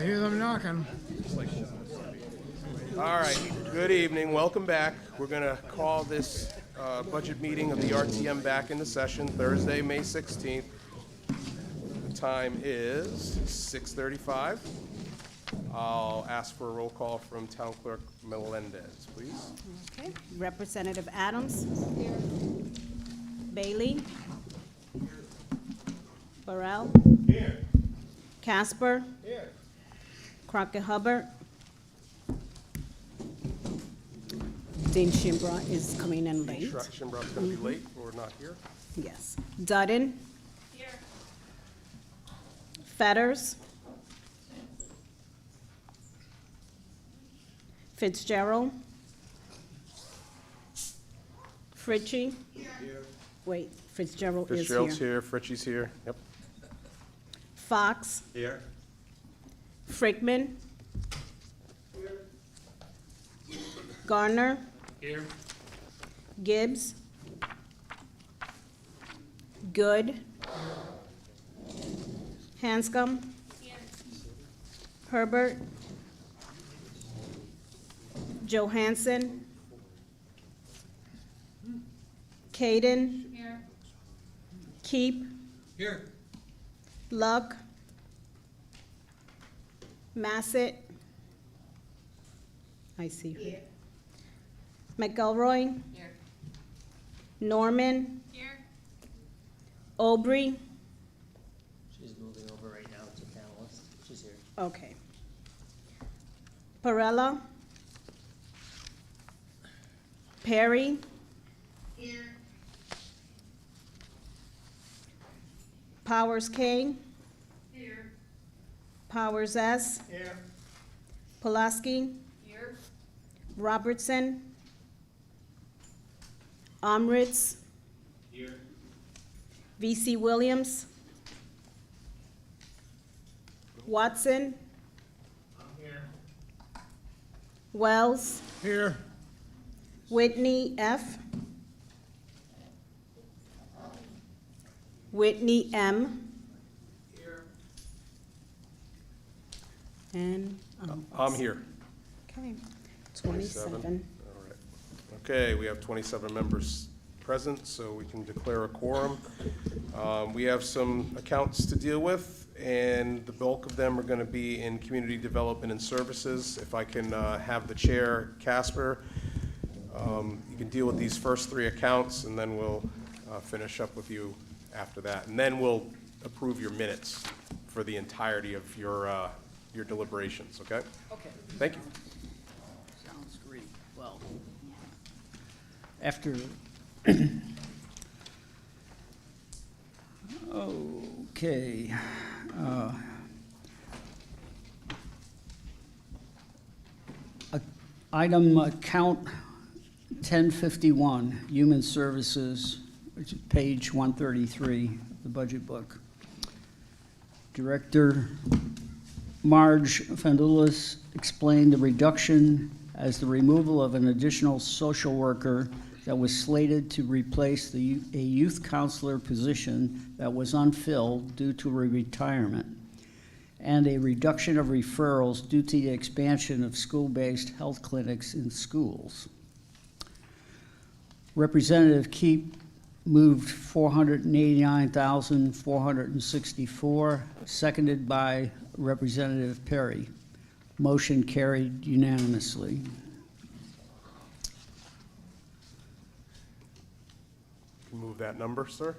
I hear them knocking. All right, good evening, welcome back. We're going to call this budget meeting of the RTM back into session Thursday, May 16th. The time is 6:35. I'll ask for a roll call from Town Clerk Melendez, please. Okay. Representative Adams. Here. Bailey. Here. Burrell. Here. Casper. Here. Crockett Hubbard. Dean Shimbra is coming in late. Shimbroug's going to be late or not here. Yes. Dutton. Here. Fetters. Fitzgerald. Fritchie. Here. Wait, Fitzgerald's here, Fritchie's here, yep. Fox. Here. Frickman. Here. Garner. Here. Gibbs. Good. Hanscom. Here. Herbert. Johansson. Caden. Here. Keep. Here. Luck. Massett. I see her. Here. McElroy. Here. Norman. Here. Aubrey. She's moving over right now to panelist. She's here. Okay. Perella. Perry. Here. Powers K. Here. Powers S. Here. Pulaski. Here. Robertson. Omritz. Here. V.C. Williams. Watson. I'm here. Wells. Here. Whitney F. Whitney M. Here. And I'm here. okay, 27. All right. Okay, we have 27 members present, so we can declare a quorum. We have some accounts to deal with, and the bulk of them are going to be in community development and services. If I can have the chair, Casper, you can deal with these first three accounts, and then we'll finish up with you after that. And then we'll approve your minutes for the entirety of your deliberations, okay? Okay. Thank you. Sounds great. Well, after, okay. Item account 1051, Human Services, which is page 133 of the budget book. Director Marge Fendulis explained the reduction as the removal of an additional social worker that was slated to replace a youth counselor position that was unfilled due to a retirement, and a reduction of referrals due to the expansion of school-based health clinics in schools. Representative Keep moved $489,464, seconded by Representative Perry. Motion carried unanimously. Move that number, sir.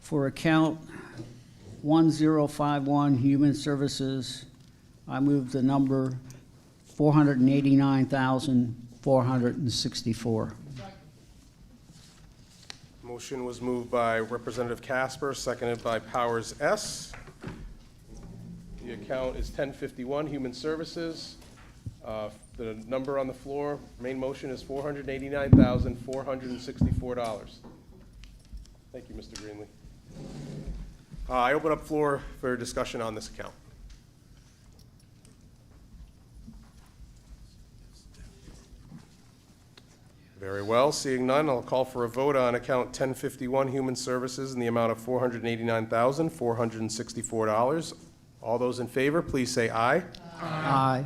For account 1051, Human Services, I move the number $489,464. Motion was moved by Representative Casper, seconded by Powers S. The account is 1051, Human Services. The number on the floor, main motion is $489,464. Thank you, Mr. Greenlee. I open up floor for discussion on this account. Very well, seeing none, I'll call for a vote on account 1051, Human Services, in the amount of $489,464. All those in favor, please say aye. Aye.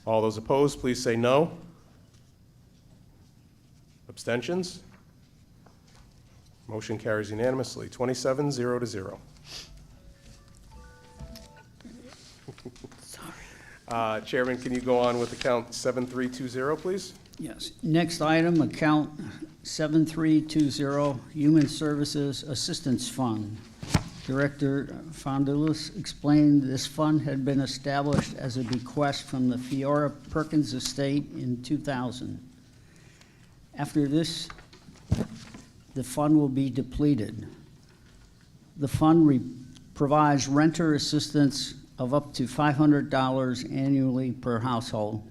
All those opposed, please say no. Abstentions? Motion carries unanimously, 27-0. Chairman, can you go on with account 7320, please? Yes. Next item, account 7320, Human Services Assistance Fund. Director Fondulis explained this fund had been established as a bequest from the Fiora Perkins estate in 2000. After this, the fund will be depleted. The fund provides renter assistance of up to $500 annually per household.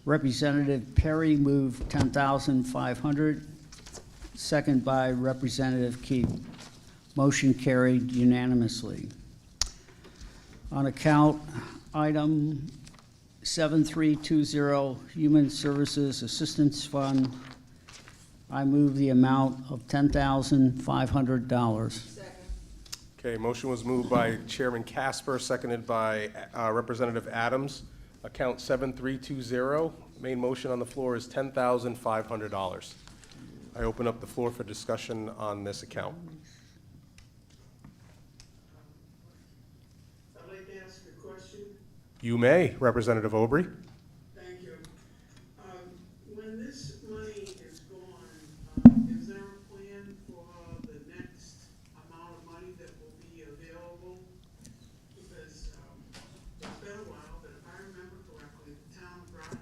Representative Perry moved $10,500, second by Representative Keep. Motion carried unanimously. On account item 7320, Human Services Assistance Fund, I move the amount of $10,500. Okay, motion was moved by Chairman Casper, seconded by Representative Adams. Account 7320, main motion on the floor is $10,500. I open up the floor for discussion on this account. I'd like to ask a question. You may, Representative Aubry. Thank you. When this money is gone, is there a plan for the next amount of money that will be available? Because it's been a while, but if I remember correctly, the town of Groton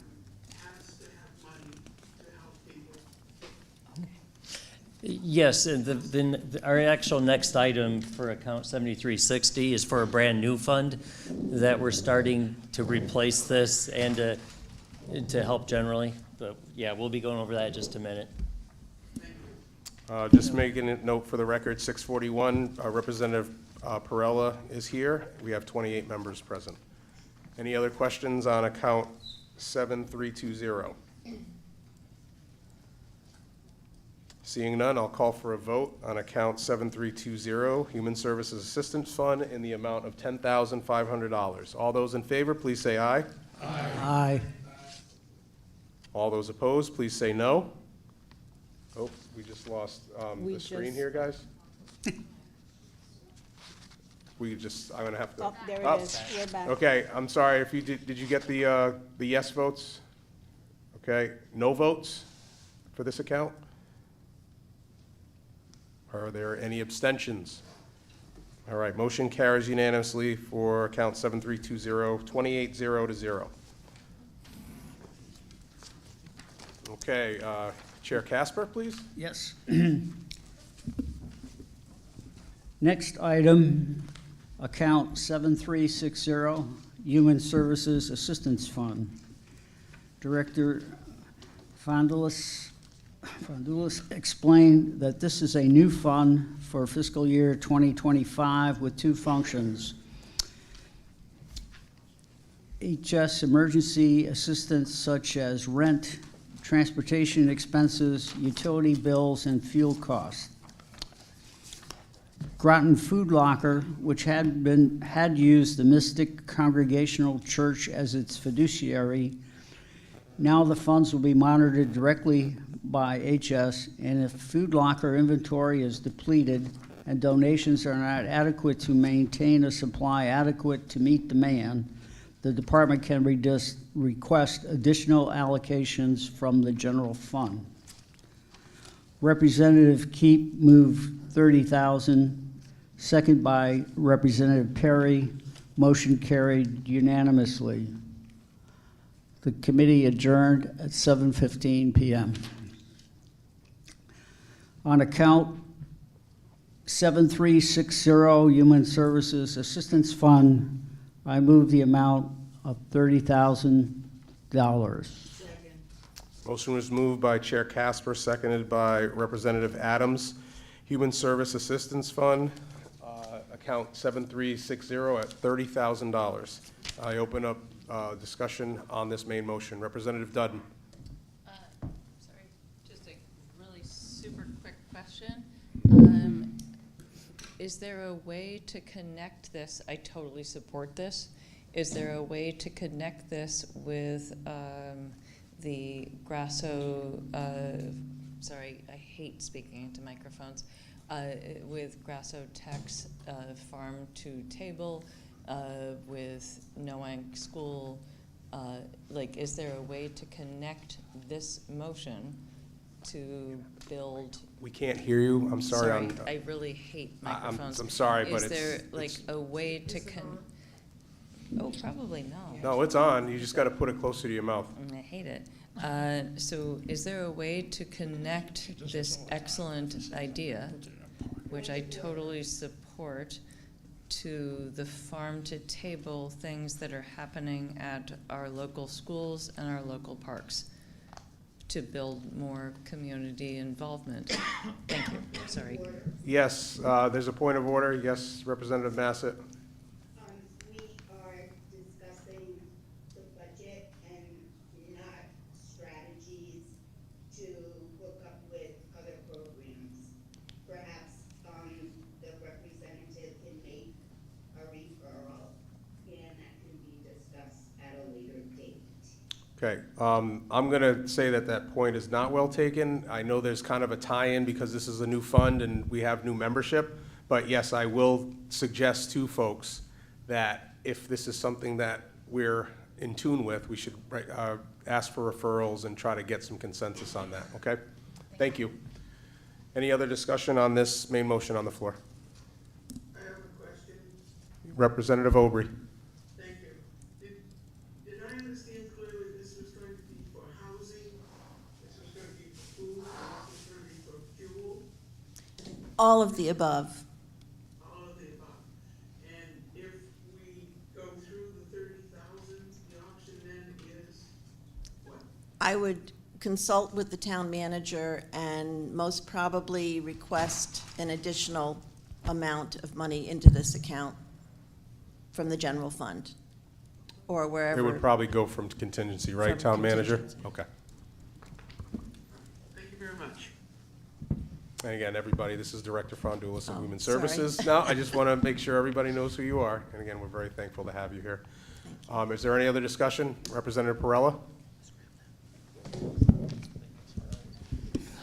has to have money to help people. Yes, and our actual next item for account 7360 is for a brand-new fund that we're starting to replace this and to help generally. But yeah, we'll be going over that in just a minute. Just making a note for the record, 641, Representative Perella is here. We have 28 members present. Any other questions on account 7320? Seeing none, I'll call for a vote on account 7320, Human Services Assistance Fund, in the amount of $10,500. All those in favor, please say aye. Aye. All those opposed, please say no. Oh, we just lost We the screen just- here, guys. I'm gonna have to. Oh, there Oh, it is. We're back. Okay, I'm sorry, if you did you get the yes votes? Okay, no votes for this account? Are there any abstentions? All right, motion carries unanimously for account 7320, 28-0. Okay, Chair Casper, please. Yes. Next item, account 7360, Human Services Assistance Fund. Director Fondulis explained that this is a new fund for fiscal year 2025 with two functions. HS emergency assistance such as rent, transportation expenses, utility bills, and fuel costs. Groton Food Locker, which had used the Mystic Congregational Church as its fiduciary, now the funds will be monitored directly by HS, and if Food Locker inventory is depleted and donations are not adequate to maintain a supply adequate to meet demand, the department can request additional allocations from the general fund. Representative Keep moved $30,000, second by Representative Perry. Motion carried unanimously. The committee adjourned at 7:15 p.m. On account 7360, Human Services Assistance Fund, I move the amount of $30,000. Motion was moved by Chair Casper, seconded by Representative Adams. Human Service Assistance Fund, account 7360 at $30,000. I open up discussion on this main motion. Representative Dudden. Sorry, just a really super quick question. is there a way to connect this? I totally support this. Is there a way to connect this with the Grasso, sorry, I hate speaking into microphones, with Grasso Tech's farm to table, with Noank School? Like, is there a way to connect this motion to build? We can't hear you. I'm sorry. I really hate microphones. I'm sorry, but Is there like it's- a way to Oh, probably not. No, it's on. You just got to put it closer to your mouth. I hate it. So is there a way to connect this excellent idea, which I totally support, to the farm-to-table things that are happening at our local schools and our local parks to build more community involvement? Thank you. Sorry. Yes, there's a point of order. Yes, Representative Massett. We are discussing the budget and not strategies to hook up with other programs. Perhaps the representative can make a referral, and that can be discussed at a later date. Okay, I'm going to say that that point is not well taken. I know there's kind of a tie-in because this is a new fund and we have new membership. But yes, I will suggest to folks that if this is something that we're in tune with, we should ask for referrals and try to get some consensus on that, okay? Thank you. Any other discussion on this main motion on the floor? I have a question. Representative Aubry. Thank you. Did I understand clearly this was going to be for housing, this was going to be for food, and this was going to be for fuel? All of the above. All of the above. And if we go through the 30,000, the option then is what? I would consult with the town manager and most probably request an additional amount of money into this account from the general fund or wherever. It would probably go from contingency, right, From town manager? contingency. Okay. Thank you very much. And again, everybody, this is Director Frondulis of Oh, Human sorry. Services. No, I just want to make sure everybody knows who you are. And again, we're very thankful to have you here. Is there any other discussion? Representative Perella?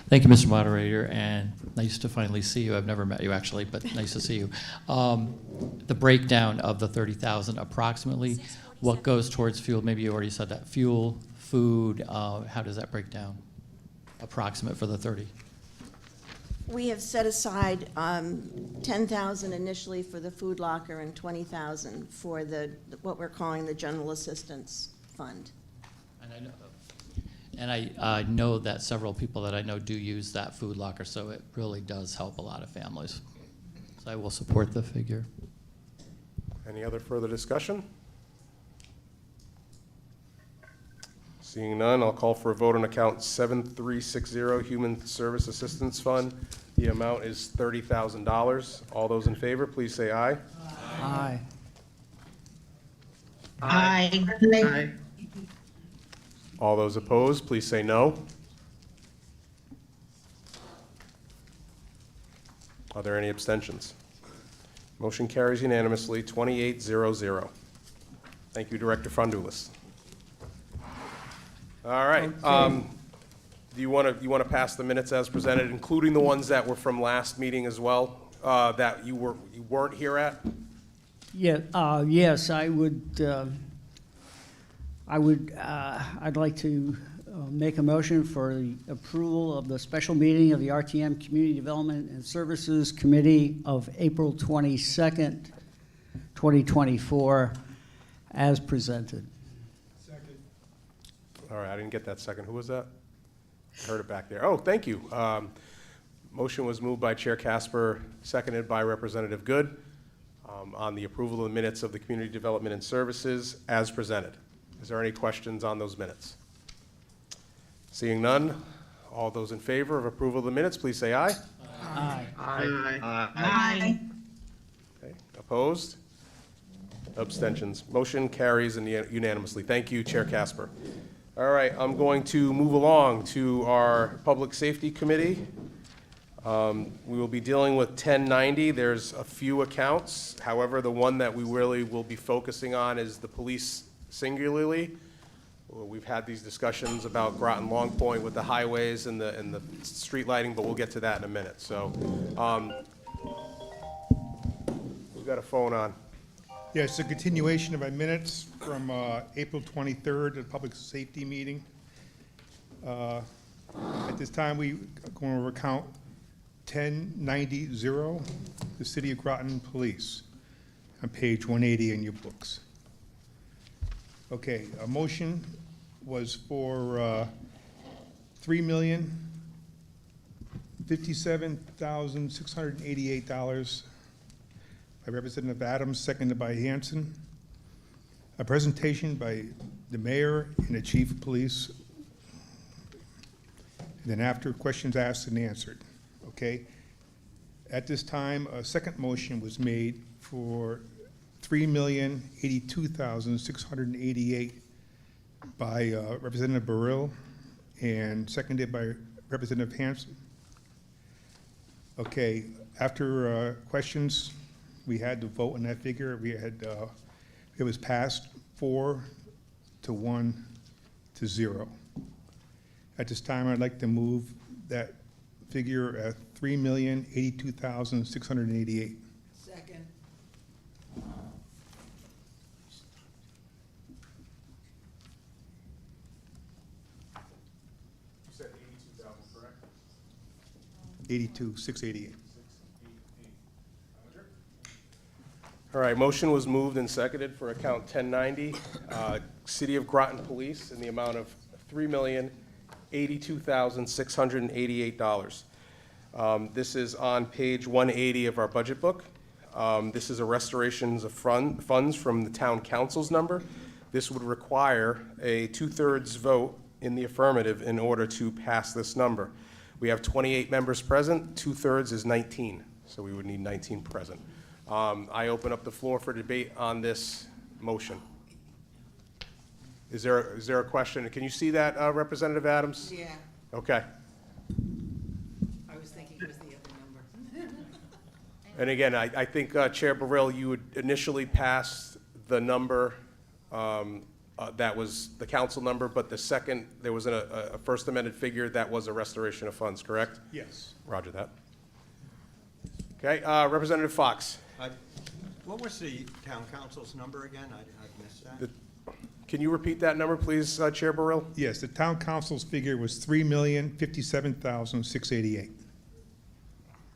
Thank you, Mr. Moderator, and nice to finally see you. I've never met you, actually, but nice to see you. The breakdown of the 30,000 approximately, what goes towards fuel? Maybe you already said that. Fuel, food, how does that break down? Approximate for the 30? We have set aside 10,000 initially for the food locker and 20,000 for what we're calling the general assistance fund. And I know that several people that I know do use that food locker, so it really does help a lot of families. So I will support the figure. Any other further discussion? Seeing none, I'll call for a vote on account 7360, Human Service Assistance Fund. The amount is $30,000. All those in favor, please say aye. Aye. Aye. All those opposed, please say no. Are there any abstentions? Motion carries unanimously, 28-0-0. Thank you, Director Frondulis. All right. Do you want to pass the minutes as presented, including the ones that were from last meeting as well, that you weren't here at? Yeah, yes, I'd like to make a motion for the approval of the special meeting of the RTM Community Development and Services Committee of April 22nd, 2024, as presented. All right, I didn't get that second. Who was that? I heard it back there. Oh, thank you. Motion was moved by Chair Casper, seconded by Representative Good, on the approval of the minutes of the Community Development and Services as presented. Is there any questions on those minutes? Seeing none, all those in favor of approval of the minutes, please say aye. Aye. Aye. Okay, opposed? Abstentions. Motion carries unanimously. Thank you, Chair Casper. All right, I'm going to move along to our Public Safety Committee. We will be dealing with 1090. There's a few accounts. However, the one that we really will be focusing on is the police singularly. Well, we've had these discussions about Groton Long Point with the highways and the street lighting, but we'll get to that in a minute. So, we've got a phone on. Yeah, it's a continuation of my minutes from April 23rd, the public safety meeting. At this time, we are going over account 1090, the City of Groton Police, on page 180 in your books. Okay, a motion was for $3,057,688 by Representative Adams, seconded by Hanson. A presentation by the mayor and the chief of police. And then after, questions asked and answered, okay? At this time, a second motion was made for $3,082,688 by Representative Burrill and seconded by Representative Hanson. Okay, after questions, we had to vote on that figure. We had, it was passed 4 to 1 to 0. At this time, I'd like to move that figure at $3,082,688. Second. You said 82,000, correct? 82,688. All right, motion was moved and seconded for account 1090, City of Groton Police, in the amount of $3,082,688. This is on page 180 of our budget book. This is a restorations of funds from the town council's number. This would require a 2/3 vote in the affirmative in order to pass this number. We have 28 members present, 2/3 is 19, so we would need 19 present. I open up the floor for debate on this motion. Is there a question? Can you see that, Representative Adams? Yeah, Okay. I was thinking it was the other number. And again, I think, Chair Burrill, you would initially pass the number that was the council number, but the second, there was a first amended figure that was a restoration of funds, correct? Yes. Roger that. Okay, Representative Fox. What was the town council's number again? I missed that. Can you repeat that number, please, Chair Burrill? Yes, the town council's figure was $3,057,688.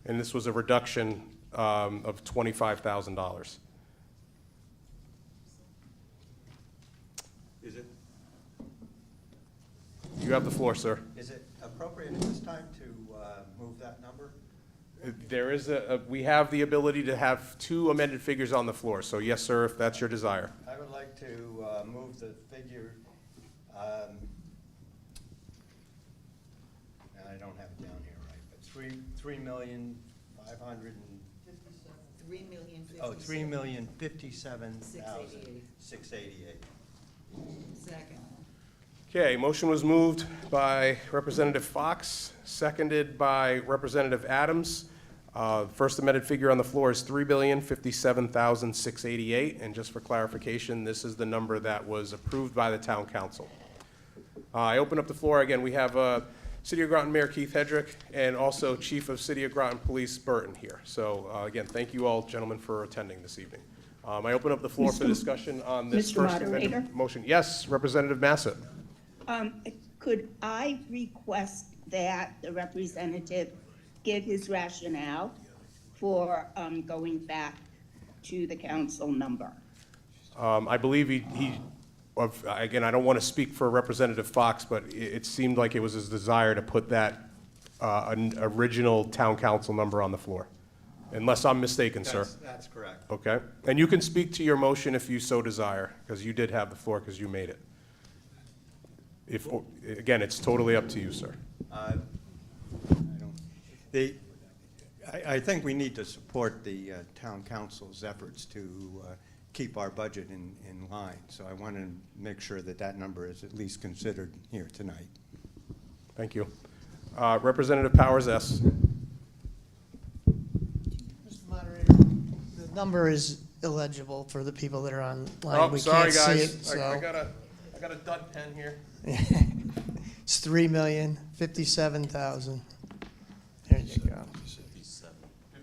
And this was a reduction of $25,000. Is it, You have the floor, sir. is it appropriate at this time to move that number? There is we have the ability to have two amended figures on the floor, so yes, sir, if that's your desire. I would like to move the figure, and I don't have it down here right, but $3,057,688. Second. Okay, motion was moved by Representative Fox, seconded by Representative Adams. First amended figure on the floor is $3,057,688, and just for clarification, this is the number that was approved by the town council. I open up the floor again. We have City of Groton Mayor Keith Hedrick and also Chief of City of Groton Police Burton here. So again, thank you all, gentlemen, for attending this evening. I open up the floor for discussion on this Mr. first amended Moderator? motion. Yes, Representative Massett. Could I request that the representative give his rationale for going back to the council number? I believe again, I don't want to speak for Representative Fox, but it seemed like it was his desire to put that an original town council number on the floor, unless I'm mistaken, sir. That's correct. Okay, and you can speak to your motion if you so desire, because you did have the floor because you made it. Again, it's totally up to you, sir. I think we need to support the town council's efforts to keep our budget in line. So I want to make sure that that number is at least considered here tonight. Thank you. Representative Powers, S. number is illegible for the people that are online. Oh, We sorry, can't see guys. it, so. I got a dud pen here. It's 3,057,000. There you go.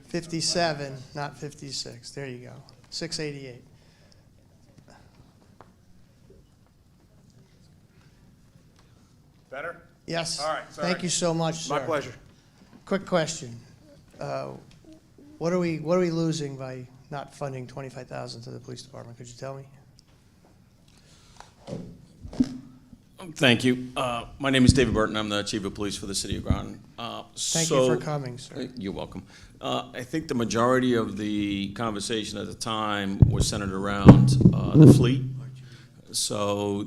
57, not 56. There you go. 688. Better? Yes. All right, sorry. Thank you so much, sir. My pleasure. Quick question. What are we losing by not funding 25,000 to the police department? Could you tell me? Thank you. My name is David Burton. I'm the Chief of Police for the City of Groton. Thank you for coming, sir. You're welcome. I think the majority of the conversation at the time was centered around the fleet. So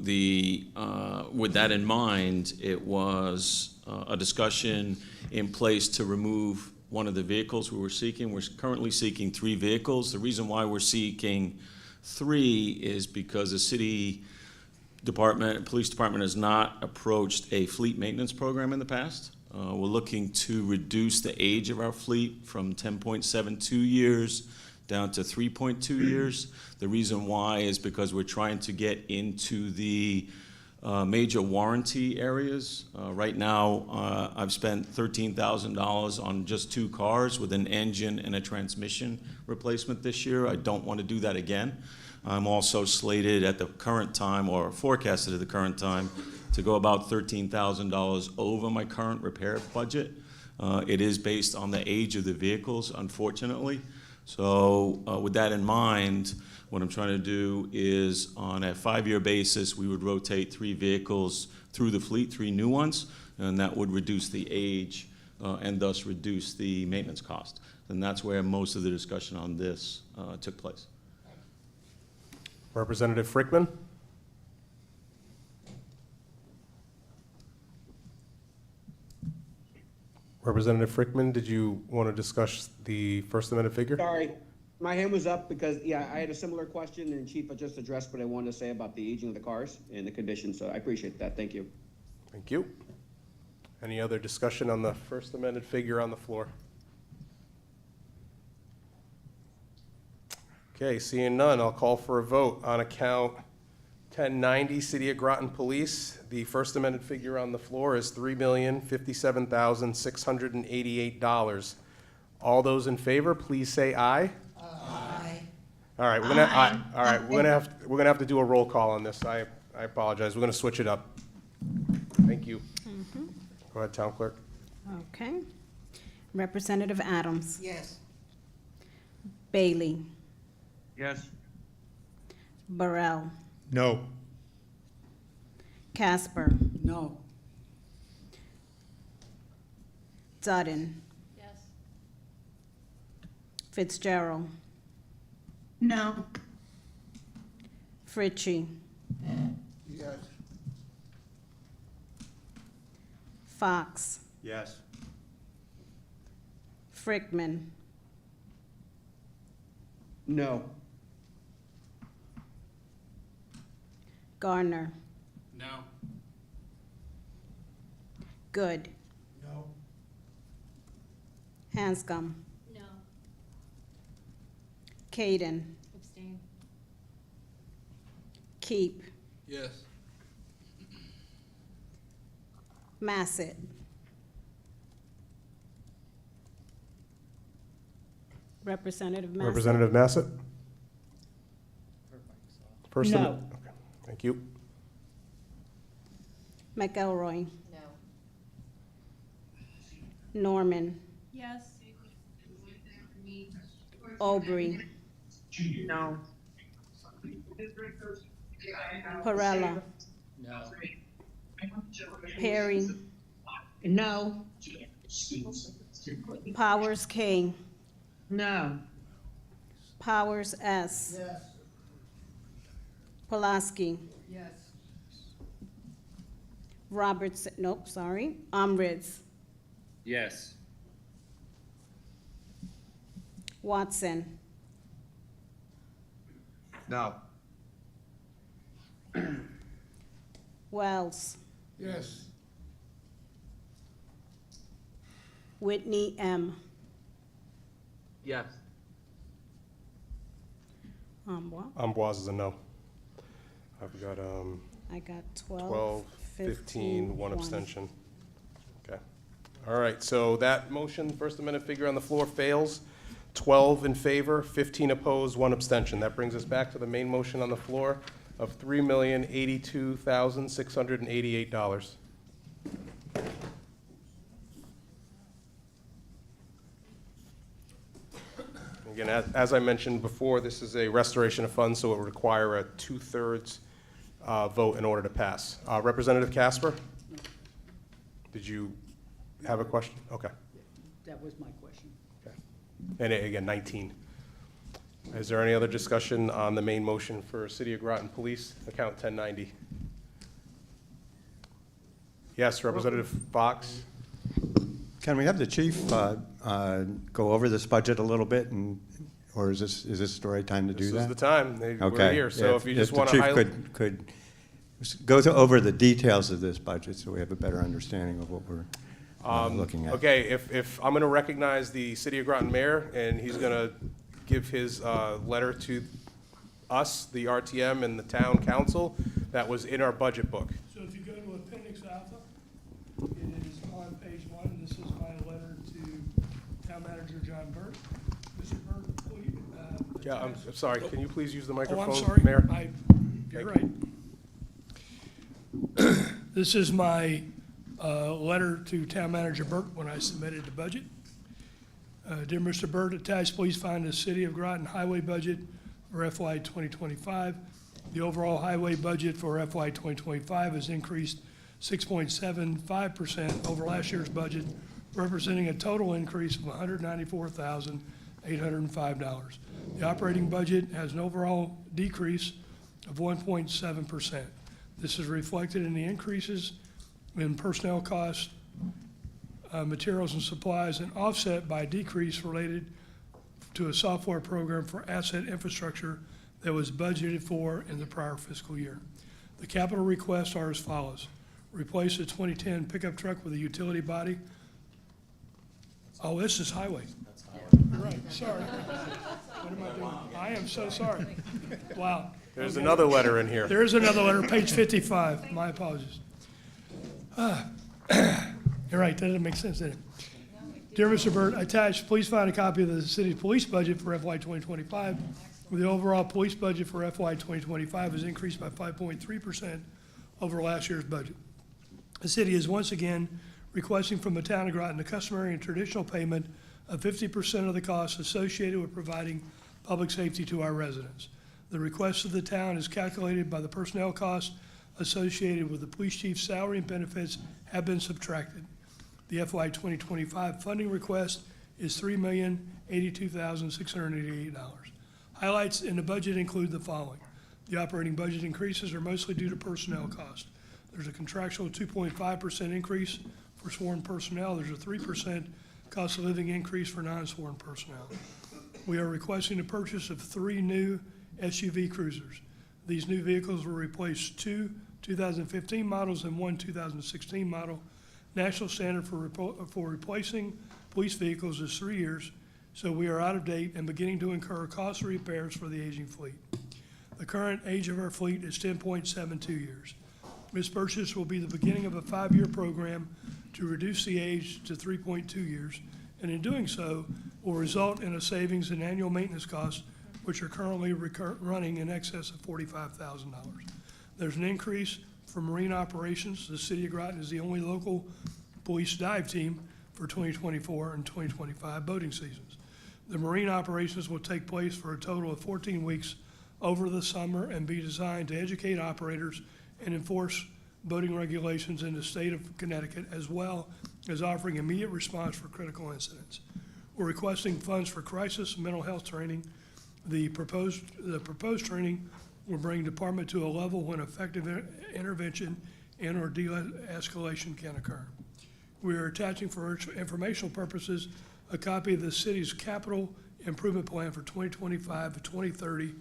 with that in mind, it was a discussion in place to remove one of the vehicles we were seeking. We're currently seeking 3 vehicles. The reason why we're seeking 3 is because the city department, police department has not approached a fleet maintenance program in the past. We're looking to reduce the age of our fleet from 10.72 years down to 3.2 years. The reason why is because we're trying to get into the major warranty areas. Right now, I've spent $13,000 on just 2 cars with an engine and a transmission replacement this year. I don't want to do that again. I'm also slated at the current time, or forecasted at the current time, to go about $13,000 over my current repair budget. It is based on the age of the vehicles, unfortunately. So with that in mind, what I'm trying to do is, on a 5-year basis, we would rotate 3 vehicles through the fleet, 3 new ones, and that would reduce the age and thus reduce the maintenance cost. And that's where most of the discussion on this took place. Representative Frickman? Representative Frickman, did you want to discuss the First Amendment figure? Sorry, my hand was up because, yeah, I had a similar question, and Chief had just addressed what I wanted to say about the aging of the cars and the condition, so I appreciate that. Thank you. Thank you. Any other discussion on the First Amendment figure on the floor? Okay, seeing none, I'll call for a vote on account 1090, City of Groton Police. The First Amendment figure on the floor is $3,057,688. All those in favor, please say aye. Aye. All right, we're gonna have to do a roll call on this. I apologize. We're gonna switch it up. Thank you. Go ahead, Town Clerk. Okay. Representative Adams. Yes. Bailey. Yes. Burrell. No. Casper. No. Dutton. Yes. Fitzgerald. No. Fritchie. Yes. Fox. Yes. Frickman. No. Gardner. No. Good. No. Hanscom. No. Caden. Abstain. Keep. Yes. Massett. Representative Massett. Representative Massett? First No. Amendment. Okay, thank you. McElroy. No. Norman. Yes. Aubrey. No. Perella. No. Perry. No. Powers K. No. Powers S. Yes. Pulaski. Yes. Roberts, nope, sorry. Amritz. Yes. Watson. No. Wells. Yes. Whitney M. Yes. What? Amboise is a no. I've got, I got 12, 15, one abstention. Okay. All right, so that motion, First Amendment figure on the floor fails. 12 in favor, 15 opposed, one abstention. That brings us back to the main motion on the floor of $3,082,688. Again, as I mentioned before, this is a restoration of funds, so it would require a 2/3 vote in order to pass. Representative Casper? Did you have a question? Okay. That was my question. Okay. And again, 19. Is there any other discussion on the main motion for City of Groton Police, account 1090? Yes, Representative Fox? Can we have the chief go over this budget a little bit, or is this the right time to do that? This is the time. We're Okay. here, so if you just want to the highlight. chief could go over the details of this budget so we have a better understanding of what we're looking at. Okay, if I'm going to recognize the City of Groton mayor, and he's going to give his letter to us, the RTM, and the town council, that was in our budget book. So if you go to Appendix Alpha, it is on page 1. This is my letter to Town Manager John Burt. Mr. Burt, please. Yeah, I'm sorry, can you please use the Oh, microphone, I'm sorry. Mayor? You're right. This is my letter to Town Manager Burt when I submitted the budget. Dear Mr. Burt, attached, please find the City of Groton highway budget for FY 2025. The overall highway budget for FY 2025 has increased 6.75% over last year's budget, representing a total increase of $194,805. The operating budget has an overall decrease of 1.7%. This is reflected in the increases in personnel costs, materials and supplies, and offset by a decrease related to a software program for asset infrastructure that was budgeted for in the prior fiscal year. The capital requests are as follows. Replace the 2010 pickup truck with a utility body. Oh, this is highway. That's highway. You're right, sorry. What am I doing? I am so sorry. Wow. There's another letter in here. There is another letter, page 55. My apologies. You're right, that doesn't make sense, did it? Dear Mr. Burt, attached, please find a copy of the city's police budget for FY 2025. The overall police budget for FY 2025 has increased by 5.3% over last year's budget. The city is once again requesting from the town of Groton the customary and traditional payment of 50% of the costs associated with providing public safety to our residents. The request of the town is calculated by the personnel costs associated with the police chief's salary and benefits have been subtracted. The FY 2025 funding request is $3,082,688. Highlights in the budget include the following. The operating budget increases are mostly due to personnel costs. There's a contractual 2.5% increase for sworn personnel. There's a 3% cost of living increase for non-sworn personnel. We are requesting the purchase of 3 new SUV cruisers. These new vehicles will replace 2 2015 models and 1 2016 model. National standard for replacing police vehicles is 3 years, so we are out of date and beginning to incur costly repairs for the aging fleet. The current age of our fleet is 10.72 years. This purchase will be the beginning of a 5-year program to reduce the age to 3.2 years, and in doing so will result in a savings in annual maintenance costs, which are currently running in excess of $45,000. There's an increase for marine operations. The City of Groton is the only local police dive team for 2024 and 2025 boating seasons. The marine operations will take place for a total of 14 weeks over the summer and be designed to educate operators and enforce boating regulations in the state of Connecticut, as well as offering immediate response for critical incidents. We're requesting funds for crisis and mental health training. The proposed training will bring department to a level when effective intervention and or de-escalation can occur. We are attaching for informational purposes a copy of the city's capital improvement plan for 2025 to 2030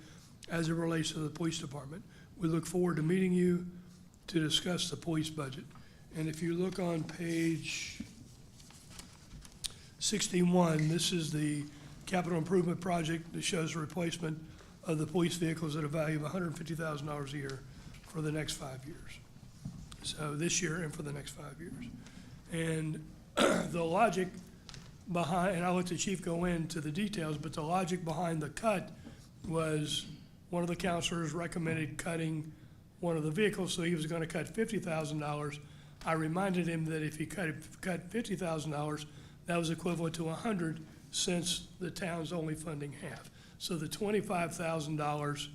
as it relates to the police department. We look forward to meeting you to discuss the police budget. And if you look on page 61, this is the capital improvement project that shows the replacement of the police vehicles at a value of $150,000 a year for the next 5 years. So this year and for the next 5 years. And the logic behind, and I'll let the chief go into the details, but the logic behind the cut was one of the counselors recommended cutting one of the vehicles, so he was gonna cut $50,000. I reminded him that if he cut $50,000, that was equivalent to 100, since the town's only funding half. So the $25,000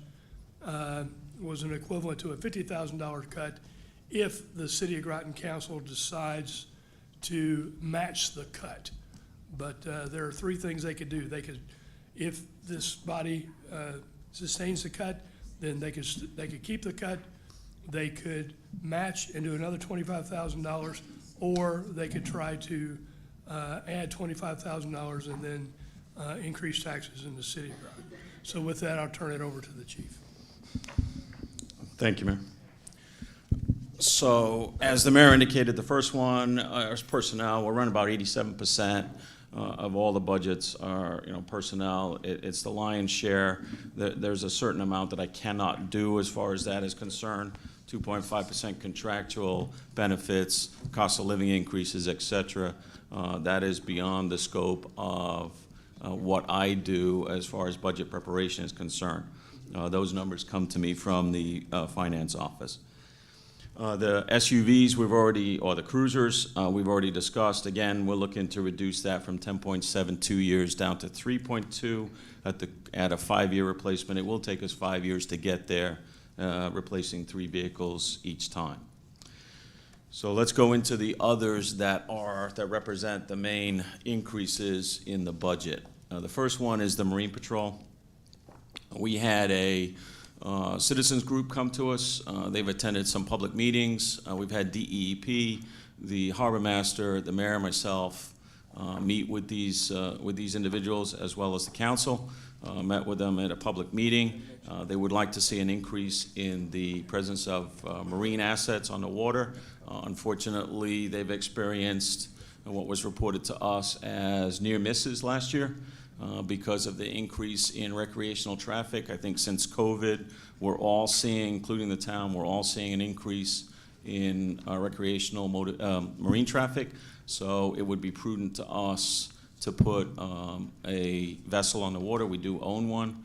was an equivalent to a $50,000 cut if the City of Groton Council decides to match the cut. But there are 3 things they could do. They could, if this body sustains the cut, then they could keep the cut. They could match and do another $25,000, or they could try to add $25,000 and then increase taxes in the city of Groton. So with that, I'll turn it over to the chief. Thank you, Mayor. So, as the mayor indicated, the first one is personnel. We're running about 87% of all the budgets are, personnel. It's the lion's share. There's a certain amount that I cannot do as far as that is concerned. 2.5% contractual benefits, cost of living increases, et cetera. That is beyond the scope of what I do as far as budget preparation is concerned. Those numbers come to me from the finance office. The SUVs or the cruisers, we've already discussed. Again, we're looking to reduce that from 10.72 years down to 3.2 at a 5-year replacement. It will take us 5 years to get there, replacing 3 vehicles each time. So let's go into the others that represent the main increases in the budget. The first one is the Marine Patrol. We had a citizens group come to us. They've attended some public meetings. We've had DEEP, the harbor master, the mayor, myself meet with these individuals as well as the council. Met with them at a public meeting. They would like to see an increase in the presence of marine assets on the water. Unfortunately, they've experienced what was reported to us as near misses last year. Because of the increase in recreational traffic. I think since COVID, we're all seeing, including the town, we're all seeing an increase in recreational marine traffic. So it would be prudent to us to put a vessel on the water. We do own one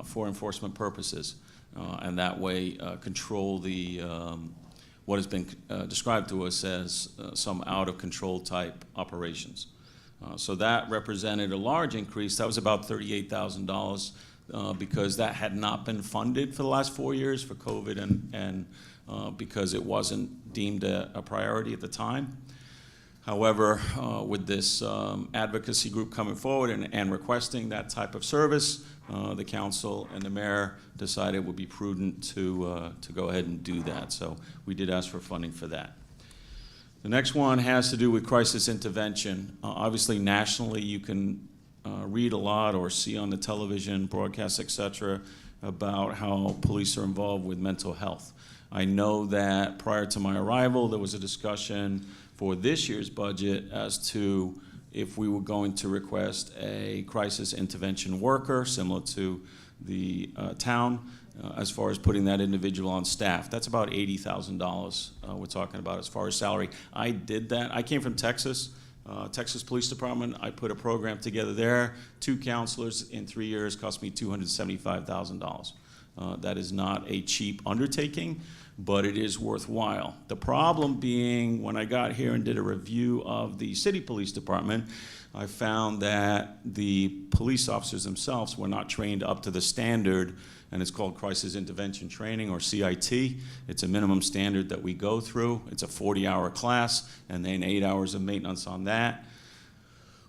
for enforcement purposes. And that way control the what has been described to us as some out-of-control type operations. So that represented a large increase. That was about $38,000 because that had not been funded for the last 4 years for COVID and because it wasn't deemed a priority at the time. However, with this advocacy group coming forward and requesting that type of service, the council and the mayor decided it would be prudent to go ahead and do that. So we did ask for funding for that. The next one has to do with crisis intervention. Obviously, nationally, you can read a lot or see on the television, broadcasts, et cetera, about how police are involved with mental health. I know that prior to my arrival, there was a discussion for this year's budget as to if we were going to request a crisis intervention worker, similar to the town, as far as putting that individual on staff. That's about $80,000 we're talking about as far as salary. I did that. I came from Texas, Texas Police Department. I put a program together there. 2 counselors in 3 years cost me $275,000. That is not a cheap undertaking, but it is worthwhile. The problem being, when I got here and did a review of the city police department, I found that the police officers themselves were not trained up to the standard, and it's called Crisis Intervention Training, or CIT. It's a minimum standard that we go through. It's a 40-hour class, and then 8 hours of maintenance on that.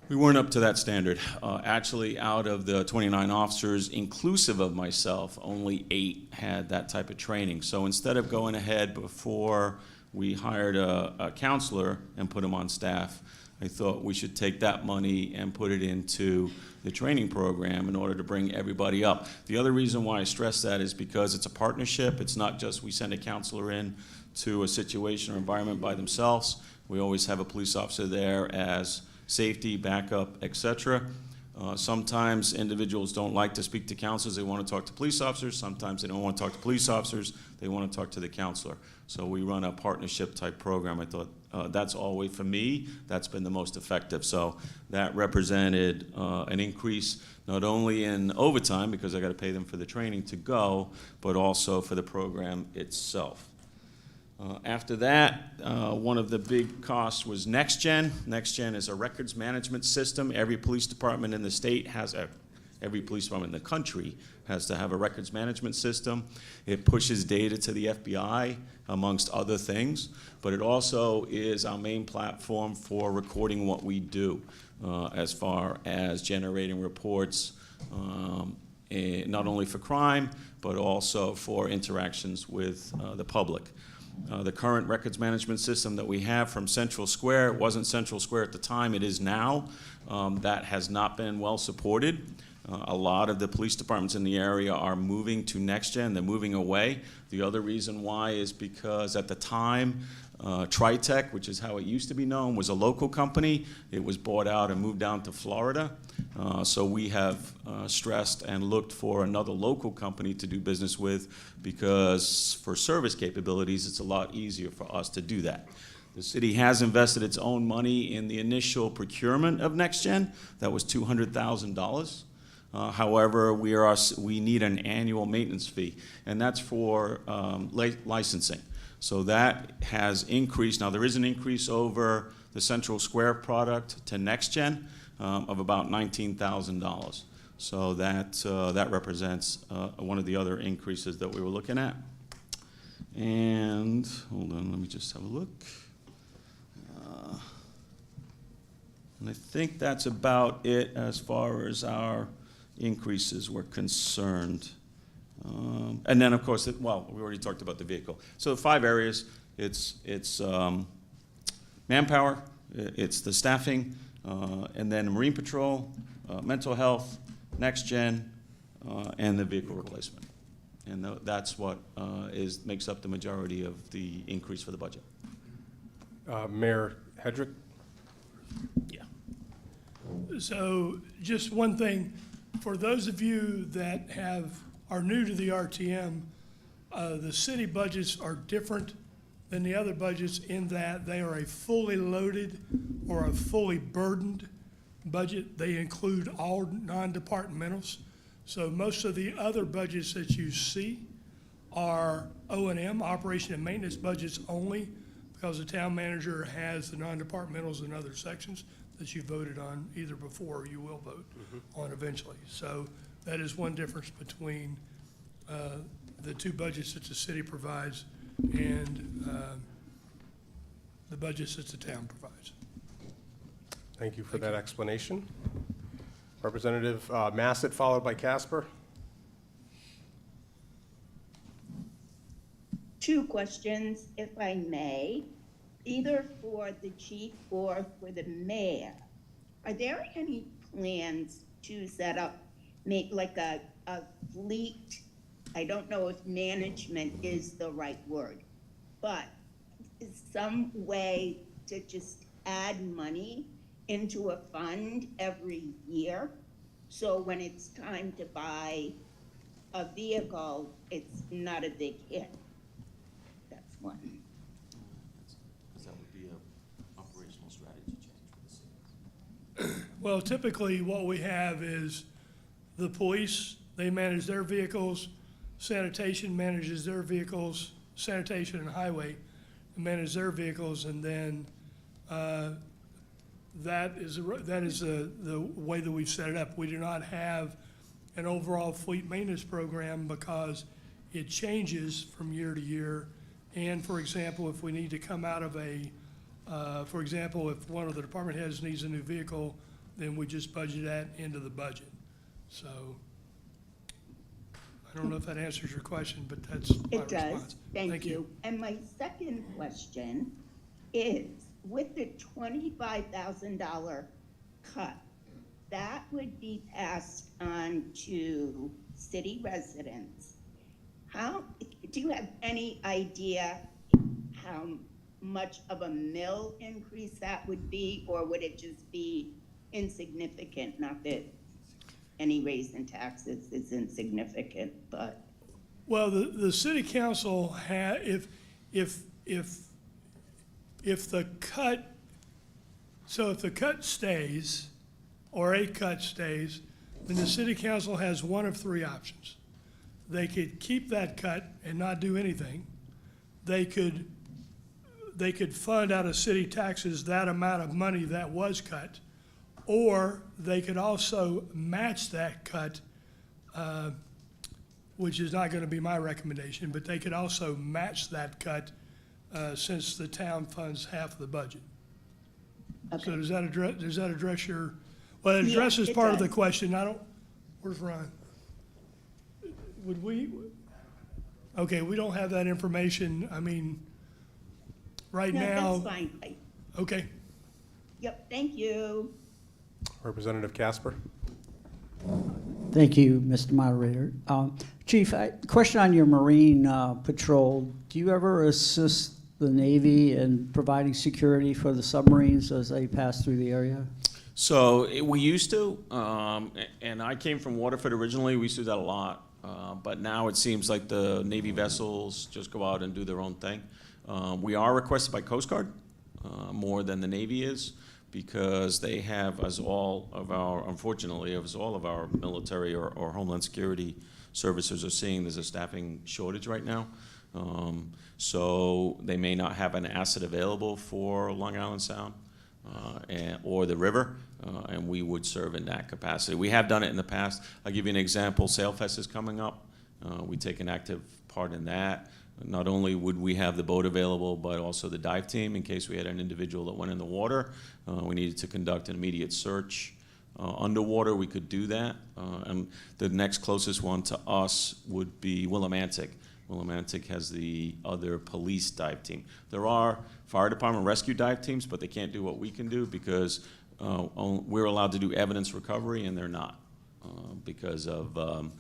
We weren't up to that standard. Actually, out of the 29 officers, inclusive of myself, only 8 had that type of training. So instead of going ahead before we hired a counselor and put him on staff, I thought we should take that money and put it into the training program in order to bring everybody up. The other reason why I stress that is because it's a partnership. It's not just we send a counselor in to a situation or environment by themselves. We always have a police officer there as safety, backup, et cetera. Sometimes individuals don't like to speak to counselors, they want to talk to police officers. Sometimes they don't want to talk to police officers, they want to talk to the counselor. So we run a partnership type program. I thought that's always, for me, that's been the most effective. So that represented an increase not only in overtime, because I got to pay them for the training to go, but also for the program itself. After that, one of the big costs was NextGen. NextGen is a records management system. Every police department in the state has every police department in the country has to have a records management system. It pushes data to the FBI, amongst other things, but it also is our main platform for recording what we do, as far as generating reports, not only for crime, but also for interactions with the public. The current records management system that we have from Central Square, it wasn't Central Square at the time, it is now. That has not been well supported. A lot of the police departments in the area are moving to NextGen, they're moving away. The other reason why is because at the time, Tritech, which is how it used to be known, was a local company. It was bought out and moved down to Florida. So we have stressed and looked for another local company to do business with, because for service capabilities, it's a lot easier for us to do that. The city has invested its own money in the initial procurement of NextGen. That was $200,000. However, we need an annual maintenance fee, and that's for licensing. So that has increased. Now, there is an increase over the Central Square product to NextGen of about $19,000. So that represents one of the other increases that we were looking at. And hold on, let me just have a look. And I think that's about it as far as our increases were concerned. And then, of course, well, we already talked about the vehicle. So 5 areas, it's manpower, it's the staffing, and then Marine Patrol, mental health, NextGen, and the vehicle replacement. And that's what makes up the majority of the increase for the budget. Mayor Hedrick? Yeah. So just one thing, for those of you that are new to the RTM, the city budgets are different than the other budgets in that they are a fully loaded or a fully burdened budget. They include all non-departmentals. So most of the other budgets that you see are O&M, operation and maintenance budgets only, because the town manager has the non-departmentals in other sections that you voted on either before or you will vote on eventually. So that is one difference between the 2 budgets that the city provides and the budgets that the town provides. Thank you for that explanation. Representative Massett, followed by Casper. 2 questions, if I may, either for the chief or for the mayor. Are there any plans to set up, make like a fleet? I don't know if management is the right word, but some way to just add money into a fund every year, so when it's time to buy a vehicle, it's not a big hit. That's one. That would be an operational strategy change for the city. Well, typically what we have is the police, they manage their vehicles, sanitation manages their vehicles, sanitation and highway manage their vehicles, and then that is the way that we've set it up. We do not have an overall fleet maintenance program because it changes from year to year. And for example, if we need to come out of for example, if one of the department heads needs a new vehicle, then we just budget that into the budget. So I don't know if that answers your question, but that's my response. It does, thank you. And my second question is, with the $25,000 cut, that would be passed on to city residents. Do you have any idea how much of a mill increase that would be, or would it just be insignificant? Not that any raise in taxes is insignificant, but Well, the city council if the cut, so if the cut stays, or a cut stays, then the city council has one of three options. They could keep that cut and not do anything. They could fund out of city taxes that amount of money that was cut, or they could also match that cut, which is not gonna be my recommendation, but they could also match that cut, since the town funds half of the budget. So does that address your, well, it Yeah, addresses it part of the does. question. Where's Ron? Would we, okay, we don't have that information, I mean, right no, now. that's fine. Okay, Yep, thank you. Representative Casper? Thank you, Mr. Moderator. Chief, question on your Marine patrol. Do you ever assist the Navy in providing security for the submarines as they pass through the area? So we used to, and I came from Waterford originally. We used to do that a lot. But now it seems like the Navy vessels just go out and do their own thing. We are requested by Coast Guard more than the Navy is, because they have, as all of our, unfortunately, as all of our military or Homeland Security services are seeing, there's a staffing shortage right now. So they may not have an asset available for Long Island Sound or the river, and we would serve in that capacity. We have done it in the past. I'll give you an example. SailFest is coming up. We take an active part in that. Not only would we have the boat available, but also the dive team in case we had an individual that went in the water. We needed to conduct an immediate search underwater. We could do that. And the next closest one to us would be Willimantic. Willimantic has the other police dive team. There are fire department rescue dive teams, but they can't do what we can do because we're allowed to do evidence recovery and they're not because of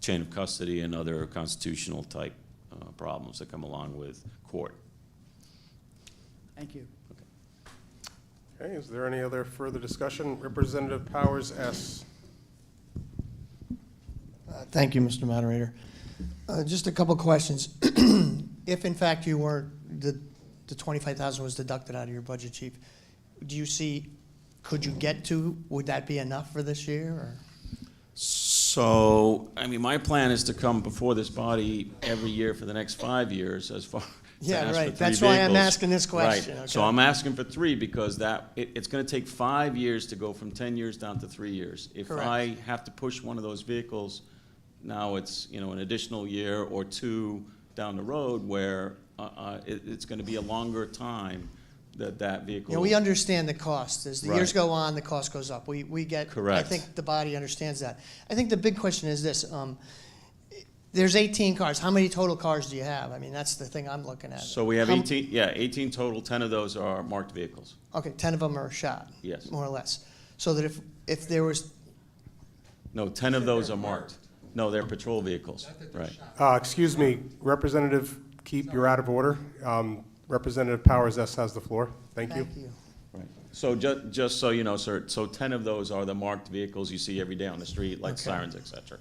chain of custody and other constitutional type problems that come along with court. Thank you. Okay, is there any other further discussion? Representative Powers S. Thank you, Mr. Moderator. Just a couple questions. If in fact you were, the 25,000 was deducted out of your budget, Chief, do you see, could you get to, would that be enough for this year, or? So, I mean, my plan is to come before this body every year for the next 5 years as far. Yeah, right. That's why I'm asking this question. Right. Okay. So I'm asking for 3 because it's going to take 5 years to go from 10 years down to 3 years. If Correct. I have to push one of those vehicles, now it's, you know, an additional year or 2 down the road where it's going to be a longer time that vehicle. Yeah, we understand the cost. As the years Right. go on, the cost goes up. We get. Correct. I think the body understands that. I think the big question is this. There's 18 cars. How many total cars do you have? I mean, that's the thing I'm looking at. So we have 18 total. 10 of those are marked vehicles. Okay, 10 of them are shot. Yes. More or less. So that if there was, No, 10 of those are marked. No, they're patrol vehicles, right. Excuse me, Representative Keep, you're out of order. Representative Powers S. has the floor. Thank you. thank you. Right. So just so you know, sir, so 10 of those are the marked vehicles you see every day on the street, like Okay. sirens, et cetera.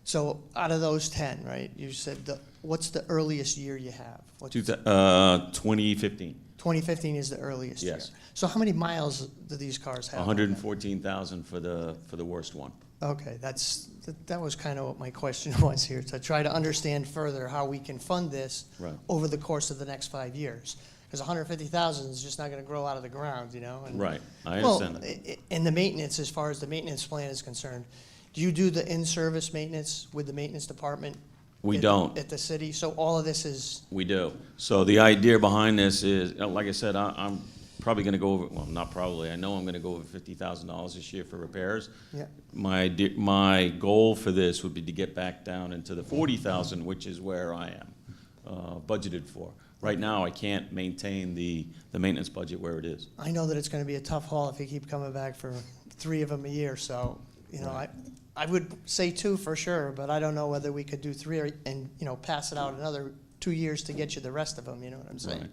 So out of those 10, right, you said, what's the earliest year you have? 2015, 2015 is the earliest year. Yes. So how many miles do these cars have? on them? 114,000 for the worst one. Okay, that was kind of what my question was here, to try to understand further how we can fund this Right. over the course of the next 5 years. Because 150,000 is just not going to grow out of the ground, you know? And- Right, I Well, understand that. and the maintenance, as far as the maintenance plan is concerned, do you do the in-service maintenance with the maintenance department? We at- don't. At the city? So all of this is, We do. So the idea behind this is, like I said, I'm probably going to go over, well, not probably, I know I'm going to go over $50,000 this year for repairs. yeah, My goal for this would be to get back down into the 40,000, which is where I am budgeted for. Right now, I can't maintain the maintenance budget where it is. I know that it's going to be a tough haul if you keep coming back for 3 of them a year, so, you know, I would say 2 for sure, but I don't know whether we could do 3 and, you know, pass it out another 2 years to get you the rest of them, you know what I'm saying? Right.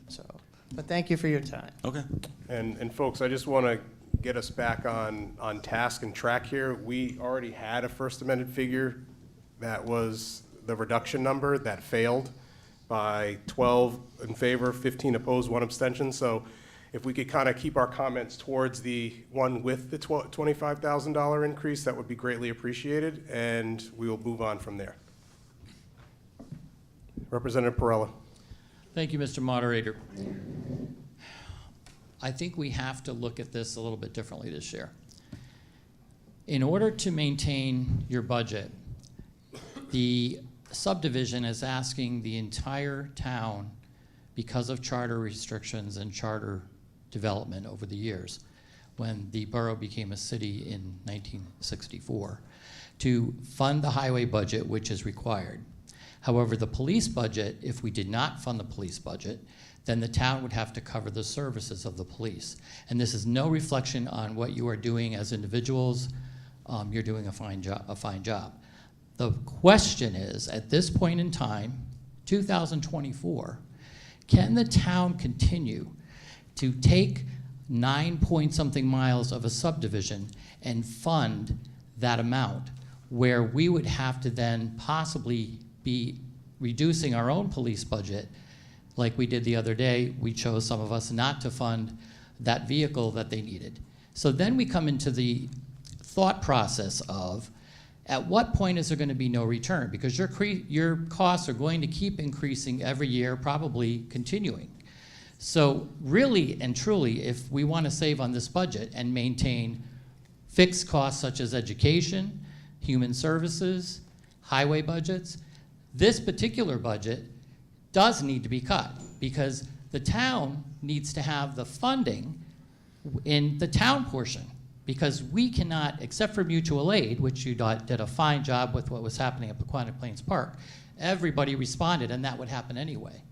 So, but thank you for your time. Okay. And folks, I just want to get us back on task and track here, we already had a first amended figure that was the reduction number that failed by 12 in favor, 15 opposed, 1 abstention. So if we could kind of keep our comments towards the one with the $25,000 increase, that would be greatly appreciated, and we will move on from there. Representative Perella. Thank you, Mr. Moderator. I think we have to look at this a little bit differently this year. In order to maintain your budget, the subdivision is asking the entire town, because of charter restrictions and charter development over the years, when the borough became a city in 1964, to fund the highway budget, which is required. However, the police budget, if we did not fund the police budget, then the town would have to cover the services of the police. And this is no reflection on what you are doing as individuals. You're doing a fine job. The question is, at this point in time, 2024, can the town continue to take 9-point-something miles of a subdivision and fund that amount, where we would have to then possibly be reducing our own police budget like we did the other day? We chose, some of us, not to fund that vehicle that they needed. So then we come into the thought process of, at what point is there going to be no return? Because your costs are going to keep increasing every year, probably continuing. So really and truly, if we want to save on this budget and maintain fixed costs such as education, human services, highway budgets, this particular budget does need to be cut, because the town needs to have the funding in the town portion, because we cannot, except for mutual aid, which you did a fine job with what was happening at Pequannock Plains Park. Everybody responded, and that would happen anyway.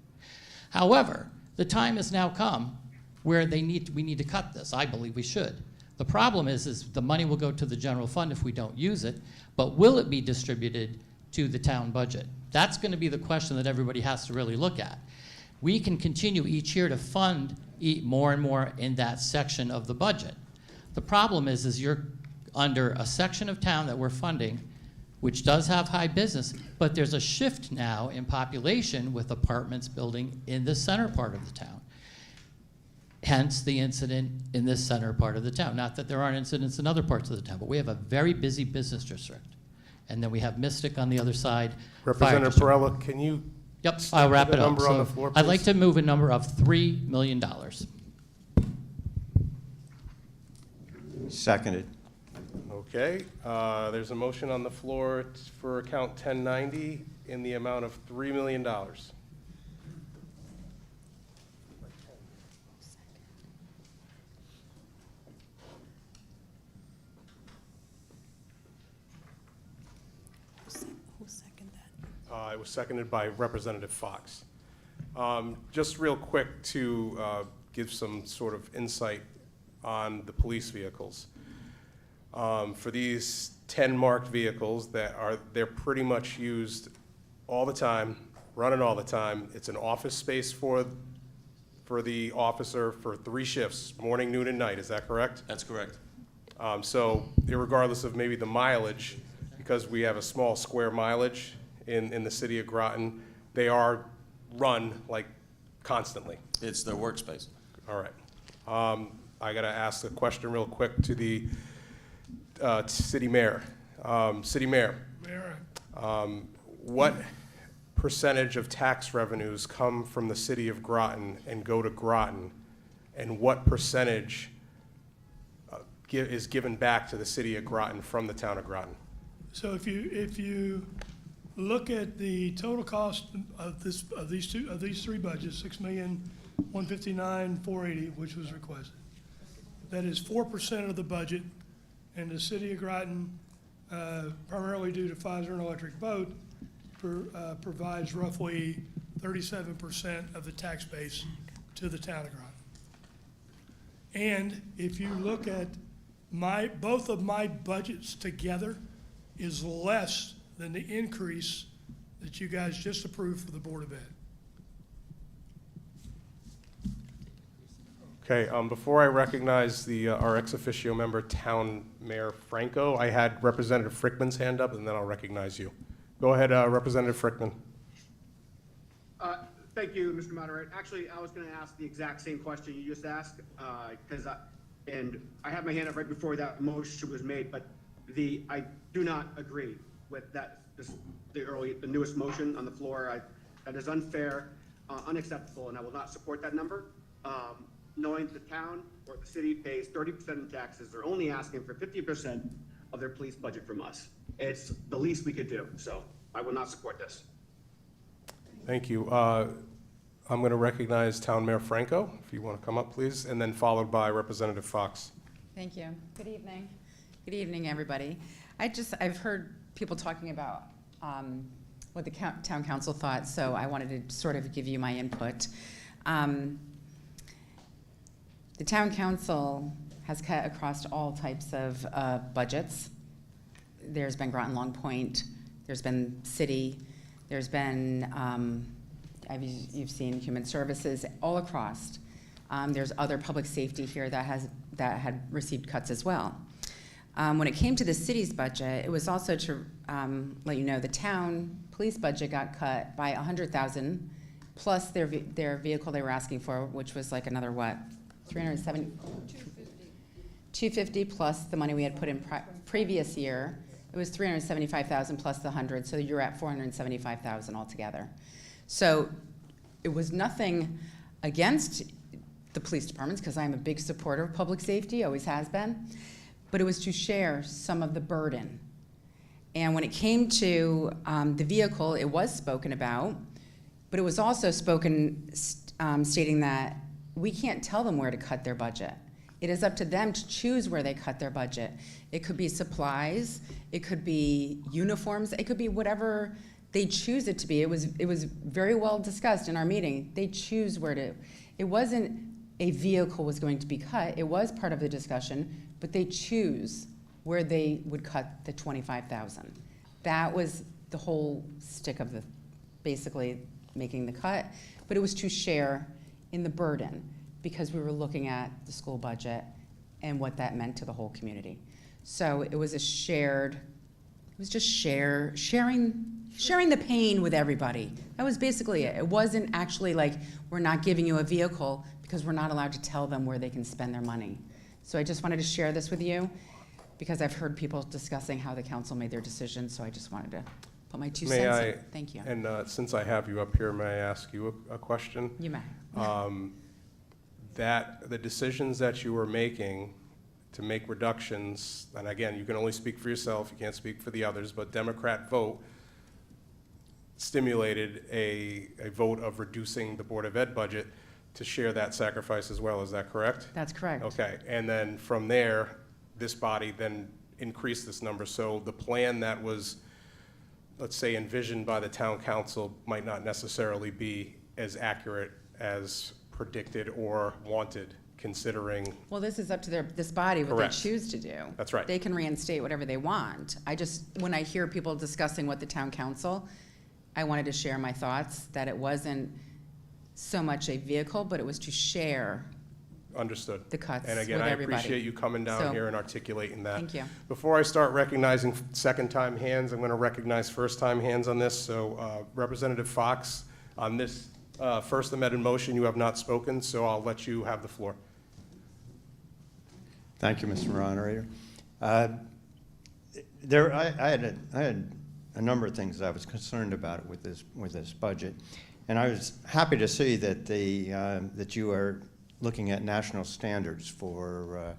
However, the time has now come where we need to cut this. I believe we should. The problem is the money will go to the general fund if we don't use it, but will it be distributed to the town budget? That's going to be the question that everybody has to really look at. We can continue each year to fund more and more in that section of the budget. The problem is you're under a section of town that we're funding, which does have high business, but there's a shift now in population with apartments building in the center part of the town. Hence the incident in this center part of the town. Not that there aren't incidents in other parts of the town, but we have a very busy business district. And then we have Mystic on the other side. Representative Perella, can you? Yep, I'll wrap it up. Number on the floor, I'd like please? to move a number of $3 million. Seconded. Okay, there's a motion on the floor for account 1090 in the amount of $3 million. Who seconded that? It was seconded by Representative Fox. Just real quick to give some sort of insight on the police vehicles. For these 10 marked vehicles they're pretty much used all the time, running all the time. It's an office space for the officer for 3 shifts, morning, noon, and night. Is that correct? That's correct. So regardless of maybe the mileage, because we have a small square mileage in the city of Groton, they are run like constantly. It's their workspace. All right. I got to ask a question real quick to the city mayor. City mayor, what percentage of tax revenues come from the city of Groton and go to Groton, and what percentage is given back to the city of Groton from the town of Groton? So if you look at the total cost of these 3 budgets, $6,159,480, which was requested, that is 4% of the budget, and the city of Groton, primarily due to Pfizer and Electric Boat, provides roughly 37% of the tax base to the town of Groton. And if you look at both of my budgets together, is less than the increase that you guys just approved for the Board of Ed. Okay, before I recognize our ex officio member, Town Mayor Franco, I had Representative Frickman's hand up, and then I'll recognize you. Go ahead, Representative Frickman. Thank you, Mr. Moderator. Actually, I was going to ask the exact same question you just asked, and I had my hand up right before that motion was made, but I do not agree with that, the newest motion on the floor. That is unfair, unacceptable, and I will not support that number. Knowing the town or the city pays 30% in taxes, they're only asking for 50% of their police budget from us. It's the least we could do, so I will not support this. Thank you. I'm going to recognize Town Mayor Franco, if you want to come up, please, and then followed by Representative Fox. Thank you. Good evening. Good evening, everybody. I've heard people talking about what the town council thought, so I wanted to sort of give you my input. The town council has cut across all types of budgets. There's been Groton Long Point, there's been city, there's been, you've seen human services all across. There's other public safety here that had received cuts as well. When it came to the city's budget, it was also to let you know the town police budget got cut by $100,000 plus their vehicle they were asking for, which was like another what, $250 plus the money we had put in previous year. It was $375,000 plus the 100, so you're at $475,000 altogether. So it was nothing against the police departments, because I'm a big supporter of public safety, always has been, but it was to share some of the burden. And when it came to the vehicle, it was spoken about, but it was also spoken stating that we can't tell them where to cut their budget. It is up to them to choose where they cut their budget. It could be supplies, it could be uniforms, it could be whatever they choose it to be. It was very well discussed in our meeting. They choose where to. It wasn't a vehicle was going to be cut. It was part of the discussion, but they choose where they would cut the $25,000. That was the whole stick of basically making the cut, but it was to share in the burden, because we were looking at the school budget and what that meant to the whole community. So it was just sharing the pain with everybody. That was basically it. It wasn't actually like, we're not giving you a vehicle because we're not allowed to tell them where they can spend their money. So I just wanted to share this with you, because I've heard people discussing how the council made their decision, so I just wanted to put my 2 cents in. Thank you. And since I have you up here, may I ask you a question? You may. That the decisions that you were making to make reductions, and again, you can only speak for yourself, you can't speak for the others, but Democrat vote stimulated a vote of reducing the Board of Ed budget to share that sacrifice as well. Is that correct? That's correct. Okay, and then from there, this body then increased this number. So the plan that was, let's say, envisioned by the town council might not necessarily be as accurate as predicted or wanted, considering. Well, this is up to this body what Correct. they choose to do. That's right. They can reinstate whatever they want. When I hear people discussing what the town council, I wanted to share my thoughts that it wasn't so much a vehicle, but it was to share. Understood. The cuts And again, with I everybody. appreciate you coming down here and articulating that. Thank you. Before I start recognizing second-time hands, I'm going to recognize first-time hands on this. So Representative Fox, on this first amended motion, you have not spoken, so I'll let you have the floor. Thank you, Mr. Moderator. I had a number of things I was concerned about with this budget, and I was happy to see that that you are looking at national standards for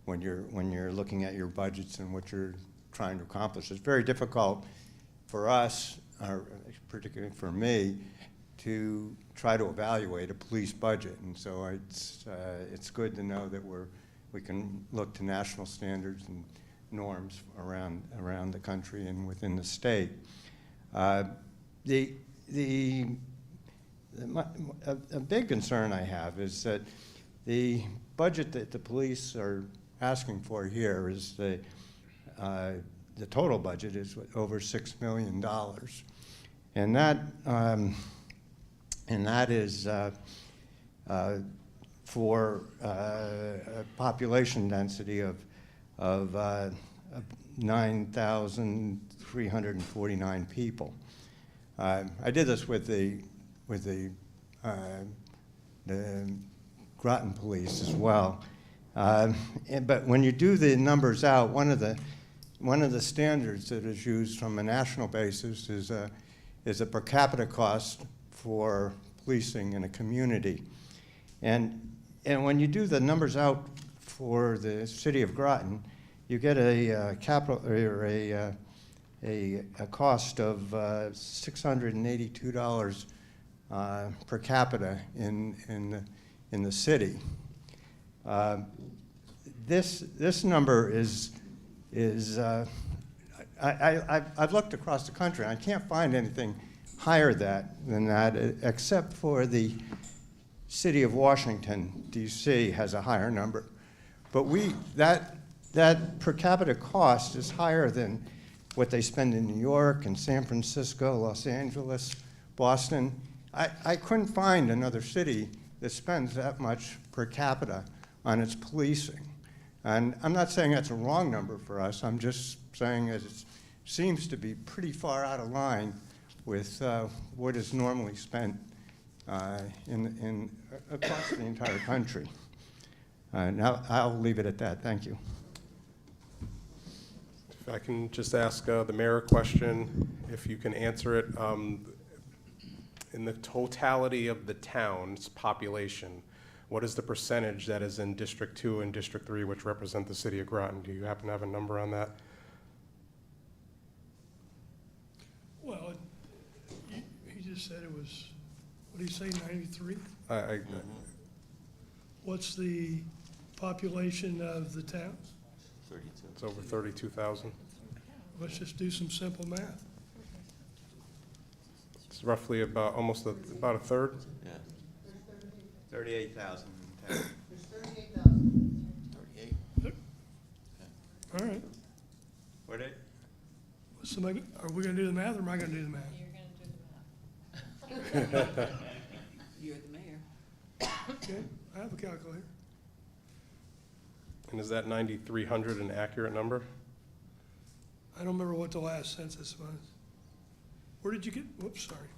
when you're looking at your budgets and what you're trying to accomplish. It's very difficult for us, particularly for me, to try to evaluate a police budget, and so it's good to know that we can look to national standards and norms around the country and within the state. A big concern I have is that the budget that the police are asking for here is the total budget is over $6 million, and that is for a population density of 9,349 people. I did this with the Groton Police as well. But when you do the numbers out, one of the standards that is used from a national basis is a per capita cost for policing in a community. And when you do the numbers out for the city of Groton, you get a cost of $682 per capita in the city. This number is I've looked across the country and I can't find anything higher than that, except for the city of Washington, D.C. has a higher number. But that per capita cost is higher than what they spend in New York and San Francisco, Los Angeles, Boston. I couldn't find another city that spends that much per capita on its policing. And I'm not saying that's a wrong number for us. I'm just saying that it seems to be pretty far out of line with what is normally spent across the entire country. Now, I'll leave it at that. Thank you. If I can just ask the mayor a question, if you can answer it. In the totality of the town's population, what is the percentage that is in District 2 and District 3, which represent the city of Groton? Do you happen to have a number on that? Well, he just said it was, what did he say, 93? What's the population of the town? 32. It's over 32,000. Let's just do some simple math. It's roughly about about a third. Yeah. 38,000. There's 38,000. 38. All right. What it? Somebody, are we going to do the math or am I going to do the math? You're going to do the math. You're the mayor. Okay, I have a calculator. And is that 9,300 an accurate number? I don't remember what the last census was. Where did you get, whoops, sorry.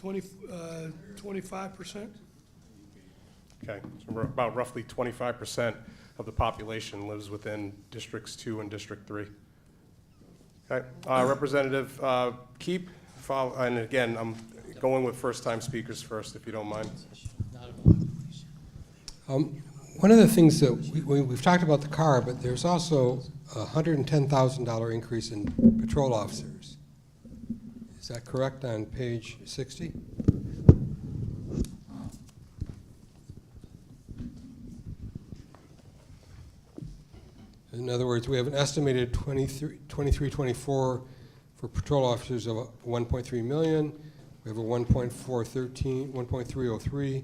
25%? Okay, so we're about roughly 25% of the population lives within Districts 2 and District 3. Okay, Representative Keep, and again, I'm going with first-time speakers first, if you don't mind. One of the things that we've talked about the car, but there's also a $110,000 increase in patrol officers. Is that correct on page 60? In other words, we have an estimated 23-24 for patrol officers of 1.3 million. We have a 1.303.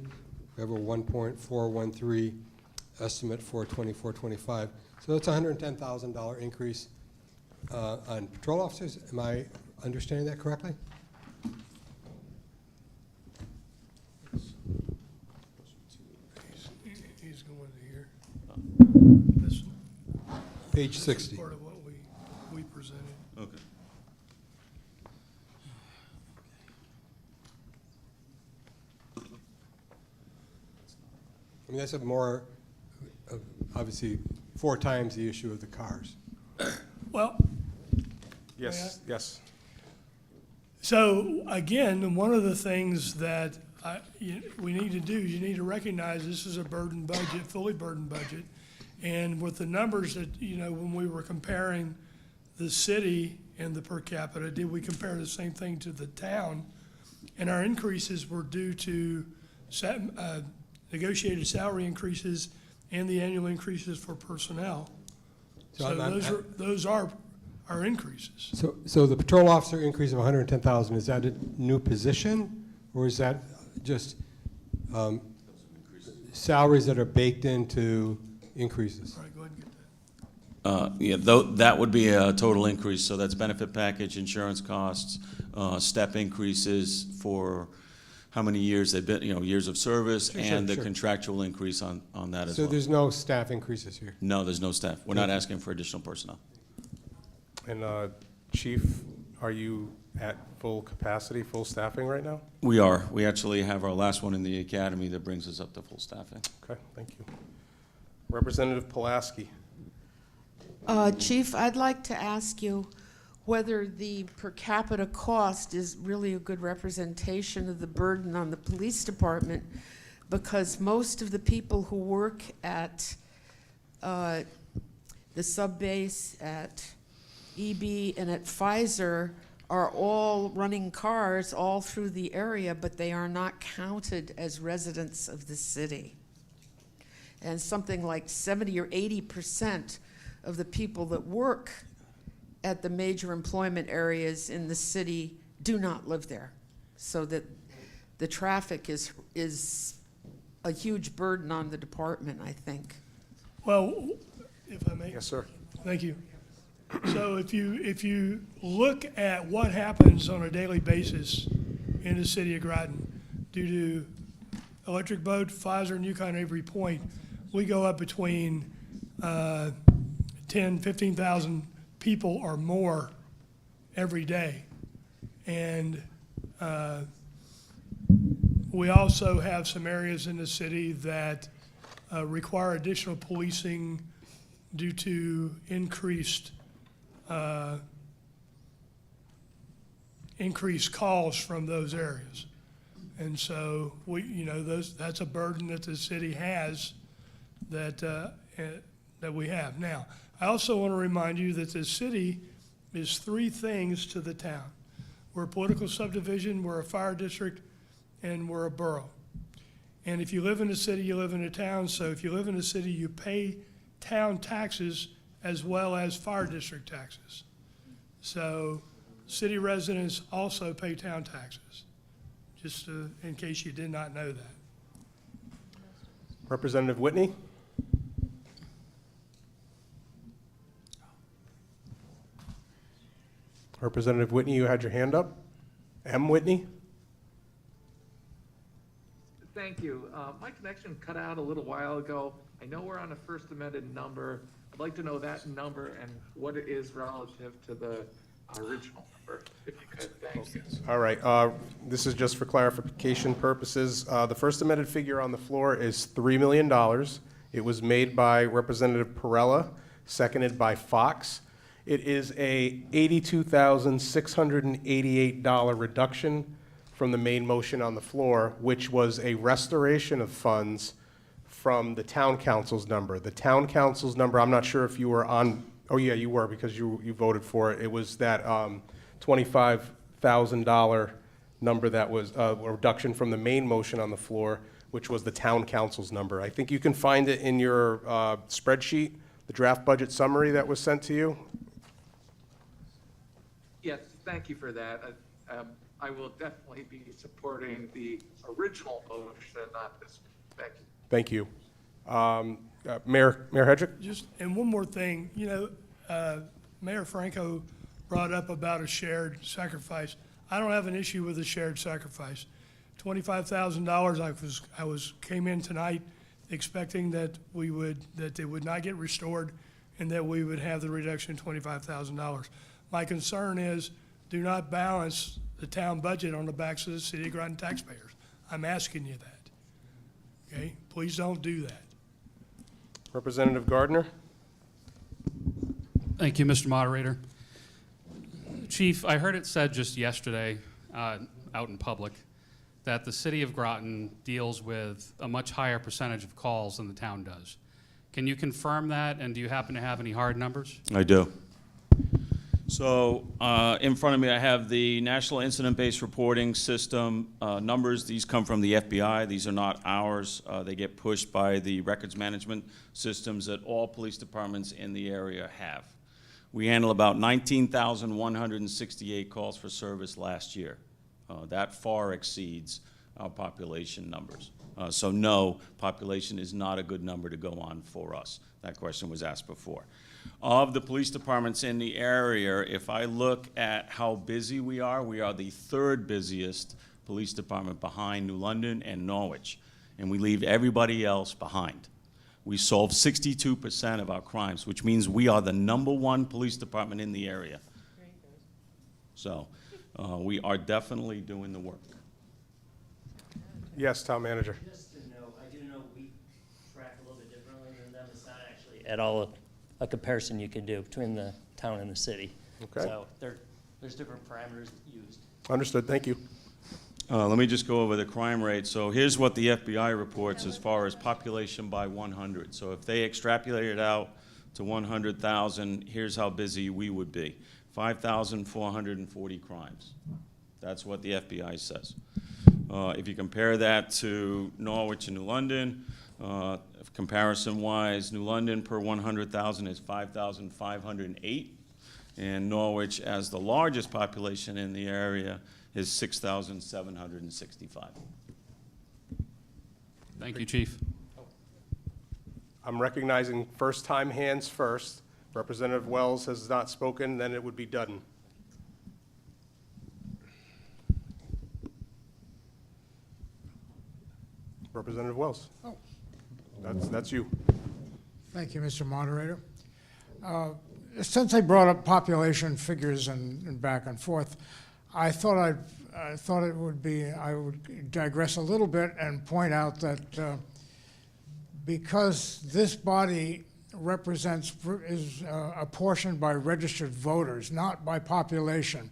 We have a 1.413 estimate for 24-25. So that's a $110,000 increase on patrol officers. Am I understanding that correctly? He's going to here. This, Page 60. part of what we presented. Okay. I mean, that's obviously 4 times the issue of the cars. Well. Yes, yes. So again, one of the things that we need to do, you need to recognize this is a burdened budget, fully burdened budget. And with the numbers that, when we were comparing the city and the per capita, did we compare the same thing to the town? And our increases were due to negotiated salary increases and the annual increases for personnel. So those are our increases. So the patrol officer increase of 110,000, is that a new position, or is that just salaries that are baked into increases? All right, go ahead and get Yeah, that would be a total increase, so that's benefit package, insurance costs, step increases for how many years they've been, years of service, Sure, and the sure. contractual increase on that as So well. there's no staff increases here? No, there's no staff. We're not asking for additional personnel. And Chief, are you at full capacity, full staffing right now? We are. We actually have our last one in the academy that brings us up to full staffing. Okay, thank you. Representative Pulaski. Chief, I'd like to ask you whether the per capita cost is really a good representation of the burden on the police department, because most of the people who work at the sub-base, at EB, and at Pfizer are all running cars all through the area, but they are not counted as residents of the city. And something like 70 or 80% of the people that work at the major employment areas in the city do not live there. So that the traffic is a huge burden on the department, I think. Well, if I may. Yes, sir. Thank you. So if you look at what happens on a daily basis in the city of Groton, due to Electric Boat, Pfizer, and Yukon Avery Point, we go up between 10, 15,000 people or more every day. And we also have some areas in the city that require additional policing due to increased calls from those areas. And so that's a burden that the city has that we have. Now, I also want to remind you that the city is three things to the town. We're a political subdivision, we're a fire district, and we're a borough. And if you live in a city, you live in a town. So if you live in a city, you pay town taxes as well as fire district taxes. So city residents also pay town taxes, just in case you did not know that. Representative Whitney. Representative Whitney, you had your hand up. M. Whitney. Thank you. My connection cut out a little while ago. I know we're on a first amended number. I'd like to know that number and what it is relative to the original number, if you could. Thank you. All right. This is just for clarification purposes. The first amended figure on the floor is $3 million. It was made by Representative Perella, seconded by Fox. It is a $82,688 reduction from the main motion on the floor, which was a restoration of funds from the town council's number. The town council's number, I'm not sure if you were on, oh yeah, you were, because you voted for it. It was that $25,000 number that was a reduction from the main motion on the floor, which was the town council's number. I think you can find it in your spreadsheet, the draft budget summary that was sent to you. Yes, thank you for that. I will definitely be supporting the original motion, not this. Thank you. Thank you. Mayor Hedrick? And one more thing, Mayor Franco brought up about a shared sacrifice. I don't have an issue with a shared sacrifice. $25,000, I came in tonight expecting that they would not get restored and that we would have the reduction in $25,000. My concern is, do not balance the town budget on the backs of the city of Groton taxpayers. I'm asking you that. Okay? Please don't do that. Representative Gardner? Thank you, Mr. Moderator. Chief, I heard it said just yesterday out in public that the city of Groton deals with a much higher percentage of calls than the town does. Can you confirm that, and do you happen to have any hard numbers? I do. So in front of me, I have the National Incident-Based Reporting System numbers. These come from the FBI. These are not ours. They get pushed by the records management systems that all police departments in the area have. We handle about 19,168 calls for service last year. That far exceeds our population numbers. So no, population is not a good number to go on for us. That question was asked before. Of the police departments in the area, if I look at how busy we are the third busiest police department behind New London and Norwich, and we leave everybody else behind. We solve 62% of our crimes, which means we are the #1 police department in the area. So we are definitely doing the work. Yes, Town Manager. Just to know, I do know we track a little bit differently than them. It's not actually at all a comparison you can do between the town and the city. Okay. So there's different parameters used. Understood, thank you. Let me just go over the crime rate. So here's what the FBI reports as far as population by 100. So if they extrapolate it out to 100,000, here's how busy we would be. 5,440 crimes. That's what the FBI says. If you compare that to Norwich and New London, comparison-wise, New London per 100,000 is 5,508, and Norwich, as the largest population in the area, is 6,765. Thank you, Chief. I'm recognizing first-time hands first. Representative Wells has not spoken, then it would be Dutton. Representative Wells. Oh. That's you. Thank you, Mr. Moderator. Since I brought up population figures and back and forth, I thought it would be, I would digress a little bit and point out that because this body is apportioned by registered voters, not by population.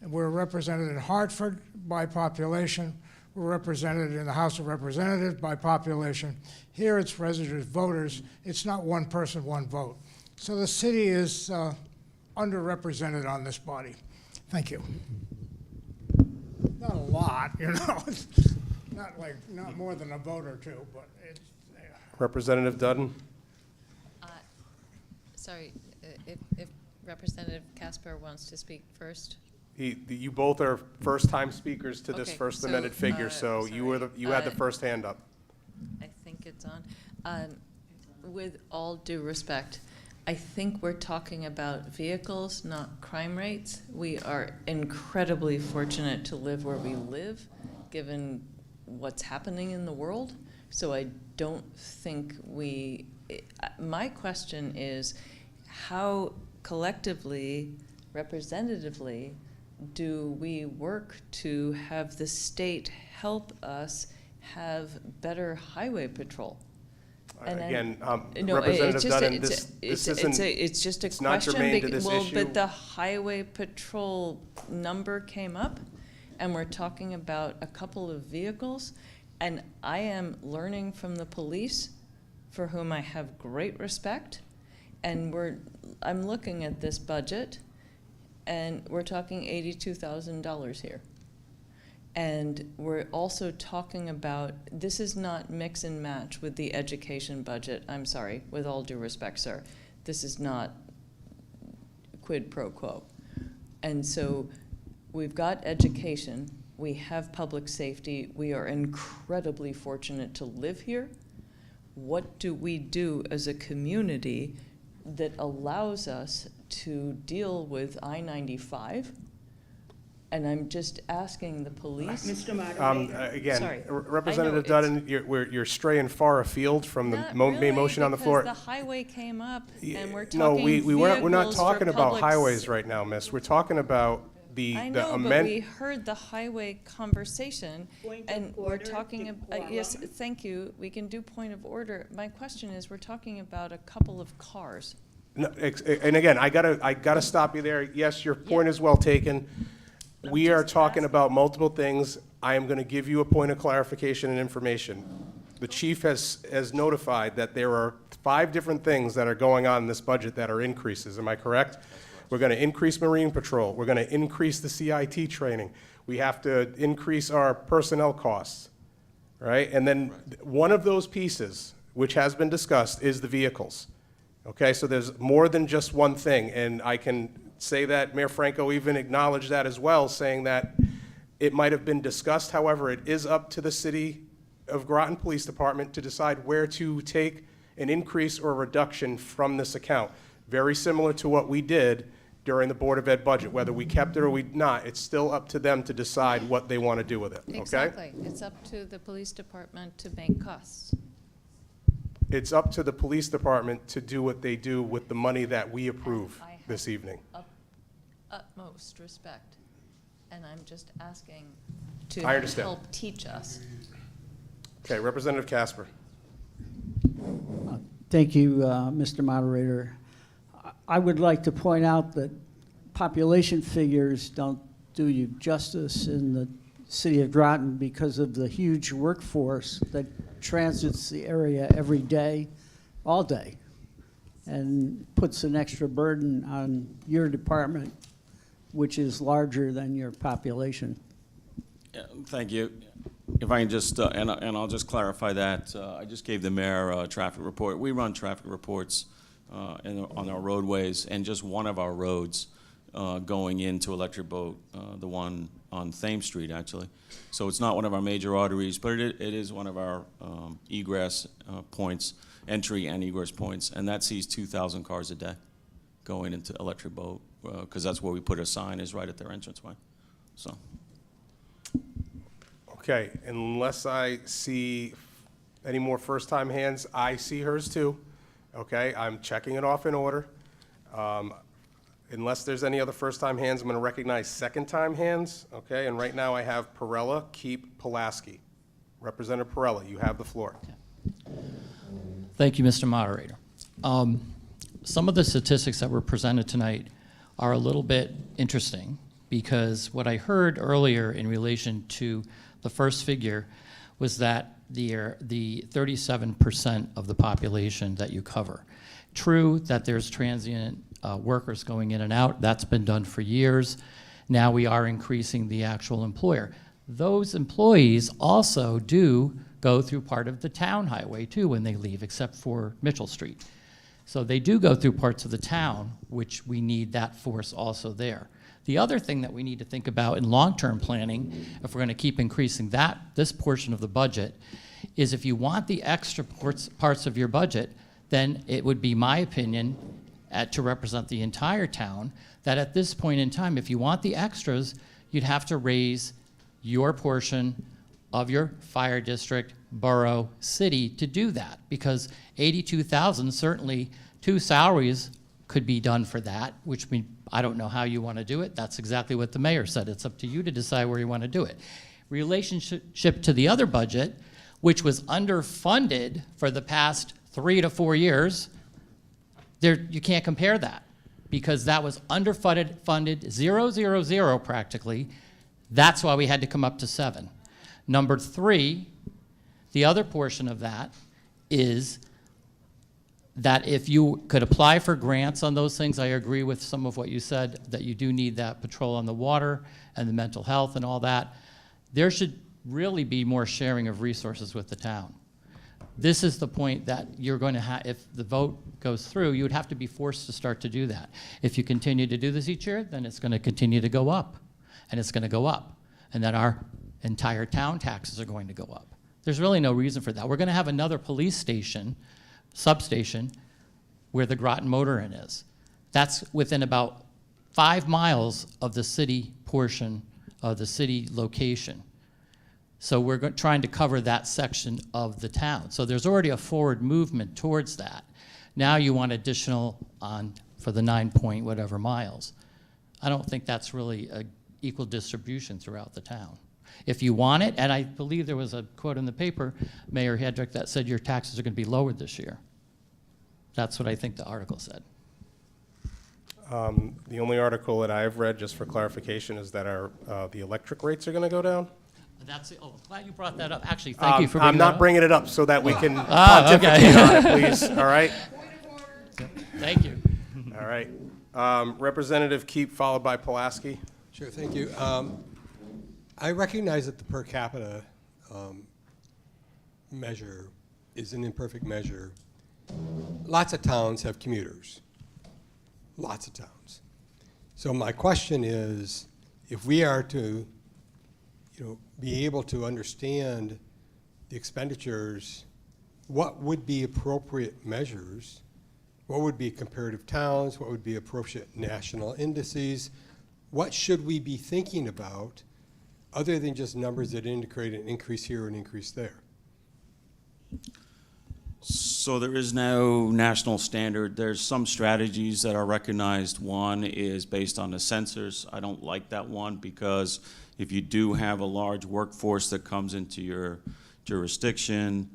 We're represented in Hartford by population. We're represented in the House of Representatives by population. Here it's registered voters. It's not one person, one vote. So the city is underrepresented on this body. Thank you. Not a lot, you know. Not more than a vote or two, but it's. Representative Dutton. Sorry, if Representative Casper wants to speak first. You both are first-time speakers to this Okay, first so, amended figure, so you had the first hand up. I think it's on. With all due respect, I think we're talking about vehicles, not crime rates. We are incredibly fortunate to live where we live, given what's happening in the world. So I don't think my question is, how collectively, representatively, do we work to have the state help us have better highway patrol? And Again, no, Representative Dutton, it's just a it's not question. germane to this issue. But the highway patrol number came up, and we're talking about a couple of vehicles, and I am learning from the police, for whom I have great respect, and I'm looking at this budget, and we're talking $82,000 here. And we're also talking about, this is not mix and match with the education budget. I'm sorry, with all due respect, sir. This is not quid pro quo. And so we've got education, we have public safety, we are incredibly fortunate to live here. What do we do as a community that allows us to deal with I-95? And I'm just asking the police. Mr. Moderator. Again, Sorry. Representative I know Dutton, you're straying far afield from the main motion on the floor. Because the highway came up, and we're talking No, we're not vehicles talking for about public highways right now, miss. We're talking about I know, but we heard the highway conversation, and we're talking about, yes, thank you, we can do point of order. My question is, we're talking about a couple of cars. No, and again, I gotta stop you there. Yes, your point is well taken. We are talking about multiple things. I am gonna give you a point of clarification and information. The chief has notified that there are 5 different things that are going on in this budget that are increases. Am I correct? We're going to increase Marine Patrol. We're going to increase the CIT training. We have to increase our personnel costs, right? And then one of those pieces, which has been discussed, is the vehicles. Okay, so there's more than just one thing. And I can say that Mayor Franco even acknowledged that as well, saying that it might have been discussed. However, it is up to the City of Groton Police Department to decide where to take an increase or reduction from this account. very similar to what we did during the Board of Ed budget. Whether we kept it or we not, it's still up to them to decide what they want to do with it, okay? Exactly. It's up to the police department to make costs. It's up to the police department to do what they do with the money that we approve I have this evening. Utmost respect, and I'm just asking I to understand. help teach us. Okay, Representative Casper. Thank you, Mr. Moderator. I would like to point out that population figures don't do you justice in the city of Groton because of the huge workforce that transits the area every day, all day, and puts an extra burden on your department, which is larger than your population. Yeah, thank you. If I can just, and I'll just clarify that, I just gave the mayor a traffic report. We run traffic reports on our roadways, and just one of our roads going into Electric Boat, the one on Thames Street, actually. So it's not one of our major arteries, but it is one of our egress points, entry and egress points, and that sees 2,000 cars a day going into Electric Boat, because that's where we put a sign, is right at their entranceway. So. Okay, unless I see any more first-time hands, I see hers too. Okay, I'm checking it off in order. Unless there's any other first-time hands, I'm going to recognize second-time hands. Okay, and right now I have Perella, Keep, Pulaski. Representative Perella, you have the floor. Thank you, Mr. Moderator. Some of the statistics that were presented tonight are a little bit interesting, because what I heard earlier in relation to the first figure was that the 37% of the population that you cover. True that there's transient workers going in and out. That's been done for years. Now we are increasing the actual employer. Those employees also do go through part of the town highway too when they leave, except for Mitchell Street. So they do go through parts of the town, which we need that force also there. The other thing that we need to think about in long-term planning, if we're going to keep increasing this portion of the budget, is if you want the extra parts of your budget, then it would be my opinion, to represent the entire town, that at this point in time, if you want the extras, you'd have to raise your portion of your fire district, borough, city to do that, because 82,000, certainly 2 salaries could be done for that, which I don't know how you want to do it. That's exactly what the mayor said. It's up to you to decide where you want to do it. Relationship to the other budget, which was underfunded for the past 3 to 4 years, you can't compare that, because that was funded 0, 0, 0 practically. That's why we had to come up to 7. Number 3, the other portion of that is that if you could apply for grants on those things, I agree with some of what you said, that you do need that patrol on the water and the mental health and all that. There should really be more sharing of resources with the town. This is the point that you're going to have, if the vote goes through, you would have to be forced to start to do that. If you continue to do this each year, then it's going to continue to go up, and it's going to go up, and then our entire town taxes are going to go up. There's really no reason for that. We're going to have another police station, substation, where the Groton Motor Inn is. That's within about 5 miles of the city portion of the city location. So we're trying to cover that section of the town. So there's already a forward movement towards that. Now you want additional for the 9 point whatever miles. I don't think that's really an equal distribution throughout the town. If you want it, and I believe there was a quote in the paper, Mayor Hedrick, that said your taxes are going to be lowered this year. That's what I think the article said. The only article that I've read, just for clarification, is that the electric rates are going to go down. Glad you brought that up. Actually, thank you for bringing I'm not bringing it up so that we can pontificate on it, please. All right? Thank you. All right. Representative Keep, followed by Pulaski. Sure, thank you. I recognize that the per capita measure is an imperfect measure. Lots of towns have commuters. Lots of towns. So my question is, if we are to be able to understand the expenditures, what would be appropriate measures What would be comparative towns? What would be appropriate national indices? What should we be thinking about other than just numbers that indicate an increase here or an increase there? So there is no national standard. There's some strategies that are recognized. One is based on the sensors. I don't like that one because if you do have a large workforce that comes into your jurisdiction,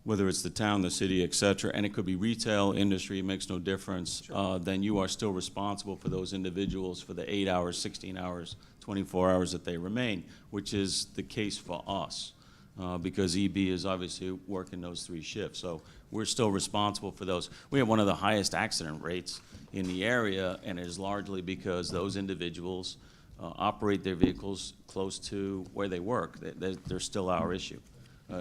whether it's the town, the city, et cetera, and it could be retail, industry, it makes no difference, then you are still responsible for those individuals for the 8 hours, 16 hours, 24 hours that they remain, which is the case for us. Because EB is obviously working those 3 shifts. So we're still responsible for those. We have one of the highest accident rates in the area, and it is largely because those individuals operate their vehicles close to where they work. They're still our issue.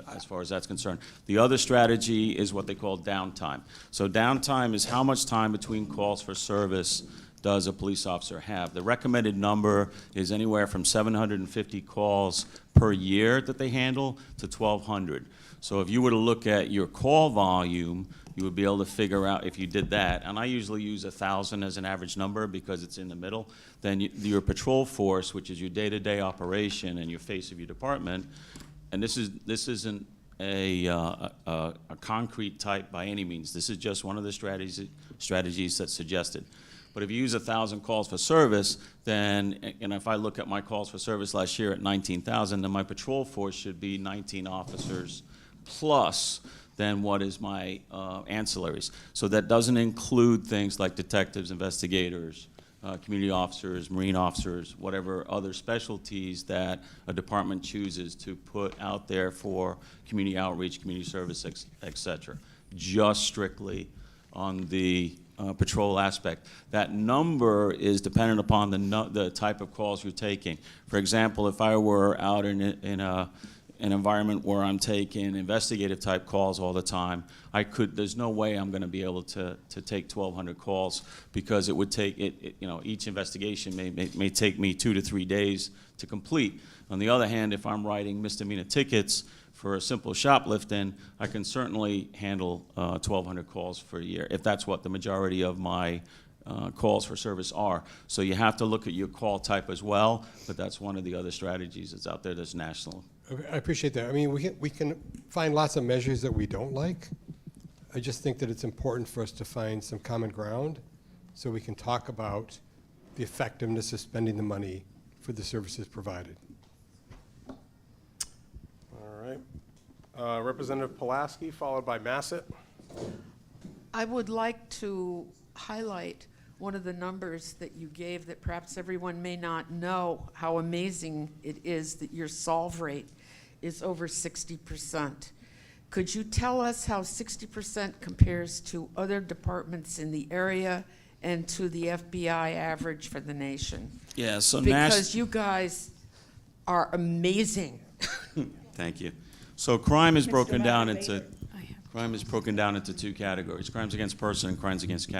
As far as that's concerned. The other strategy is what they call downtime. So downtime is how much time between calls for service does a police officer have. The recommended number is anywhere from 750 calls per year that they handle to 1,200. So if you were to look at your call volume, you would be able to figure out if you did that, and I usually use 1,000 as an average number because it's in the middle, then your patrol force, which is your day-to-day operation and your face of your department, and this isn't a concrete type by any means. This is just one of the strategies that's suggested. But if you use 1,000 calls for service, then, and if I look at my calls for service last year at 19,000, then my patrol force should be 19 officers plus then what is my ancillaries. So that doesn't include things like detectives, investigators, community officers, marine officers, whatever other specialties that a department chooses to put out there for community outreach, community service, et cetera. Just strictly on the patrol aspect. That number is dependent upon the type of calls you're taking. For example, if I were out in an environment where I'm taking investigative type calls all the time, there's no way I'm going to be able to take 1,200 calls because it would take, each investigation may take me 2 to 3 days to complete. On the other hand, if I'm writing misdemeanor tickets for a simple shoplifting, I can certainly handle 1,200 calls for a year, if that's what the majority of my calls for service are. So you have to look at your call type as well, but that's one of the other strategies that's out there that's national. Okay, I appreciate that. I mean, we can find lots of measures that we don't like. I just think that it's important for us to find some common ground so we can talk about the effectiveness of spending the money for the services provided. All right. Representative Pulaski, followed by Massett. I would like to highlight one of the numbers that you gave that perhaps everyone may not know how amazing it is that your solve rate is over 60%. Could you tell us how 60% compares to other departments in the area and to the FBI average for the nation? Yeah, so because you guys are amazing. Thank you. So crime is broken down into 2 categories: crimes against person and crimes against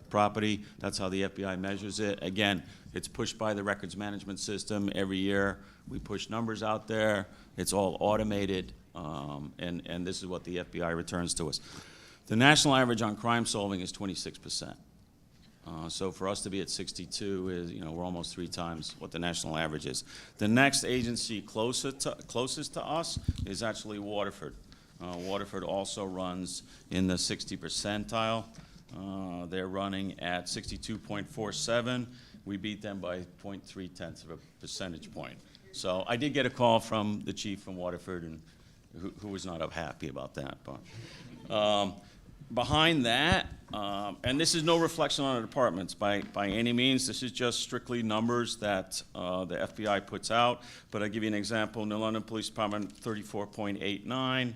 property. That's how the FBI measures it. Again, it's pushed by the records management system. Every year we push numbers out there. It's all automated, and this is what the FBI returns to us. The national average on crime solving is 26%. So for us to be at 62 is, we're almost 3 times what the national average is. The next agency closest to us is actually Waterford. Waterford also runs in the 60 percentile. They're running at 62.47. We beat them by 0.3 of a percentage point. So I did get a call from the chief from Waterford, and who was not happy about that. But behind that, and this is no reflection on the departments by any means. This is just strictly numbers that the FBI puts out. But I'll give you an example. New London Police Department, 34.89.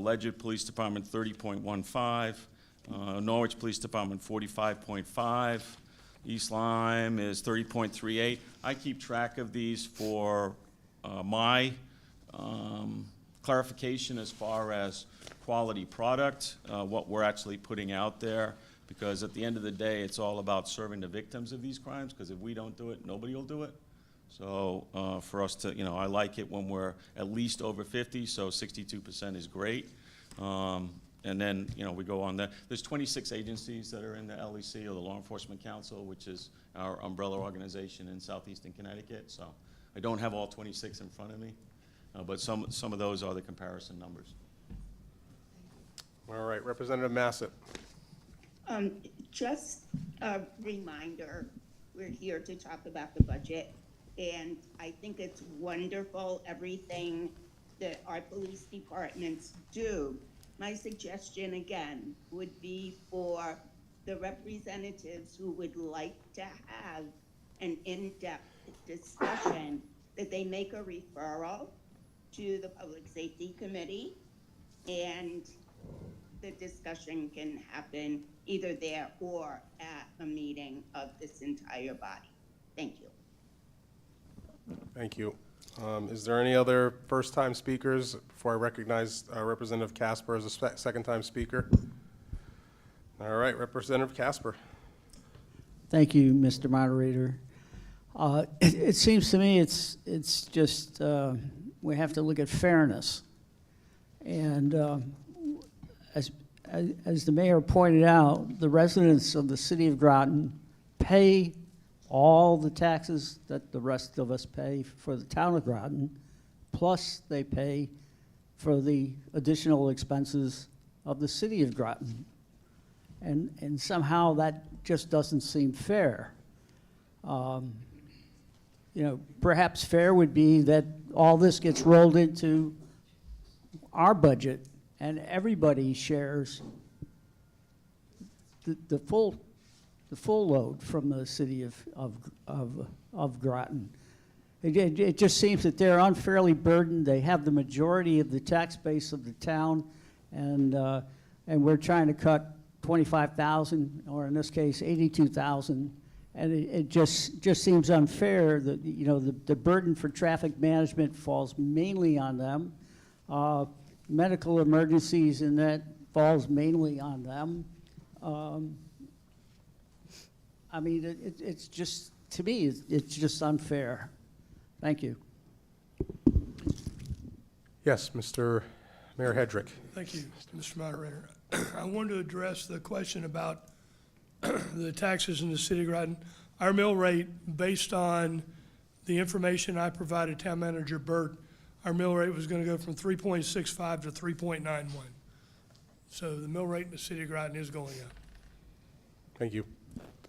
Ledger Police Department, 30.15. Norwich Police Department, 45.5. East Lyme is 30.38. I keep track of these for my clarification as far as quality product, what we're actually putting out there, because at the end of the day, it's all about serving the victims of these crimes, because if we don't do it, nobody will do it. So for us to, I like it when we're at least over 50, so 62% is great. And then, we go on there. There's 26 agencies that are in the LEC, or the Law Enforcement Council, which is our umbrella organization in southeastern Connecticut. So I don't have all 26 in front of me, but some of those are the comparison numbers. All right, Representative Massett. Just a reminder, we're here to talk about the budget, and I think it's wonderful, everything that our police departments do. My suggestion, again, would be for the representatives who would like to have an in-depth discussion, that they make a referral to the Public Safety Committee, and the discussion can happen either there or at a meeting of this entire body. Thank you. Thank you. Is there any other first-time speakers before I recognize Representative Casper as a second-time speaker? All right, Representative Casper. Thank you, Mr. Moderator. It seems to me it's just, we have to look at fairness. And as the mayor pointed out, the residents of the city of Groton pay all the taxes that the rest of us pay for the town of Groton, plus they pay for the additional expenses of the city of Groton. And somehow that just doesn't seem fair. Perhaps fair would be that all this gets rolled into our budget and everybody shares the full load from the city of Groton. It just seems that they're unfairly burdened. They have the majority of the tax base of the town, and we're trying to cut 25,000, or in this case, 82,000. And it just seems unfair that, the burden for traffic management falls mainly on them. Medical emergencies, and that falls mainly on them. It's just, to me, it's just unfair. Thank you. Yes, Mr. Mayor Hedrick. Thank you, Mr. Moderator. I wanted to address the question about the taxes in the city of Groton. Our mill rate, based on the information I provided Town Manager Burt, our mill rate was going to go from 3.65 to 3.91. So the mill rate in the city of Groton is going up. Thank you.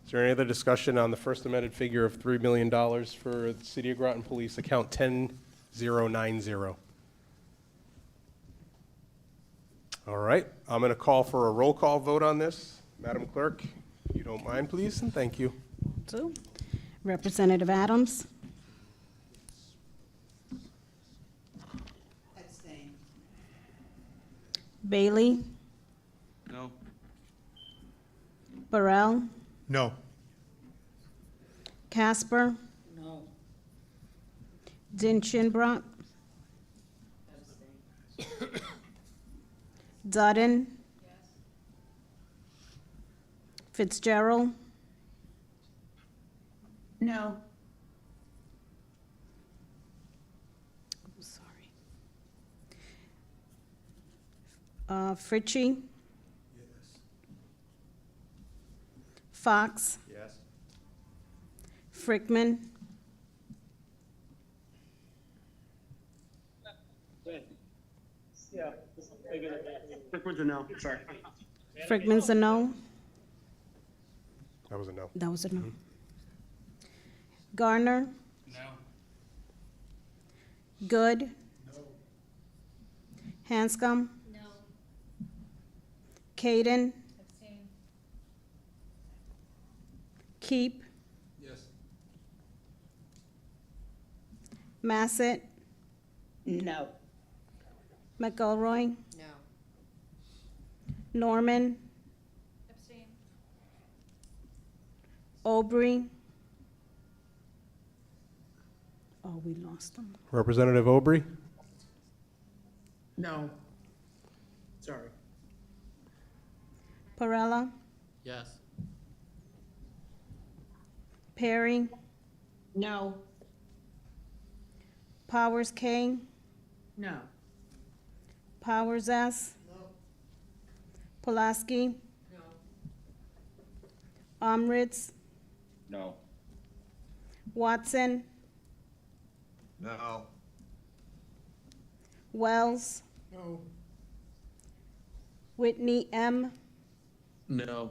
Is there any other discussion on the first amended figure of $3 million for the City of Groton Police, account 10090? All right, I'm going to call for a roll call vote on this. Madam Clerk, if you don't mind, please, and thank you. So, Representative Adams? Abstain. Bailey? No. Burrell? No. Casper? No. Dinshinbrock? Dutton? Fitzgerald? No. I'm sorry. Fritchie? Yes. Fox? Yes. Frickman? Yeah. Frickman's a no, sorry. Frickman's a no? That was a no. That was a no. Garner? No. Good? No. Hanscom? No. Kaden? Abstain. Keep? Yes. Massett? No. McElroy? No. Norman? Abstain. Aubrey? Oh, we lost them. Representative Aubrey? No. Sorry. Perella? Yes. Perry? No. Powers K? No. Powers S? Pulaski? Amritz? No. Watson? No. Wells? No. Whitney M? No.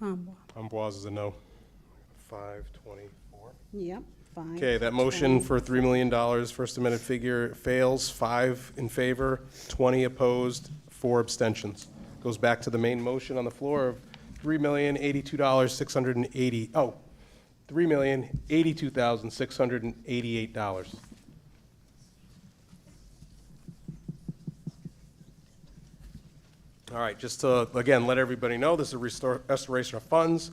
Amboise is a no. 524. Yep, 5. Okay, that motion for $3 million, first amended figure fails. 5 in favor, 20 opposed, 4 abstentions. Goes back to the main motion on the floor of $3,082,680. Oh, $3,082,688. All right, just to, again, let everybody know, this is a restoration of funds.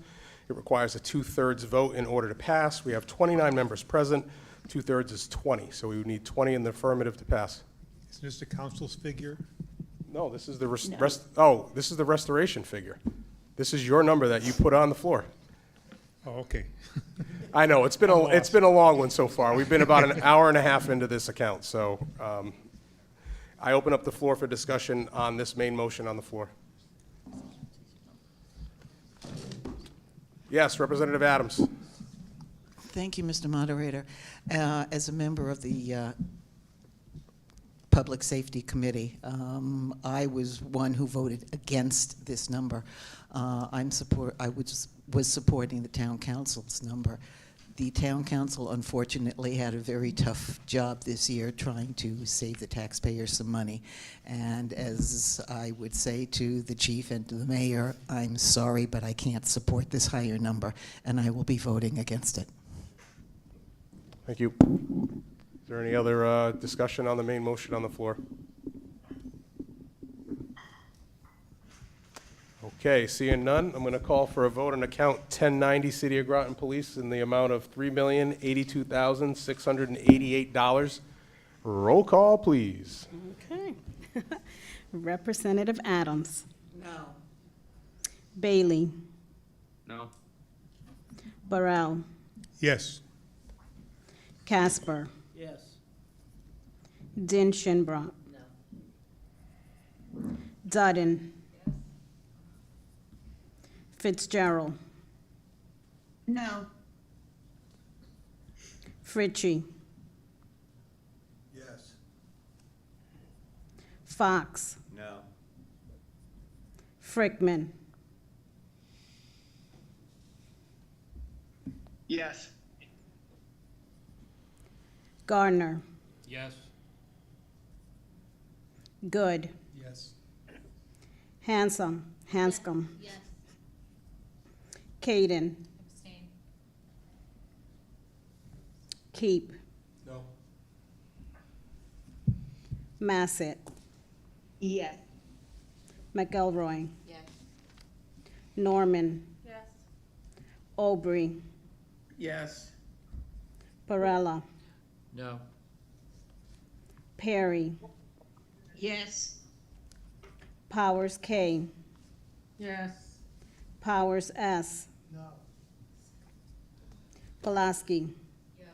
It requires a 2/3 vote in order to pass. We have 29 members present. 2/3 is 20, so we would need 20 in the affirmative to pass. Is this the council's figure? No, this is the this is the restoration figure. This is your number that you put on the floor. Oh, okay. I know, it's been a long one so far. We've been about an hour and a half into this account, so I open up the floor for discussion on this main motion on the floor. Yes, Representative Adams. Thank you, Mr. Moderator. As a member of the Public Safety Committee, I was one who voted against this number. I was supporting the town council's number. The town council unfortunately had a very tough job this year trying to save the taxpayers some money. And as I would say to the chief and to the mayor, I'm sorry, but I can't support this higher number, and I will be voting against it. Thank you. Is there any other discussion on the main motion on the floor? Okay, seeing none, I'm going to call for a vote on account 1090, City of Groton Police, in the amount of $3,082,688. Roll call, please. Okay. Representative Adams? No. Bailey? No. Burrell? Yes. Casper? Yes. Din Shinbrock? No. Dudden? Fitzgerald? No. Fritchie? Yes. Fox? No. Frickman? Yes. Gardner? Yes. Good? Yes. Hanscom? Yes. Kaden? Abstain. Keep? No. Massett? Yes. McElroy? Yes. Norman? Yes. Aubrey? Yes. Perella? No. Perry? Yes. Powers K? Yes. Powers S? No. Pulaski? Yes.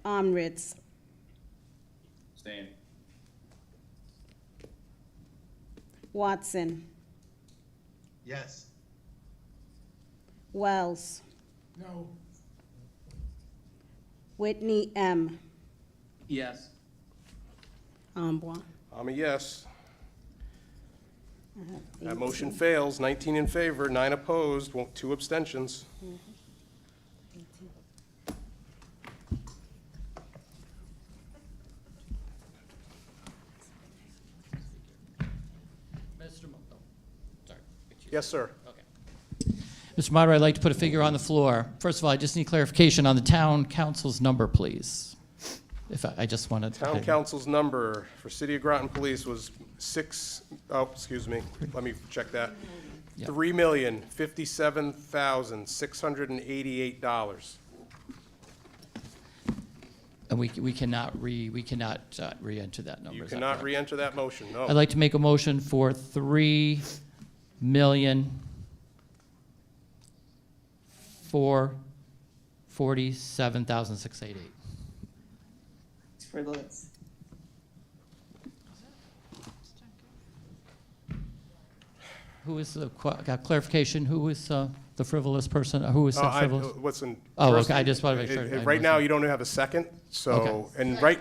Amritz? Abstain. Watson? Yes. Wells? No. Whitney M? Yes. Amboise? I'm a yes. That motion fails. 19 in favor, 9 opposed, 2 abstentions. Yes, sir. Mr. Moderator, I'd like to put a figure on the floor. First of all, I just need clarification on the town council's number, please. If I just wanted to. Town council's number for City of Groton Police was let me check that. Yeah. $3,057,688. And we cannot re-enter that number. You is that cannot correct? re-enter that motion, no. I'd like to make a motion for $3,447,688. Frivolous. Who is the, got clarification, who is the frivolous person, who is that frivolous? Listen. Oh, first, okay, I just want to make sure. Right now, you don't have a second, so, Okay. and right,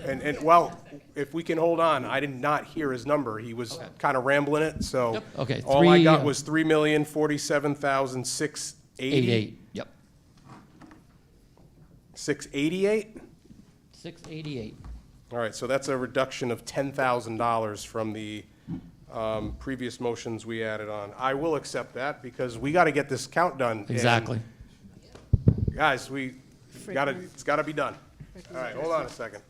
and well, if we can hold on, I did not hear his number. He was kind of rambling it, so. Yep, okay, All I got was 3,047,680. 88, yep. 688? 688. All right, so that's a reduction of $10,000 from the previous motions we added on. I will accept that because we got to get this count done. and Exactly. Guys, it's got to be done. All right, hold on a second.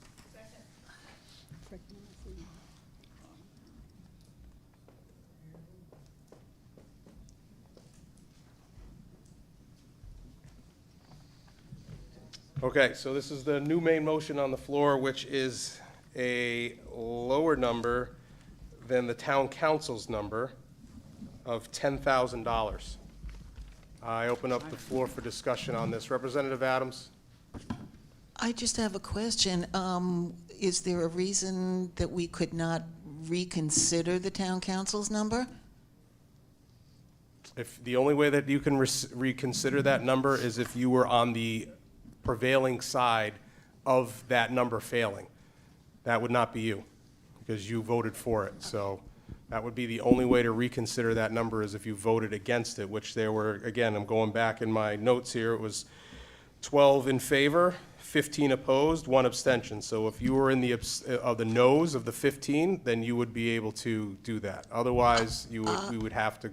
Okay, so this is the new main motion on the floor, which is a lower number than the town council's number of $10,000. I open up the floor for discussion on this. Representative Adams? I just have a question. Is there a reason that we could not reconsider the town council's number? If the only way that you can reconsider that number is if you were on the prevailing side of that number failing. That would not be you, because you voted for it. So that would be the only way to reconsider that number is if you voted against it, which there were, again, I'm going back in my notes here, it was 12 in favor, 15 opposed, 1 abstention. So if you were in the noes of the 15, then you would be able to do that. Otherwise, we would have to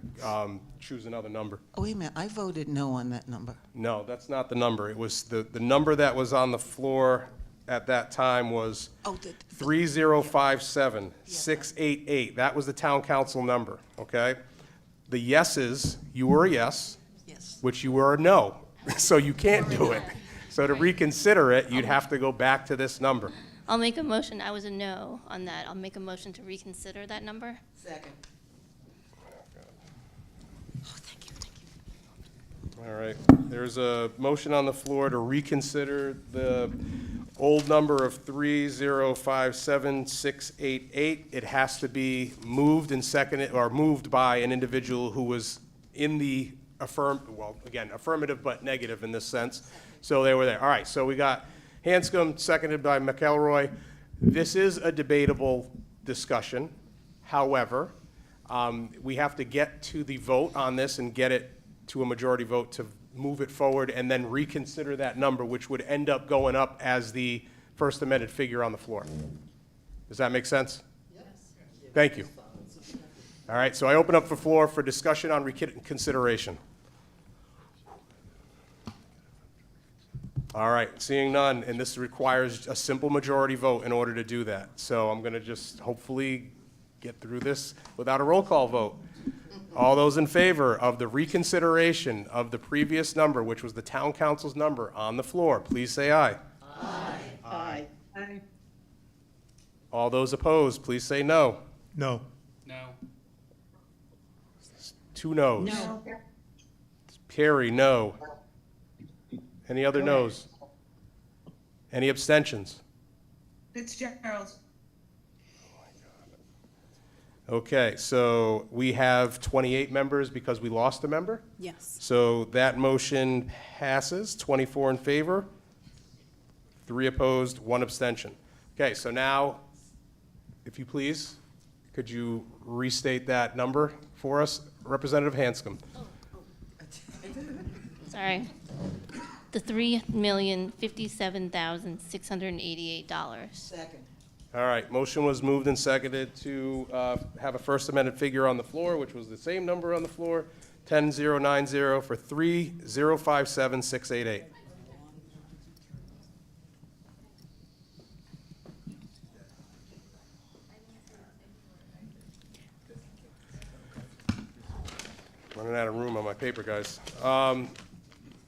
choose another number. Oh, wait a minute, I voted no on that number. No, that's not the number. It was the number that was on the floor at that time was 3,057,688. That was the town council number, okay? The yeses, you were a yes, which you were a no. So you can't do it. So to reconsider it, you'd have to go back to this number. I'll make a motion. I was a no on that. I'll make a motion to reconsider that number. Second. All right, there's a motion on the floor to reconsider the old number of 3,057,688. It has to be moved and seconded, or moved by an individual who was in the affirmative but negative in this sense. So they were there. All right, so we got Hanscom, seconded by McElroy. This is a debatable discussion. However, we have to get to the vote on this and get it to a majority vote to move it forward and then reconsider that number, which would end up going up as the first amended figure on the floor. Does that make sense? Yes. Thank you. All right, so I open up the floor for discussion on reconsideration. All right, seeing none, and this requires a simple majority vote in order to do that. So I'm going to just hopefully get through this without a roll call vote. All those in favor of the reconsideration of the previous number, which was the town council's number on the floor, please say aye. Aye. Aye. Aye. All those opposed, please say no. No. No. 2 noes. No. Perry, no. Any other noes? Any abstentions? Fitzgerald. Okay, so we have 28 members because we lost a member? Yes. So that motion passes, 24 in favor, 3 opposed, 1 abstention. Okay, so now, if you please, could you restate that number for us? Representative Hanscom. Sorry. The $3,057,688. Second. All right, motion was moved and seconded to have a first amended figure on the floor, which was the same number on the floor, 10090 for 3,057,688. Running out of room on my paper, guys.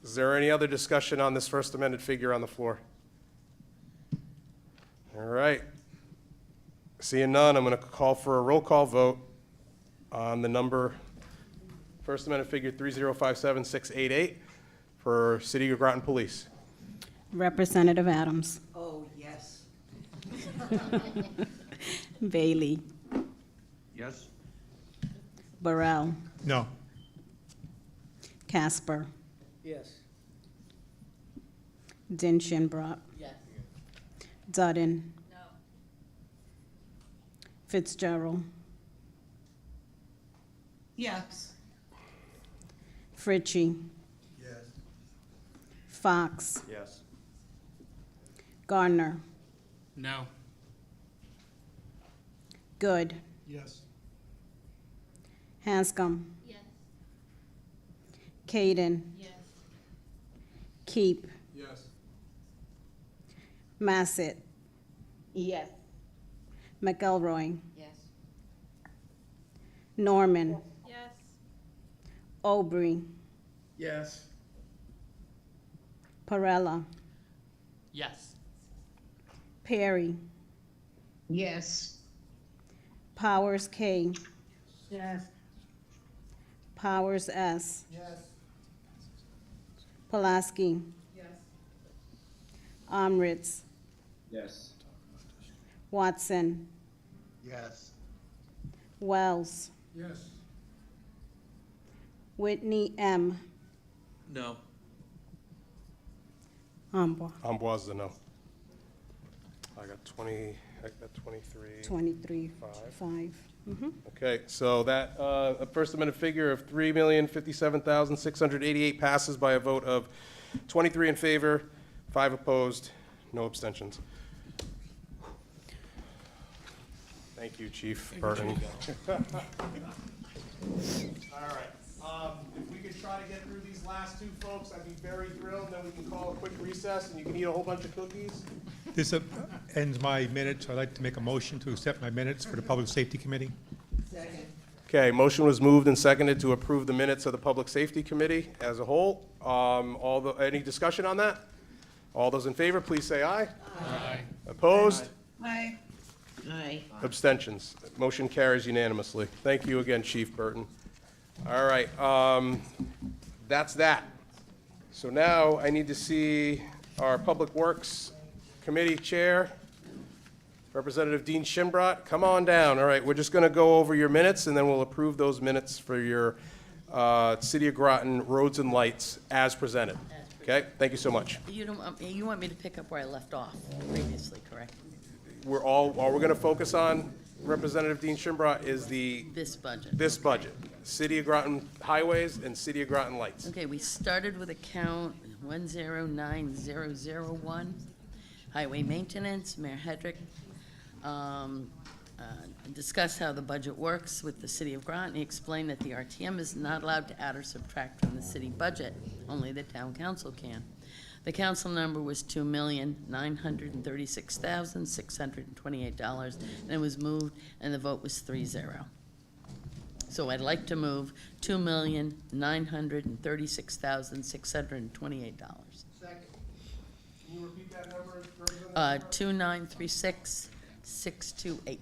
Is there any other discussion on this first amended figure on the floor? All right. Seeing none, I'm going to call for a roll call vote on the number, first amendment figure 3057688 for City of Groton Police. Representative Adams. Oh, yes. Bailey. Yes. Burrell, No. Casper, Yes. Din Shinbrock, Yes. Dutton. Fitzgerald, Yes. Fritchie, Yes. Fox, Yes. Gardner, No. Good, Yes. Hanscom, Yes. Kaden, Yes. Keep, Yes. Massett, Yes. McElroy, Yes. Norman, Yes. Aubrey, Yes. Perella, Yes. Perry, Yes. Powers K, Yes. Powers S, Yes. Pulaski, Yes. Amritz, Yes. Watson, Yes. Wells, Yes. Whitney M, No. Amboise is a no. I got 23. 23, Five. 5. Okay, so that, First Amendment figure of 3,057,688 passes by a vote of 23 in favor, 5 opposed, no abstentions. Thank you, Chief Burton. All right, if we could try to get through these last two folks, I'd be very thrilled, then we can call a quick recess and you can eat a whole bunch of cookies. This ends my minutes. I'd like to make a motion to accept my minutes for the Public Safety Committee. Okay, motion was moved and seconded to approve the minutes of the Public Safety Committee as a whole. Any discussion on that? All those in favor, please say aye. Aye. Opposed? Aye. Aye. Abstentions. Motion carries unanimously. Thank you again, Chief Burton. All right, that's that. So now I need to see our Public Works Committee Chair, Representative Dean Shinbrock. Come on down. All right, we're just going to go over your minutes, and then we'll approve those minutes for your City of Groton roads and lights as presented. Okay, thank you so much. You want me to pick up where I left off previously, correct? All we're going to focus on, Representative Dean Shinbrock, is This budget. this budget. City of Groton highways and City of Groton lights. Okay, we started with account 109001, highway maintenance, Mayor Hedrick discussed how the budget works with the City of Groton. He explained that the RTM is not allowed to add or subtract from the city budget, only the town council can. The council number was $2,936,628, and it was moved, and the vote was 3-0. So I'd like to move $2,936,628. Second. Can you repeat that number? 2,936,628.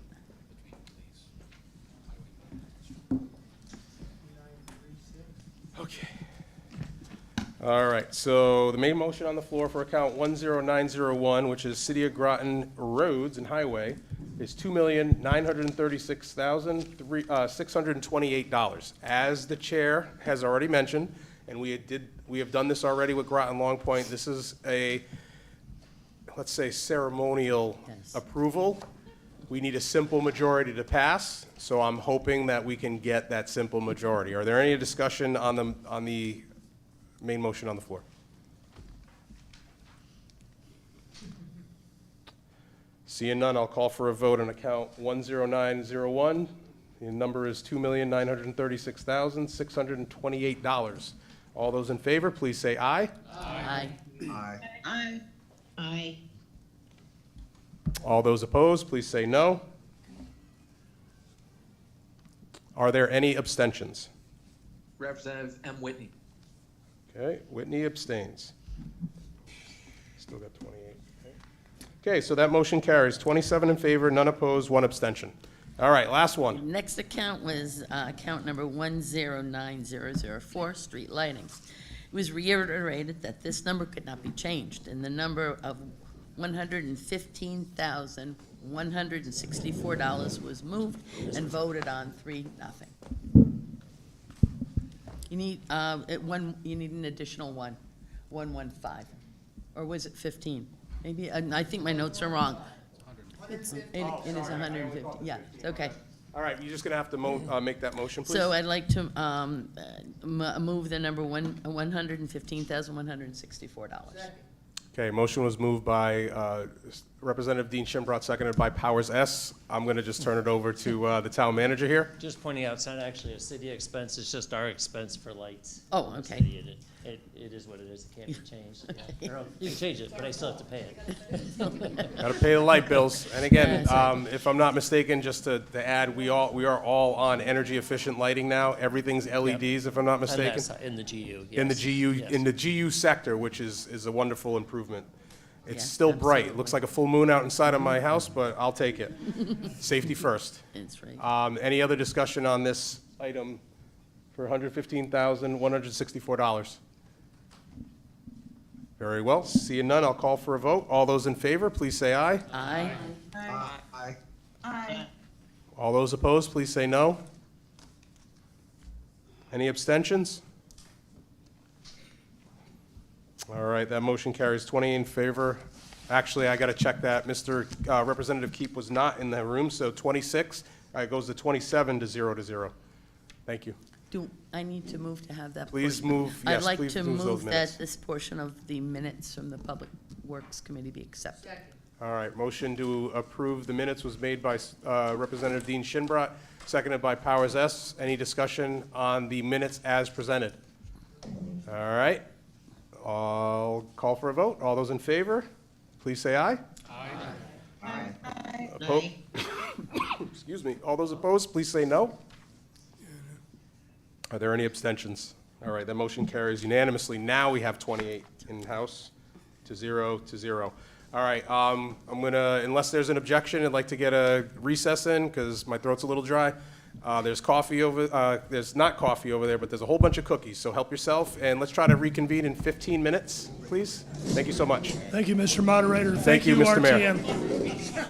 Okay. All right, so the main motion on the floor for account 10901, which is City of Groton roads and highway, is $2,936,628. As the chair has already mentioned, and we have done this already with Groton Long Point, this is a, let's say, ceremonial approval. We need a simple majority to pass, so I'm hoping that we can get that simple majority. Are there any discussion on the main motion on the floor? Seeing none, I'll call for a vote on account 10901. The number is $2,936,628. All those in favor, please say aye. Aye. Aye. Aye. Aye. All those opposed, please say no. Are there any abstentions? Representative M. Whitney. Okay, Whitney abstains. Still got 28. Okay, so that motion carries. 27 in favor, none opposed, 1 abstention. All right, last one. Next account was account number 109004, street lighting. It was reiterated that this number could not be changed, and the number of $115,164 was moved and voted on 3-0. You need, you need an additional 115, or was it 15? Maybe, I think my notes are wrong. It is 150, yeah, it's okay. All right, you're just going to have to make that motion, please. So I'd like to move the number $115,164. Okay, motion was moved by Representative Dean Shimbrough, seconded by Powers S. I'm going to just turn it over to the town manager here. Just pointing out, it's not actually a city expense, it's just our expense for lights. Oh, The okay. city, it is what it is, it can't be changed. Yeah. Or, you can change it, but I still have to pay it. Got to pay the light bills. And again, Yeah, that's if I'm not mistaken, just to add, we are all on energy efficient lighting now. Everything's LEDs, if I'm not mistaken. In the GU, In the yes. GU, Yes. in the GU sector, which is a wonderful improvement. It's Yeah, still bright. It absolutely. looks like a full moon out inside of my house, but I'll take it. Safety first. That's right. Any other discussion on this item for $115,164? Very well. Seeing none, I'll call for a vote. All those in favor, please say aye. Aye. Aye. Aye. All those opposed, please say no. Any abstentions? All right, that motion carries 20 in favor. Actually, I got to check that. Mr. Representative Keep was not in the room, so 26. It goes to 27 to 0. Thank you. Do I need to move to have that? Please portion? move- yes, I'd like please to move those move minutes. that this portion of the minutes from the Public Works Committee be accepted. All right, motion to approve the minutes was made by Representative Dean Shinbrot, seconded by Powers S. Any discussion on the minutes as presented? All right, I'll call for a vote. All those in favor, please say aye. Aye. Excuse me. All those opposed, please say no. Are there any abstentions? All right, that motion carries unanimously. Now we have 28 in-house to 0. All right, I'm gonna, unless there's an objection, I'd like to get a recess in because my throat's a little dry. There's coffee over, there's not coffee over there, but there's a whole bunch of cookies, so help yourself. And let's try to reconvene in 15 minutes, please. Thank you so much. Thank you, Mr. Moderator. Thank you, Mr. Mayor. RTM.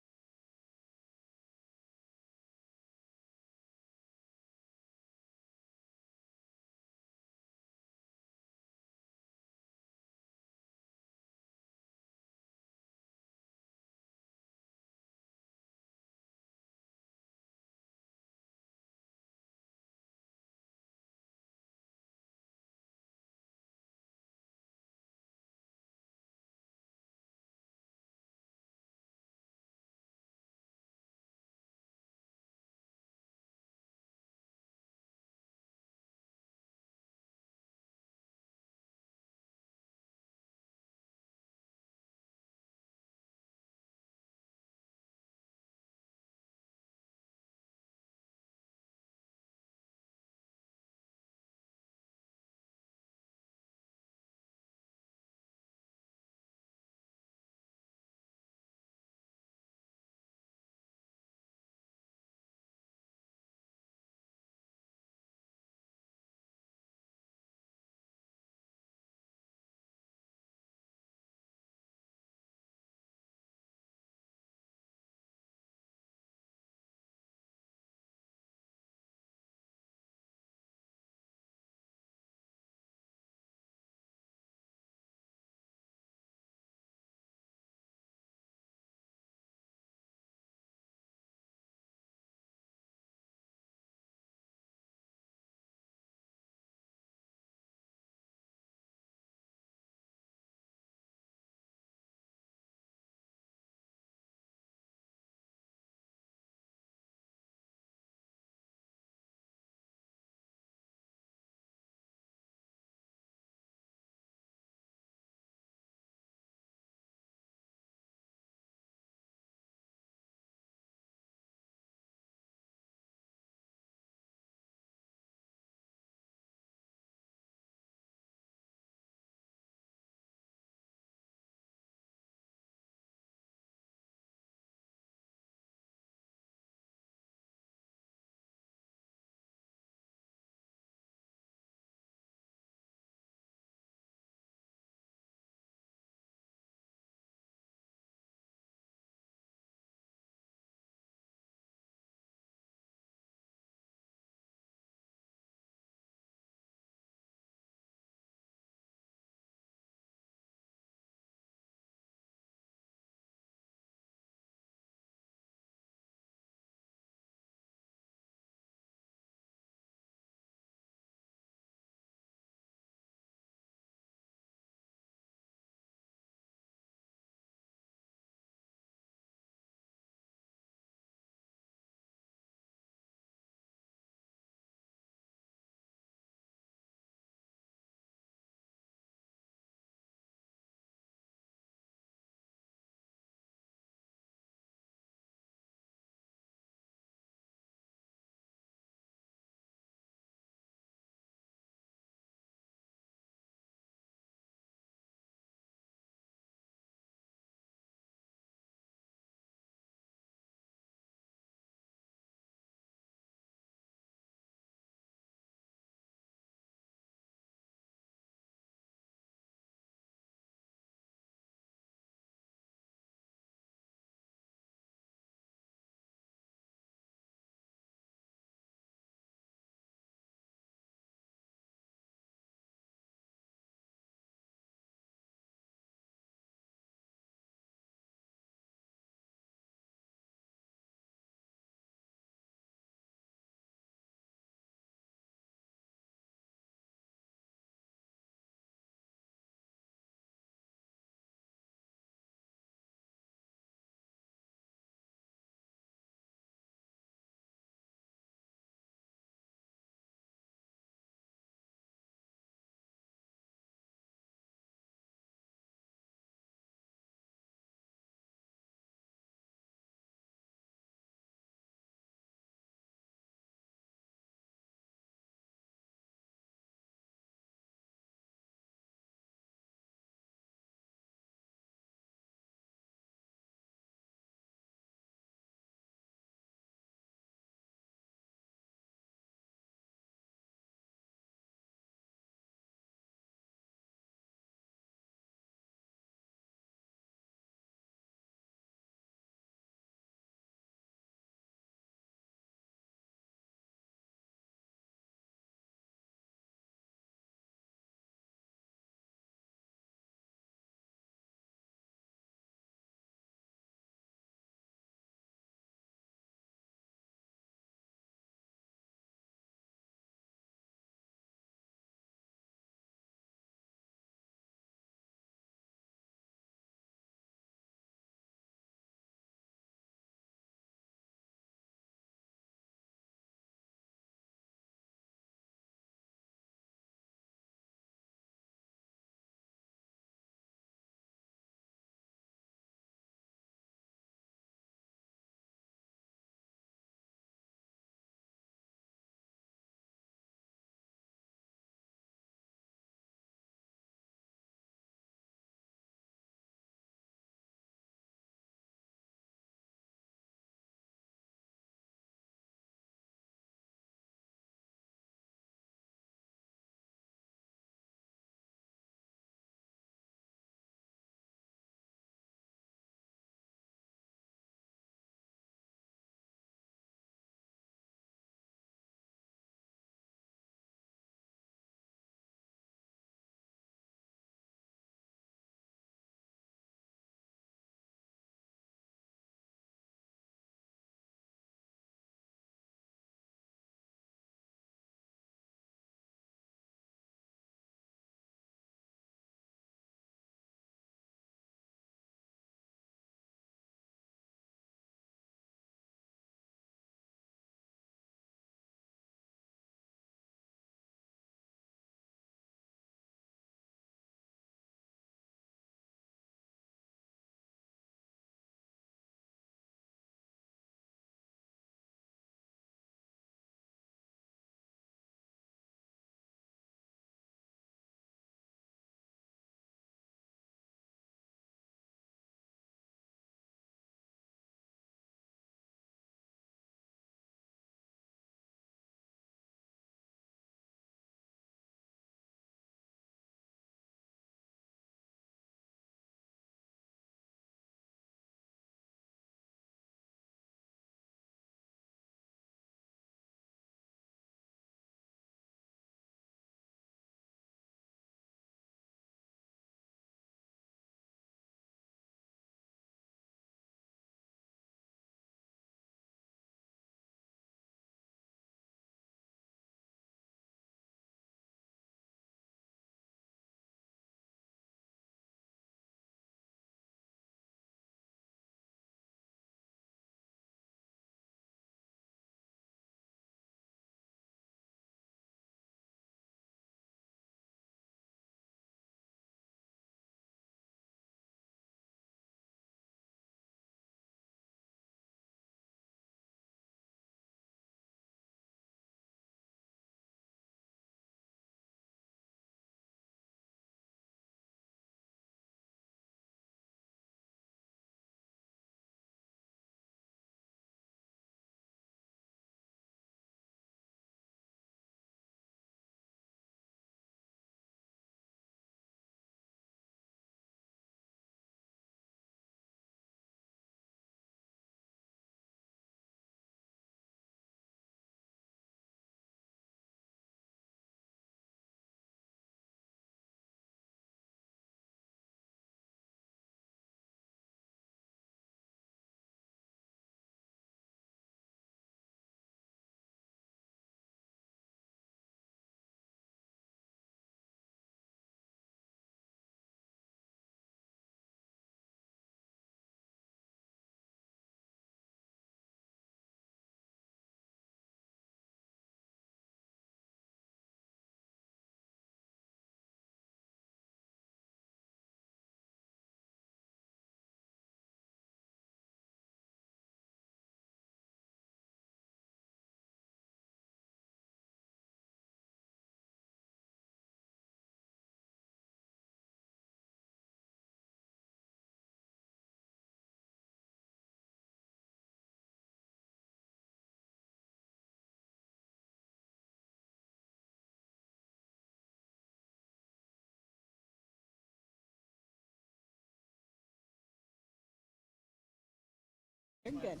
You're good.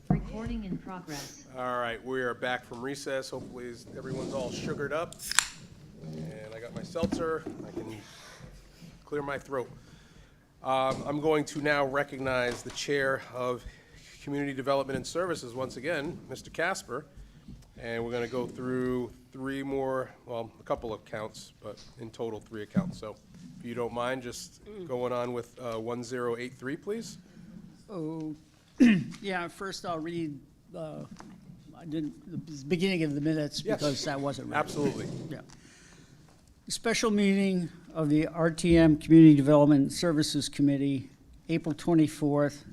Recording in progress. All right, we are back from recess. Hopefully everyone's all sugared up. And I got my seltzer. I can clear my throat. I'm going to now recognize the Chair of Community Development and Services once again, Mr. Casper. And we're going to go through three more, well, a couple of counts, but in total 3 accounts. So if you don't mind, just going on with 1083, please. Oh, yeah, first I'll read, I didn't, the beginning of the minutes Yes. because that wasn't read. Absolutely. Yeah. Special meeting of the RTM Community Development and Services Committee, April 24th,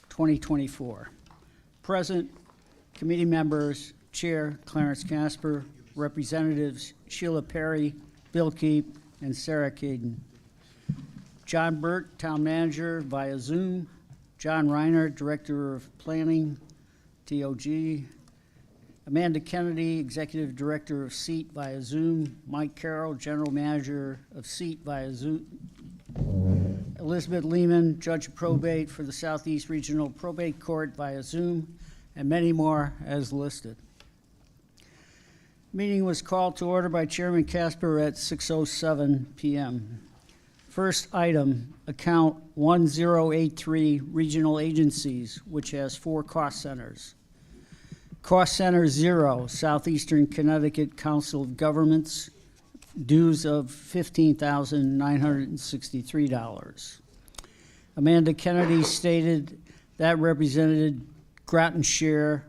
2024. Present, committee members, Chair Clarence Casper, Representatives Sheila Perry, Bill Keep, and Sarah Caden. John Burt, Town Manager via Zoom. John Reiner, Director of Planning, TOG. Amanda Kennedy, Executive Director of SEAT via Zoom. Mike Carroll, General Manager of SEAT via Zoom. Elizabeth Lehman, Judge of Probate for the Southeast Regional Probate Court via Zoom, and many more as listed. Meeting was called to order by Chairman Casper at 6:07 p.m. First item, account 1083, Regional Agencies, which has 4 cost centers. Cost Center 0, Southeastern Connecticut Council of Governments, dues of $15,963. Amanda Kennedy stated that represented Groton share,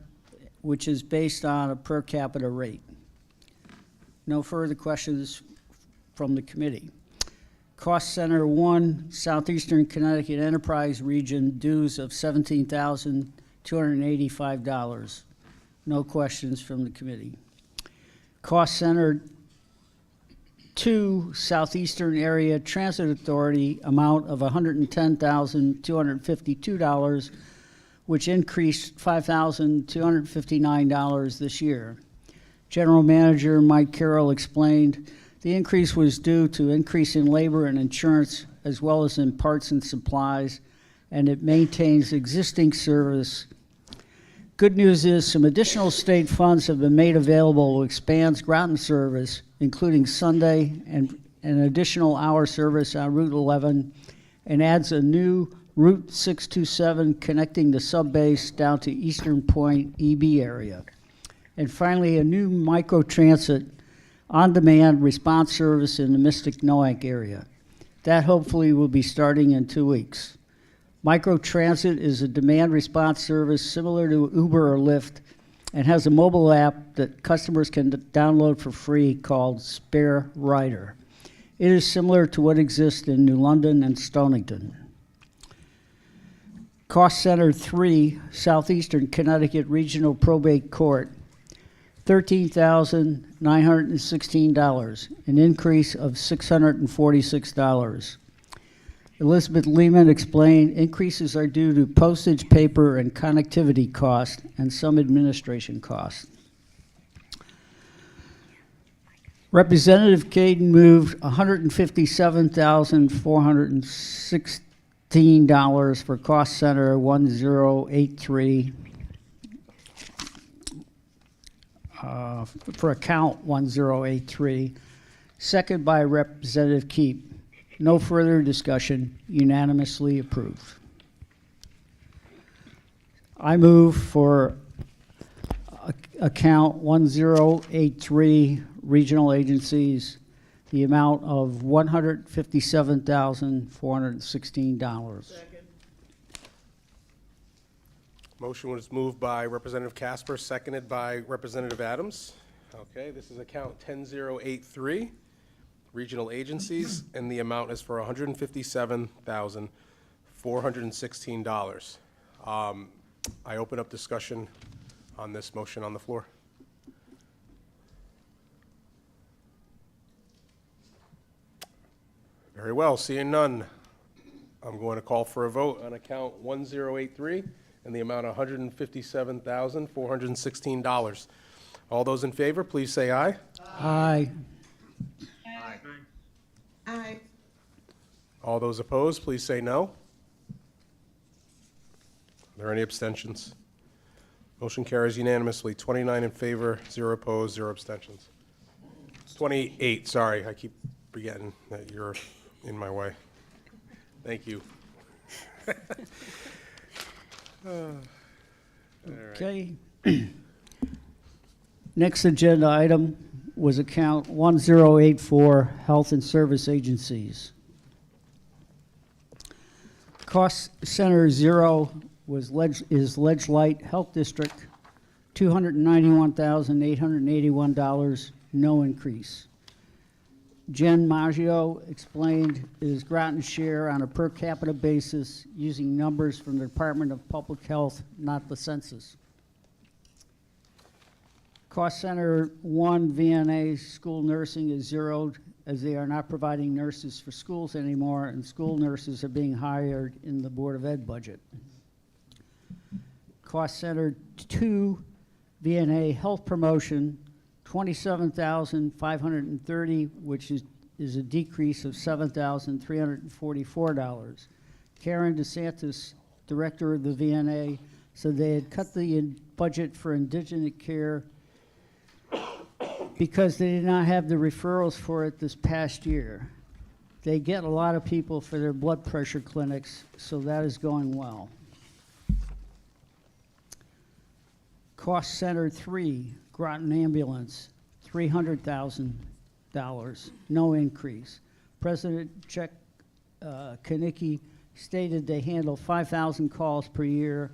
which is based on a per capita rate. No further questions from the committee. Cost Center 1, Southeastern Connecticut Enterprise Region, dues of $17,285. No questions from the committee. Cost Center 2, Southeastern Area Transit Authority, amount of $110,252, which increased $5,259 this year. General Manager Mike Carroll explained the increase was due to increase in labor and insurance, as well as in parts and supplies, and it maintains existing service. Good news is some additional state funds have been made available to expand Groton service, including Sunday and an additional hour service on Route 11, and adds a new Route 627 connecting the subbase down to Eastern Point EB area. And finally, a new microtransit on-demand response service in the Mystic-Noack area. That hopefully will be starting in 2 weeks. Microtransit is a demand response service similar to Uber or Lyft and has a mobile app that customers can download for free called Spare Rider. It is similar to what exists in New London and Stonington. Cost Center 3, Southeastern Connecticut Regional Probate Court, $13,916, an increase of $646. Elizabeth Lehman explained increases are due to postage, paper, and connectivity costs, and some administration costs. Representative Caden moved $157,416 for Cost Center 1083. For account 1083, second by Representative Keep. No further discussion, unanimously approved. I move for account 1083, Regional Agencies, the amount of $157,416. Motion was moved by Representative Casper, seconded by Representative Adams. Okay, this is account 10083, Regional Agencies, and the amount is for $157,416. I open up discussion on this motion on the floor. Very well, seeing none, I'm going to call for a vote on account 1083 and the amount of $157,416. All those in favor, please say aye. Aye. Aye. Aye. All those opposed, please say no. Are there any abstentions? Motion carries unanimously, 29 in favor, 0 opposed, 0 abstentions. 28, sorry, I keep forgetting that you're in my way. Thank you. All right. Okay. Next agenda item was account 1084, Health and Service Agencies. Cost Center 0 is Ledge Light Health District, $291,881, no increase. Jen Maggio explained is Groton's share on a per capita basis using numbers from the Department of Public Health, not the census. Cost Center 1 VNA school nursing is zeroed as they are not providing nurses for schools anymore, and school nurses are being hired in the Board of Ed budget. Cost Center 2 VNA health promotion, $27,530, which is a decrease of $7,344. Karen DeSantis, director of the VNA, said they had cut the budget for indigent care because they did not have the referrals for it this past year. They get a lot of people for their blood pressure clinics, so that is going well. Cost Center 3, Groton Ambulance, $300,000, no increase. President Czech Kanicki stated they handle 5,000 calls per year,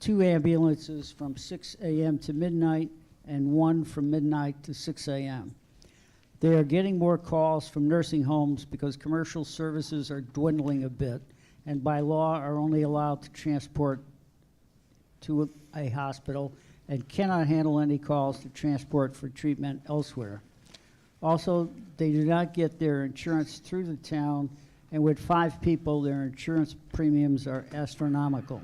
2 ambulances from 6 a.m. to midnight, and 1 from midnight to 6 a.m. They are getting more calls from nursing homes because commercial services are dwindling a bit, and by law are only allowed to transport to a hospital and cannot handle any calls to transport for treatment elsewhere. Also, they do not get their insurance through the town, and with 5 people, their insurance premiums are astronomical.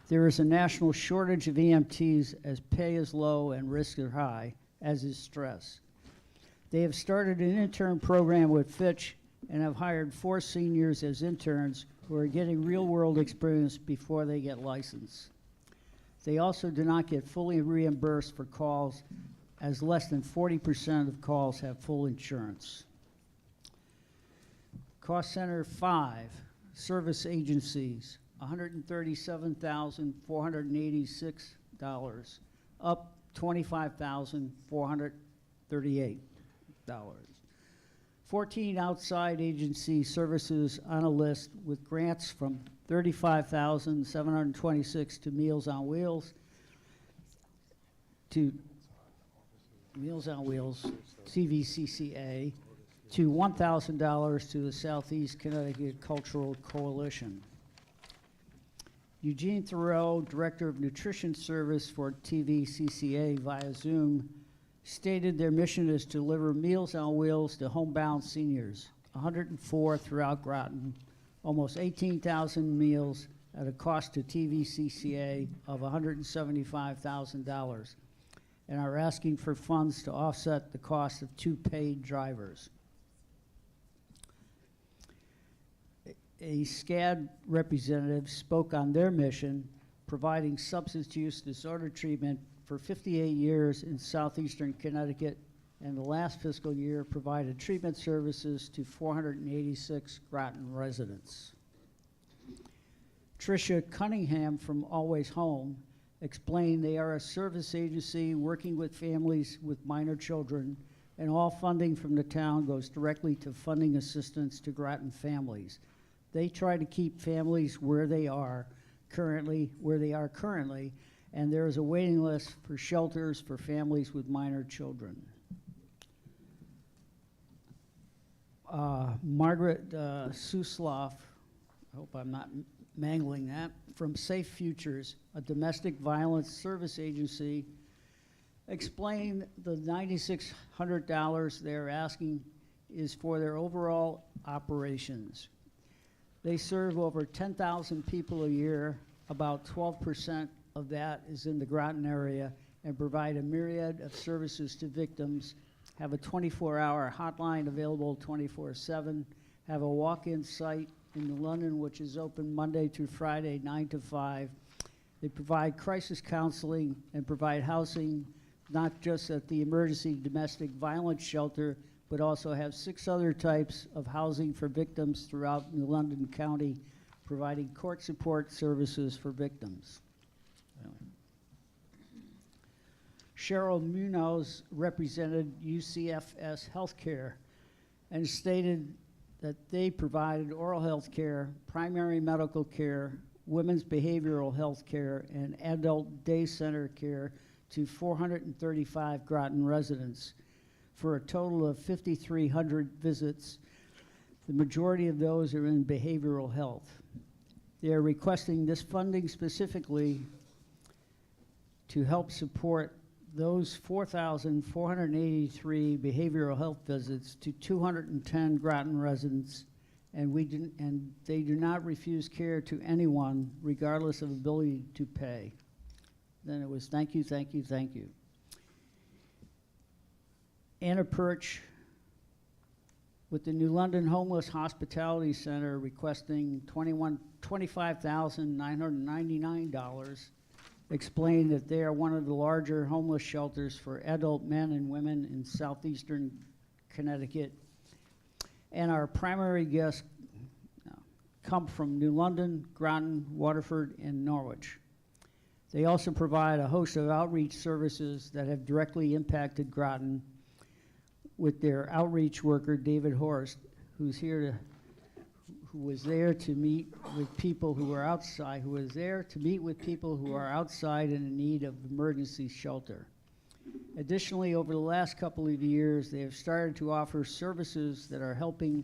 There is a national shortage of EMTs as pay is low and risks are high, as is stress. They have started an intern program with Fitch and have hired 4 seniors as interns who are getting real-world experience before they get licensed. They also do not get fully reimbursed for calls, as less than 40% of calls have full insurance. Cost Center 5, service agencies, $137,486, up $25,438. 14 outside agency services on a list with grants from $35,726 to Meals on Wheels, CVCCA, to $1,000 to the Southeast Connecticut Cultural Coalition. Eugene Thoreau, Director of Nutrition Service for TVCCA via Zoom, stated their mission is to deliver Meals on Wheels to homebound seniors, 104 throughout Groton, almost 18,000 meals at a cost to TVCCA of $175,000, and are asking for funds to offset the cost of 2 paid drivers. A SCAD representative spoke on their mission, providing substance use disorder treatment for 58 years in southeastern Connecticut, and the last fiscal year provided treatment services to 486 Groton residents. Tricia Cunningham from Always Home explained they are a service agency working with families with minor children, and all funding from the town goes directly to funding assistance to Groton families. They try to keep families where they are currently, and there is a waiting list for shelters for families with minor children. Margaret Susloff, I hope I'm not mangling that, from Safe Futures, a domestic violence service agency, explained the $9,600 they're asking is for their overall operations. They serve over 10,000 people a year. About 12% of that is in the Groton area, and provide a myriad of services to victims, have a 24-hour hotline available 24/7, have a walk-in site in New London, which is open Monday through Friday, 9 to 5. They provide crisis counseling and provide housing, not just at the emergency domestic violence shelter, but also have 6 other types of housing for victims throughout New London County, providing court support services for victims. Cheryl Munoz represented UCFS Healthcare and stated that they provided oral health care, primary medical care, women's behavioral health care, and adult day center care to 435 Groton residents for a total of 5,300 visits. The majority of those are in behavioral health. They are requesting this funding specifically to help support those 4,483 behavioral health visits to 210 Groton residents, and they do not refuse care to anyone, regardless of ability to pay. Then it was thank you, thank you, thank you. Anna Perch with the New London Homeless Hospitality Center requesting $25,999, explained that they are one of the larger homeless shelters for adult men and women in southeastern Connecticut. And our primary guests come from New London, Groton, Waterford, and Norwich. They also provide a host of outreach services that have directly impacted Groton with their outreach worker, David Horst, who was there to meet with people who are outside, in need of emergency shelter. Additionally, over the last couple of years, they have started to offer services that are helping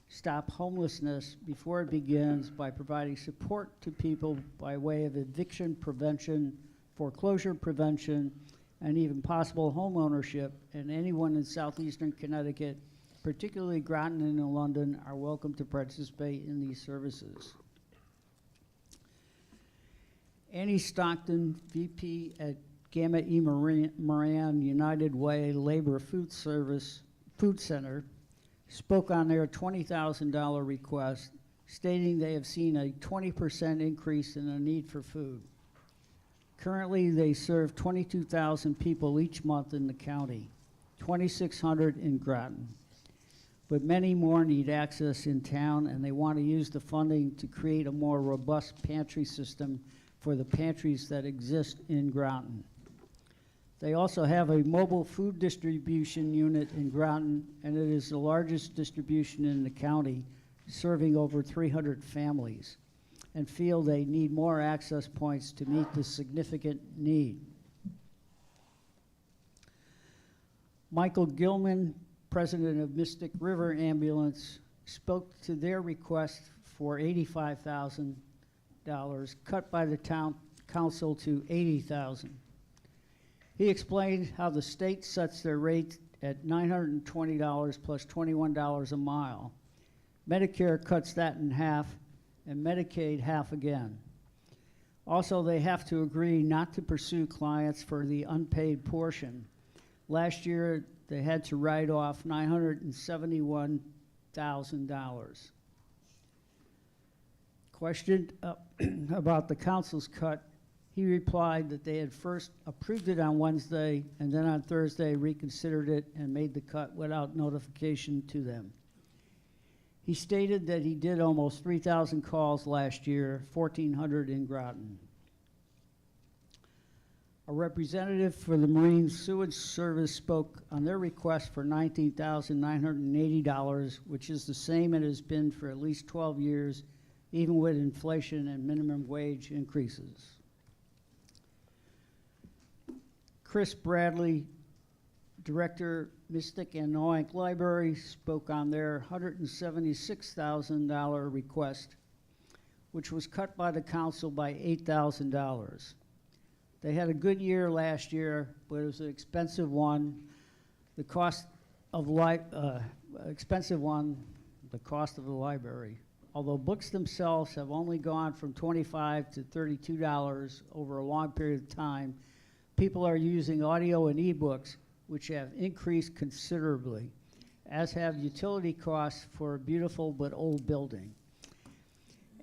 stop homelessness before it begins by providing support to people by way of eviction prevention, foreclosure prevention, and even possible home ownership. And anyone in southeastern Connecticut, particularly Groton and New London, are welcome to participate in these services. Annie Stockton, VP at Gamma E Moran United Way Labor Food Center, spoke on their $20,000 request, stating they have seen a 20% increase in the need for food. Currently, they serve 22,000 people each month in the county, 2,600 in Groton. But many more need access in town, and they want to use the funding to create a more robust pantry system for the pantries that exist in Groton. They also have a mobile food distribution unit in Groton, and it is the largest distribution in the county, serving over 300 families, and feel they need more access points to meet this significant need. Michael Gilman, president of Mystic River Ambulance, spoke to their request for $85,000, cut by the town council to $80,000. He explained how the state sets their rate at $920 plus $21 a mile. Medicare cuts that in half, and Medicaid half again. Also, they have to agree not to pursue clients for the unpaid portion. Last year, they had to write off $971,000. Questioned about the council's cut, he replied that they had first approved it on Wednesday and then on Thursday reconsidered it and made the cut without notification to them. He stated that he did almost 3,000 calls last year, 1,400 in Groton. A representative for the Marine Sewage Service spoke on their request for $19,980, which is the same it has been for at least 12 years, even with inflation and minimum wage increases. Chris Bradley, Director, Mystic and Noank Library, spoke on their $176,000 request, which was cut by the council by $8,000. They had a good year last year, but it was an expensive one. The cost of the library. Although books themselves have only gone from $25 to $32 over a long period of time, people are using audio and ebooks, which have increased considerably. as have utility costs for a beautiful but old building,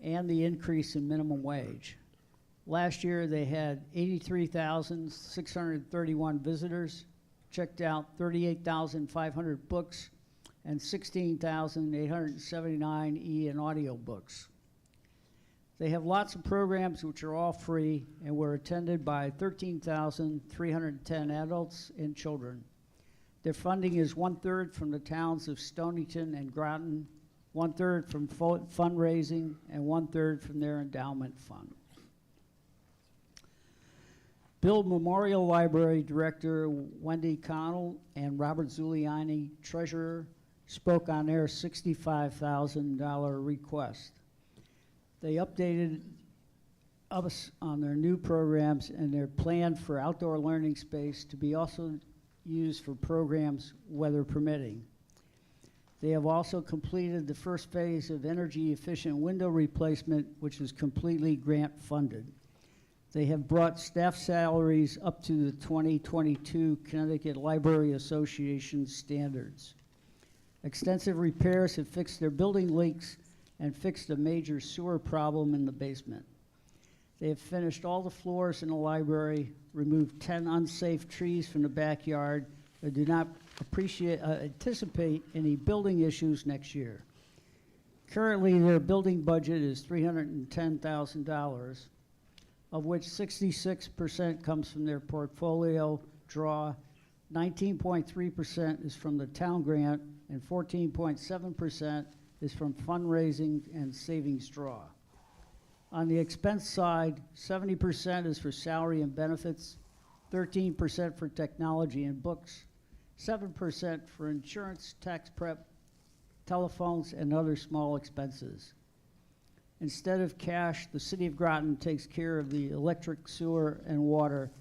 and the increase in minimum wage. Last year, they had 83,631 visitors, checked out 38,500 books, and 16,879 and audio books. They have lots of programs which are all free and were attended by 13,310 adults and children. Their funding is 1/3 from the towns of Stonington and Groton, 1/3 from fundraising, and 1/3 from their endowment fund. Bill Memorial Library Director Wendy Connell and Robert Zuliani, Treasurer, spoke on their $65,000 request. They updated us on their new programs and their plan for outdoor learning space to be also used for programs, weather permitting. They have also completed the first phase of energy efficient window replacement, which is completely grant funded. They have brought staff salaries up to the 2022 Connecticut Library Association standards. Extensive repairs have fixed their building leaks and fixed a major sewer problem in the basement. They have finished all the floors in the library, removed 10 unsafe trees from the backyard, and do not anticipate any building issues next year. Currently, their building budget is $310,000, of which 66% comes from their portfolio draw, 19.3% is from the town grant, and 14.7% is from fundraising and savings draw. On the expense side, 70% is for salary and benefits, 13% for technology and books, 7% for insurance, tax prep, telephones, and other small expenses. Instead of cash, the City of Groton takes care of the electric, sewer, and water,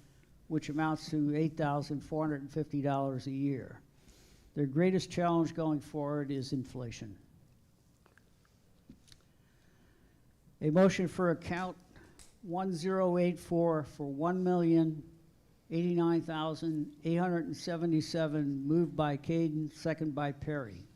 which amounts to $8,450 a year. Their greatest challenge going forward is inflation. A motion for account 1084 for $1,089,877, moved by Caden, second by Perry.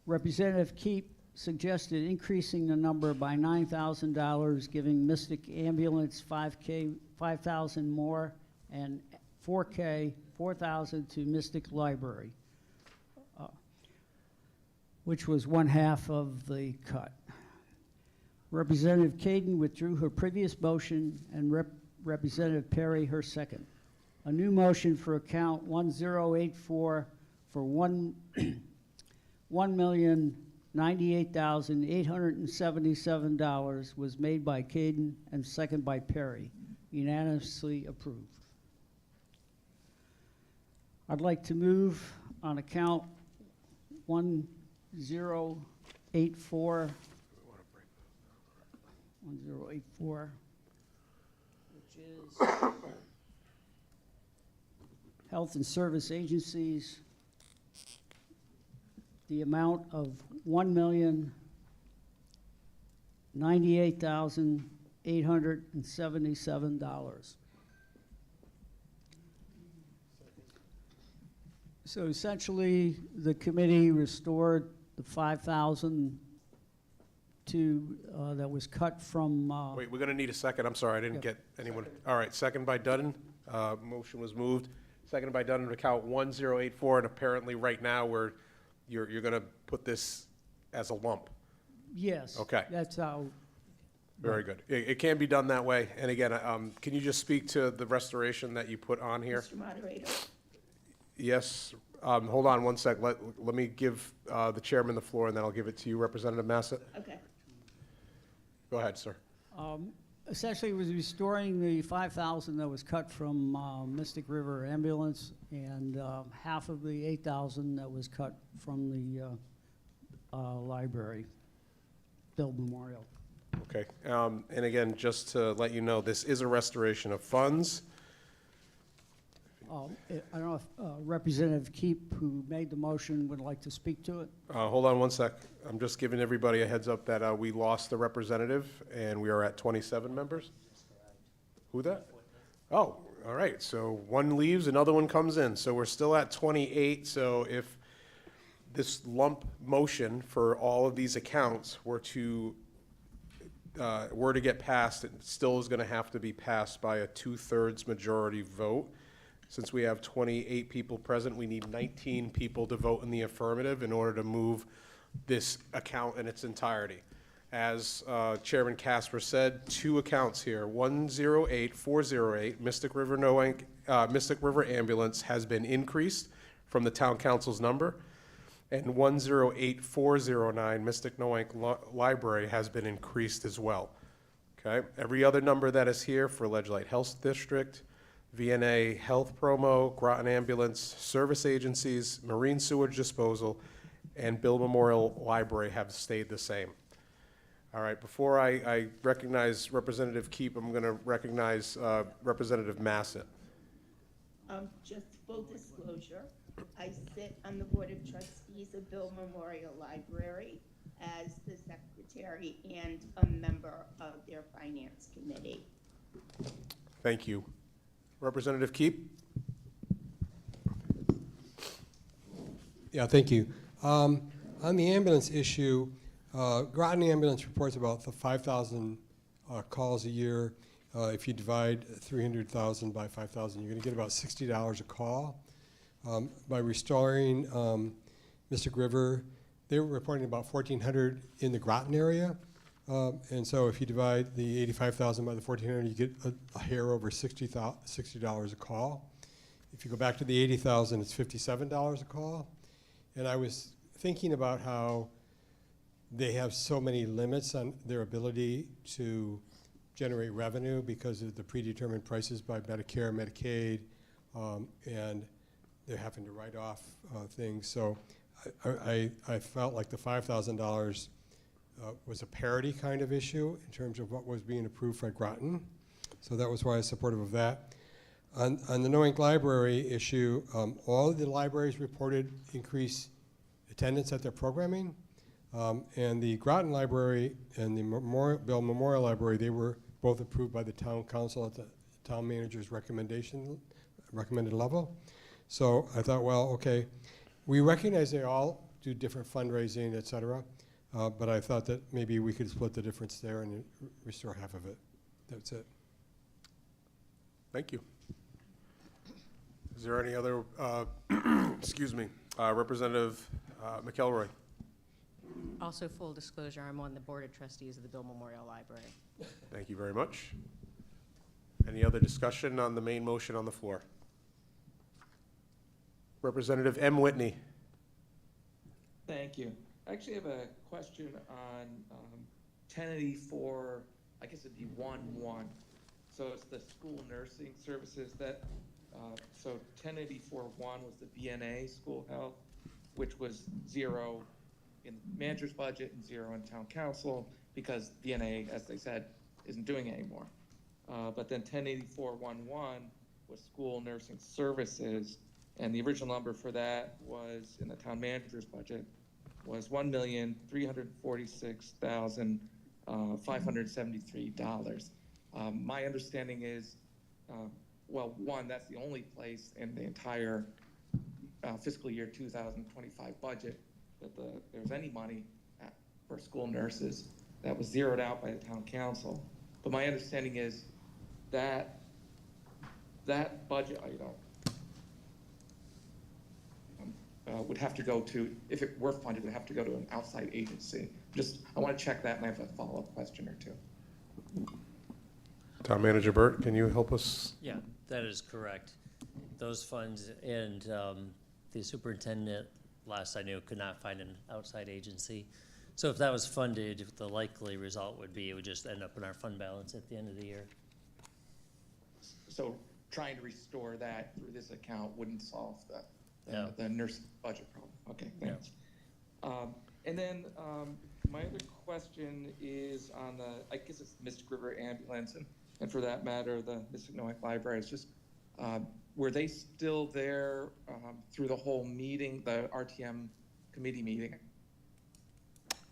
Representative Keep suggested increasing the number by $9,000, giving Mystic Ambulance $5,000 more, and $4,000 to Mystic Library, which was 1/2 of the cut. Representative Caden withdrew her previous motion, and Representative Perry her second. A new motion for account 1084 for $1,098,877 was made by Caden and second by Perry. Unanimously approved. I'd like to move on account 1084, which is Health and Service Agencies, the amount of $1,098,877. So essentially, the committee restored the $5,000 to, that was cut from. Wait, we're going to need a second. I'm sorry, I didn't get anyone. All right, second by Dutton. Motion was moved. Seconded by Dutton to account 1084, and apparently right now you're going to put this as a lump. Yes. Okay. That's how. Very good. It can be done that way. And again, can you just speak to the restoration that you put on here? Mr. Moderator. Yes. Hold on one sec. Let me give the chairman the floor, and then I'll give it to you, Representative Massett. Okay. Go ahead, sir. Essentially, it was restoring the $5,000 that was cut from Mystic River Ambulance, and half of the $8,000 that was cut from the library, Bill Memorial. Okay. And again, just to let you know, this is a restoration of funds. I don't know if Representative Keep, who made the motion, would like to speak to it. Hold on one sec. I'm just giving everybody a heads up that we lost the representative, and we are at 27 members. Who that? Oh, all right. So one leaves, another one comes in. So we're still at 28. So if this lump motion for all of these accounts were to get passed, it still is gonna have to be passed by a 2/3 majority vote. Since we have 28 people present, we need 19 people to vote in the affirmative in order to move this account in its entirety. As Chairman Casper said, 2 accounts here, 108408, Mystic River Mystic River Ambulance has been increased from the town council's number, and 108409, Mystic Noank Library has been increased as well. Okay, every other number that is here for Ledge Light Health District, VNA Health Promo, Groton Ambulance, Service Agencies, Marine Sewage Disposal, and Bill Memorial Library have stayed the same. All right, before I recognize Representative Keep, I'm going to recognize Representative Massett. Just full disclosure, I sit on the Board of Trustees of Bill Memorial Library as the secretary and a member of their finance committee. Thank you. Representative Keep? Yeah, thank you. On the ambulance issue, Groton Ambulance reports about the 5,000 calls a year. If you divide 300,000 by 5,000, you're going to get about $60 a call. By restoring Mystic River, they were reporting about 1,400 in the Groton area. And so if you divide the 85,000 by the 1,400, you get a hair over $60 a call. If you go back to the 80,000, it's $57 a call. And I was thinking about how they have so many limits on their ability to generate revenue because of the predetermined prices by Medicare, Medicaid, and they're having to write off things. So I felt like the $5,000 was a parity kind of issue in terms of what was being approved by Groton. So that was why I was supportive of that. On the Noank Library issue, all of the libraries reported increased attendance at their programming. And the Groton Library and the Bill Memorial Library, they were both approved by the town council at the town manager's recommended level. So I thought, well, okay, we recognize they all do different fundraising, et cetera, but I thought that maybe we could split the difference there and restore half of it. That's it. Thank you. Is there any other, excuse me, Representative McElroy? Also, full disclosure, I'm on the Board of Trustees of the Bill Memorial Library. Thank you very much. Any other discussion on the main motion on the floor? Representative M. Whitney. Thank you. I actually have a question on 1084, I guess it'd be 1.1. So it's the school nursing services that, so 1084.1 was the VNA school health, which was 0 in manager's budget and 0 in town council because VNA, as they said, isn't doing it anymore. But then 1084.11 was school nursing services, and the original number for that was in the town manager's budget was $1,346,573. My understanding is, well, one, that's the only place in the entire fiscal year 2025 budget that there's any money for school nurses. That was zeroed out by the town council. But my understanding is that that budget item would have to go to, if it were funded, it would have to go to an outside agency. I want to check that, and I have a follow-up question or two. Town Manager Burt, can you help us? Yeah, that is correct. Those funds and the superintendent, last I knew, could not find an outside agency. So if that was funded, the likely result would be it would just end up in our fund balance at the end of the year. So trying to restore that through this account wouldn't solve the nurse budget problem. Okay, thanks. Yeah. And then my other question is on the, I guess it's the Mystic River Ambulance, and for that matter, the Mystic Noank Library. It's just, were they still there through the whole meeting, the RTM committee meeting?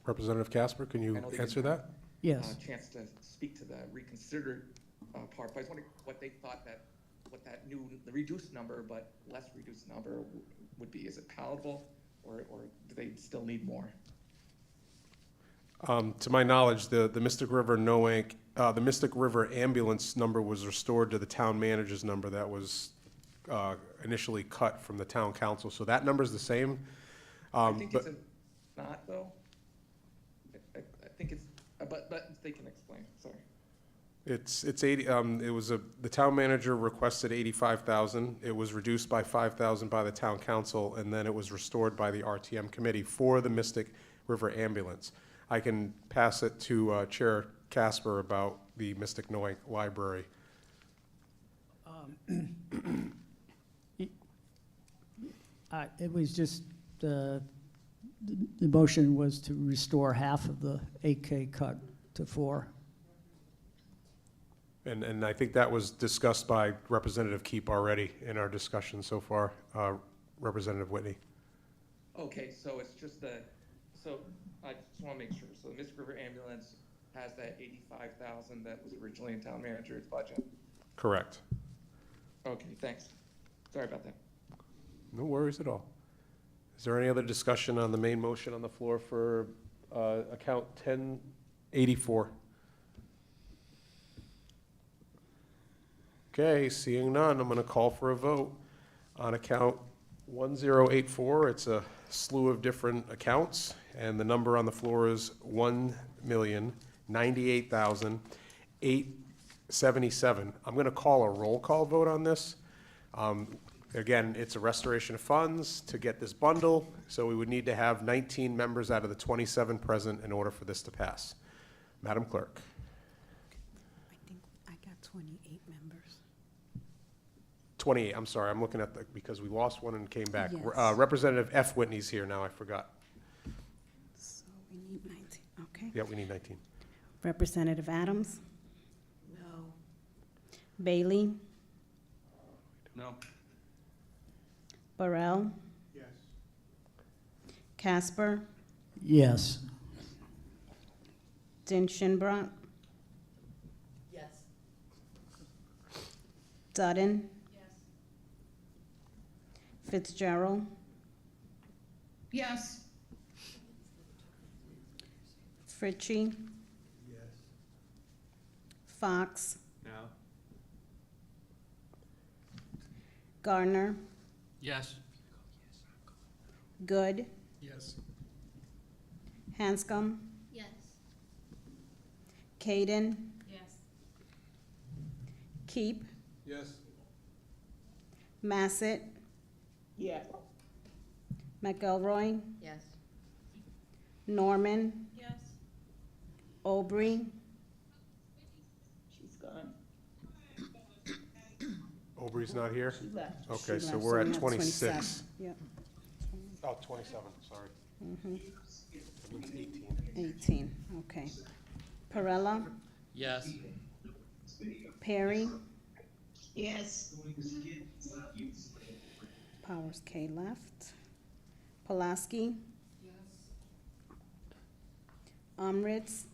Representative Casper, can you answer that? Yes. Chance to speak to the reconsidered part, but I was wondering what they thought what that new, the reduced number, but less reduced number would be. Is it palatable or do they still need more? To my knowledge, the Mystic River the Mystic River ambulance number was restored to the town manager's number that was initially cut from the town council, so that number's the same. I think it's not though. I think it's, but they can explain, sorry. It's 80, the town manager requested 85,000. It was reduced by 5,000 by the town council, and then it was restored by the RTM committee for the Mystic River ambulance. I can pass it to Chair Casper about the Mystic Noy Library. It was just, the motion was to restore half of the 8K cut to 4. And I think that was discussed by Representative Keep already in our discussion so far, Representative Whitney. Okay, so it's just so I just want to make sure. So the Mystic River Ambulance has that 85,000 that was originally in town manager's budget? Correct. Okay, thanks. Sorry about that. No worries at all. Is there any other discussion on the main motion on the floor for account 1084? Okay, seeing none, I'm going to call for a vote on account 1084. It's a slew of different accounts, and the number on the floor is $1,098,877. I'm going to call a roll call vote on this. Again, it's a restoration of funds to get this bundle, so we would need to have 19 members out of the 27 present in order for this to pass. Madam Clerk. I think I got 28 members. 28, I'm sorry, I'm looking at because we lost one and came back. Yes. Representative F. Whitney's here now, I forgot. So we need 19, okay. Yeah, we need 19. Representative Adams? No. Bailey? No. Burrell? Yes. Casper? Yes. Dinshinbrock? Yes. Dutton? Fitzgerald? Yes. Fritchie? Yes. Fox? No. Gardner? Yes. Good? Yes. Hanscom? Yes. Kaden? Yes. Keep? Yes. Massett? Yes. McElroy? Yes. Norman? Yes. Aubrey? She's gone. Aubrey's not here? She left. Okay, She so left, we're we at have 26. Yep. Oh, 27, sorry. Mhm. That means 18. 18, okay. Perella? Yes. Perry? Yes. Powers K left. Pulaski? Umritz?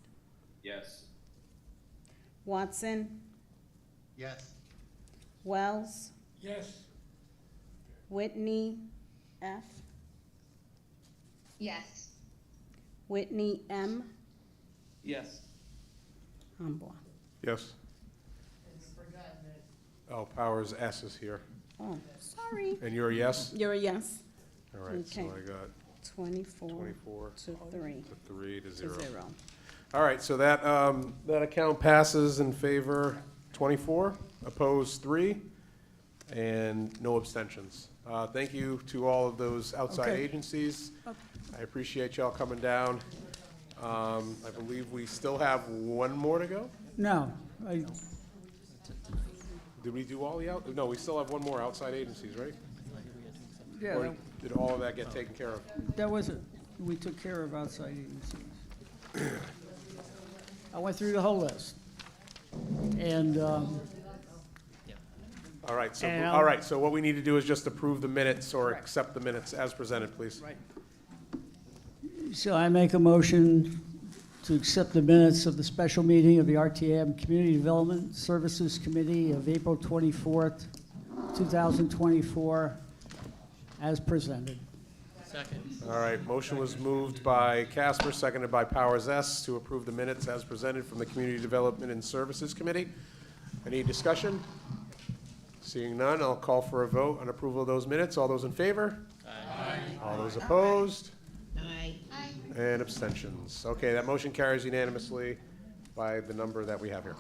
Yes. Watson? Yes. Wells? Yes. Whitney F? Yes. Whitney M? Yes. Humbaugh. Yes. Oh, Powers S is here. Oh, sorry. And you're a yes? You're a yes. All right, so Okay. I got 24 24 to 3 to 3 to to 0. 0. All right, so that, that account passes in favor 24, opposed 3, and no abstentions. Thank you to all of those outside Okay. agencies. I appreciate y'all coming down. I believe we still have one more to go. No, Did we do all the no, we still have one more outside agencies, right? yeah, Or did all of that get taken care of? that was it. We took care of outside agencies. I went through the whole list. And, All right, so, And all right, so what we need to do is just approve the minutes or Correct. accept the minutes as presented, please. Right. So I make a motion to accept the minutes of the special meeting of the RTM Community Development Services Committee of April 24th, 2024, as presented. Second. All right, motion was moved by Casper, seconded by Powers S. to approve the minutes as presented from the Community Development and Services Committee. Any discussion? Seeing none, I'll call for a vote on approval of those minutes. All those in favor? Aye. All those opposed? Aye. And abstentions. Okay, that motion carries unanimously by the number that we have here.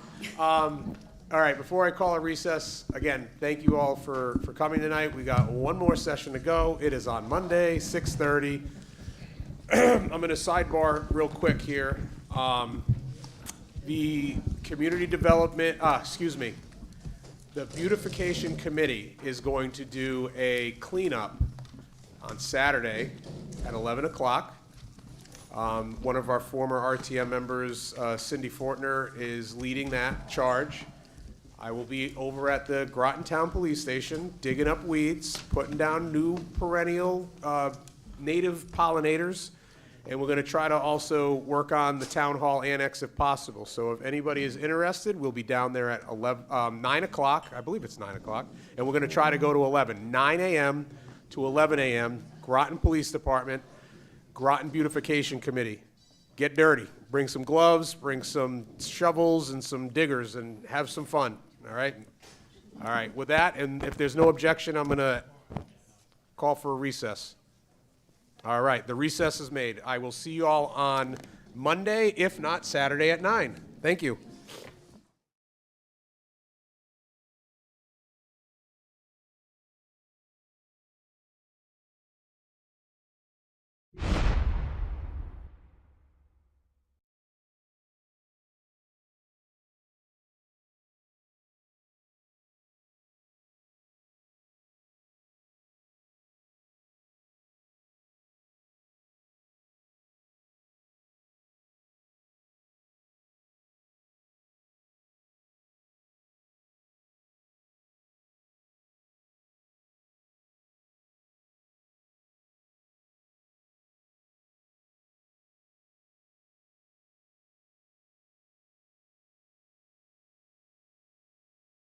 All right, before I call a recess, again, thank you all for coming tonight. We got one more session to go. It is on Monday, 6:30. I'm going to sidebar real quick here. The community development, the beautification committee is going to do a cleanup on Saturday at 11 o'clock. One of our former RTM members, Cindy Fortner, is leading that charge. I will be over at the Groton Town Police Station, digging up weeds, putting down new perennial native pollinators, and we're going to try to also work on the Town Hall Annex if possible. So if anybody is interested, we'll be down there at 9 o'clock, I believe it's 9 o'clock, and we're going to try to go to 11, 9 a.m. to 11 a.m., Groton Police Department, Groton Beautification Committee. Get dirty. Bring some gloves, bring some shovels and some diggers, and have some fun. All right? All right. With that, and if there's no objection, I'm going to call for a recess. All right. The recess is made. I will see you all on Monday, if not Saturday at 9. Thank you.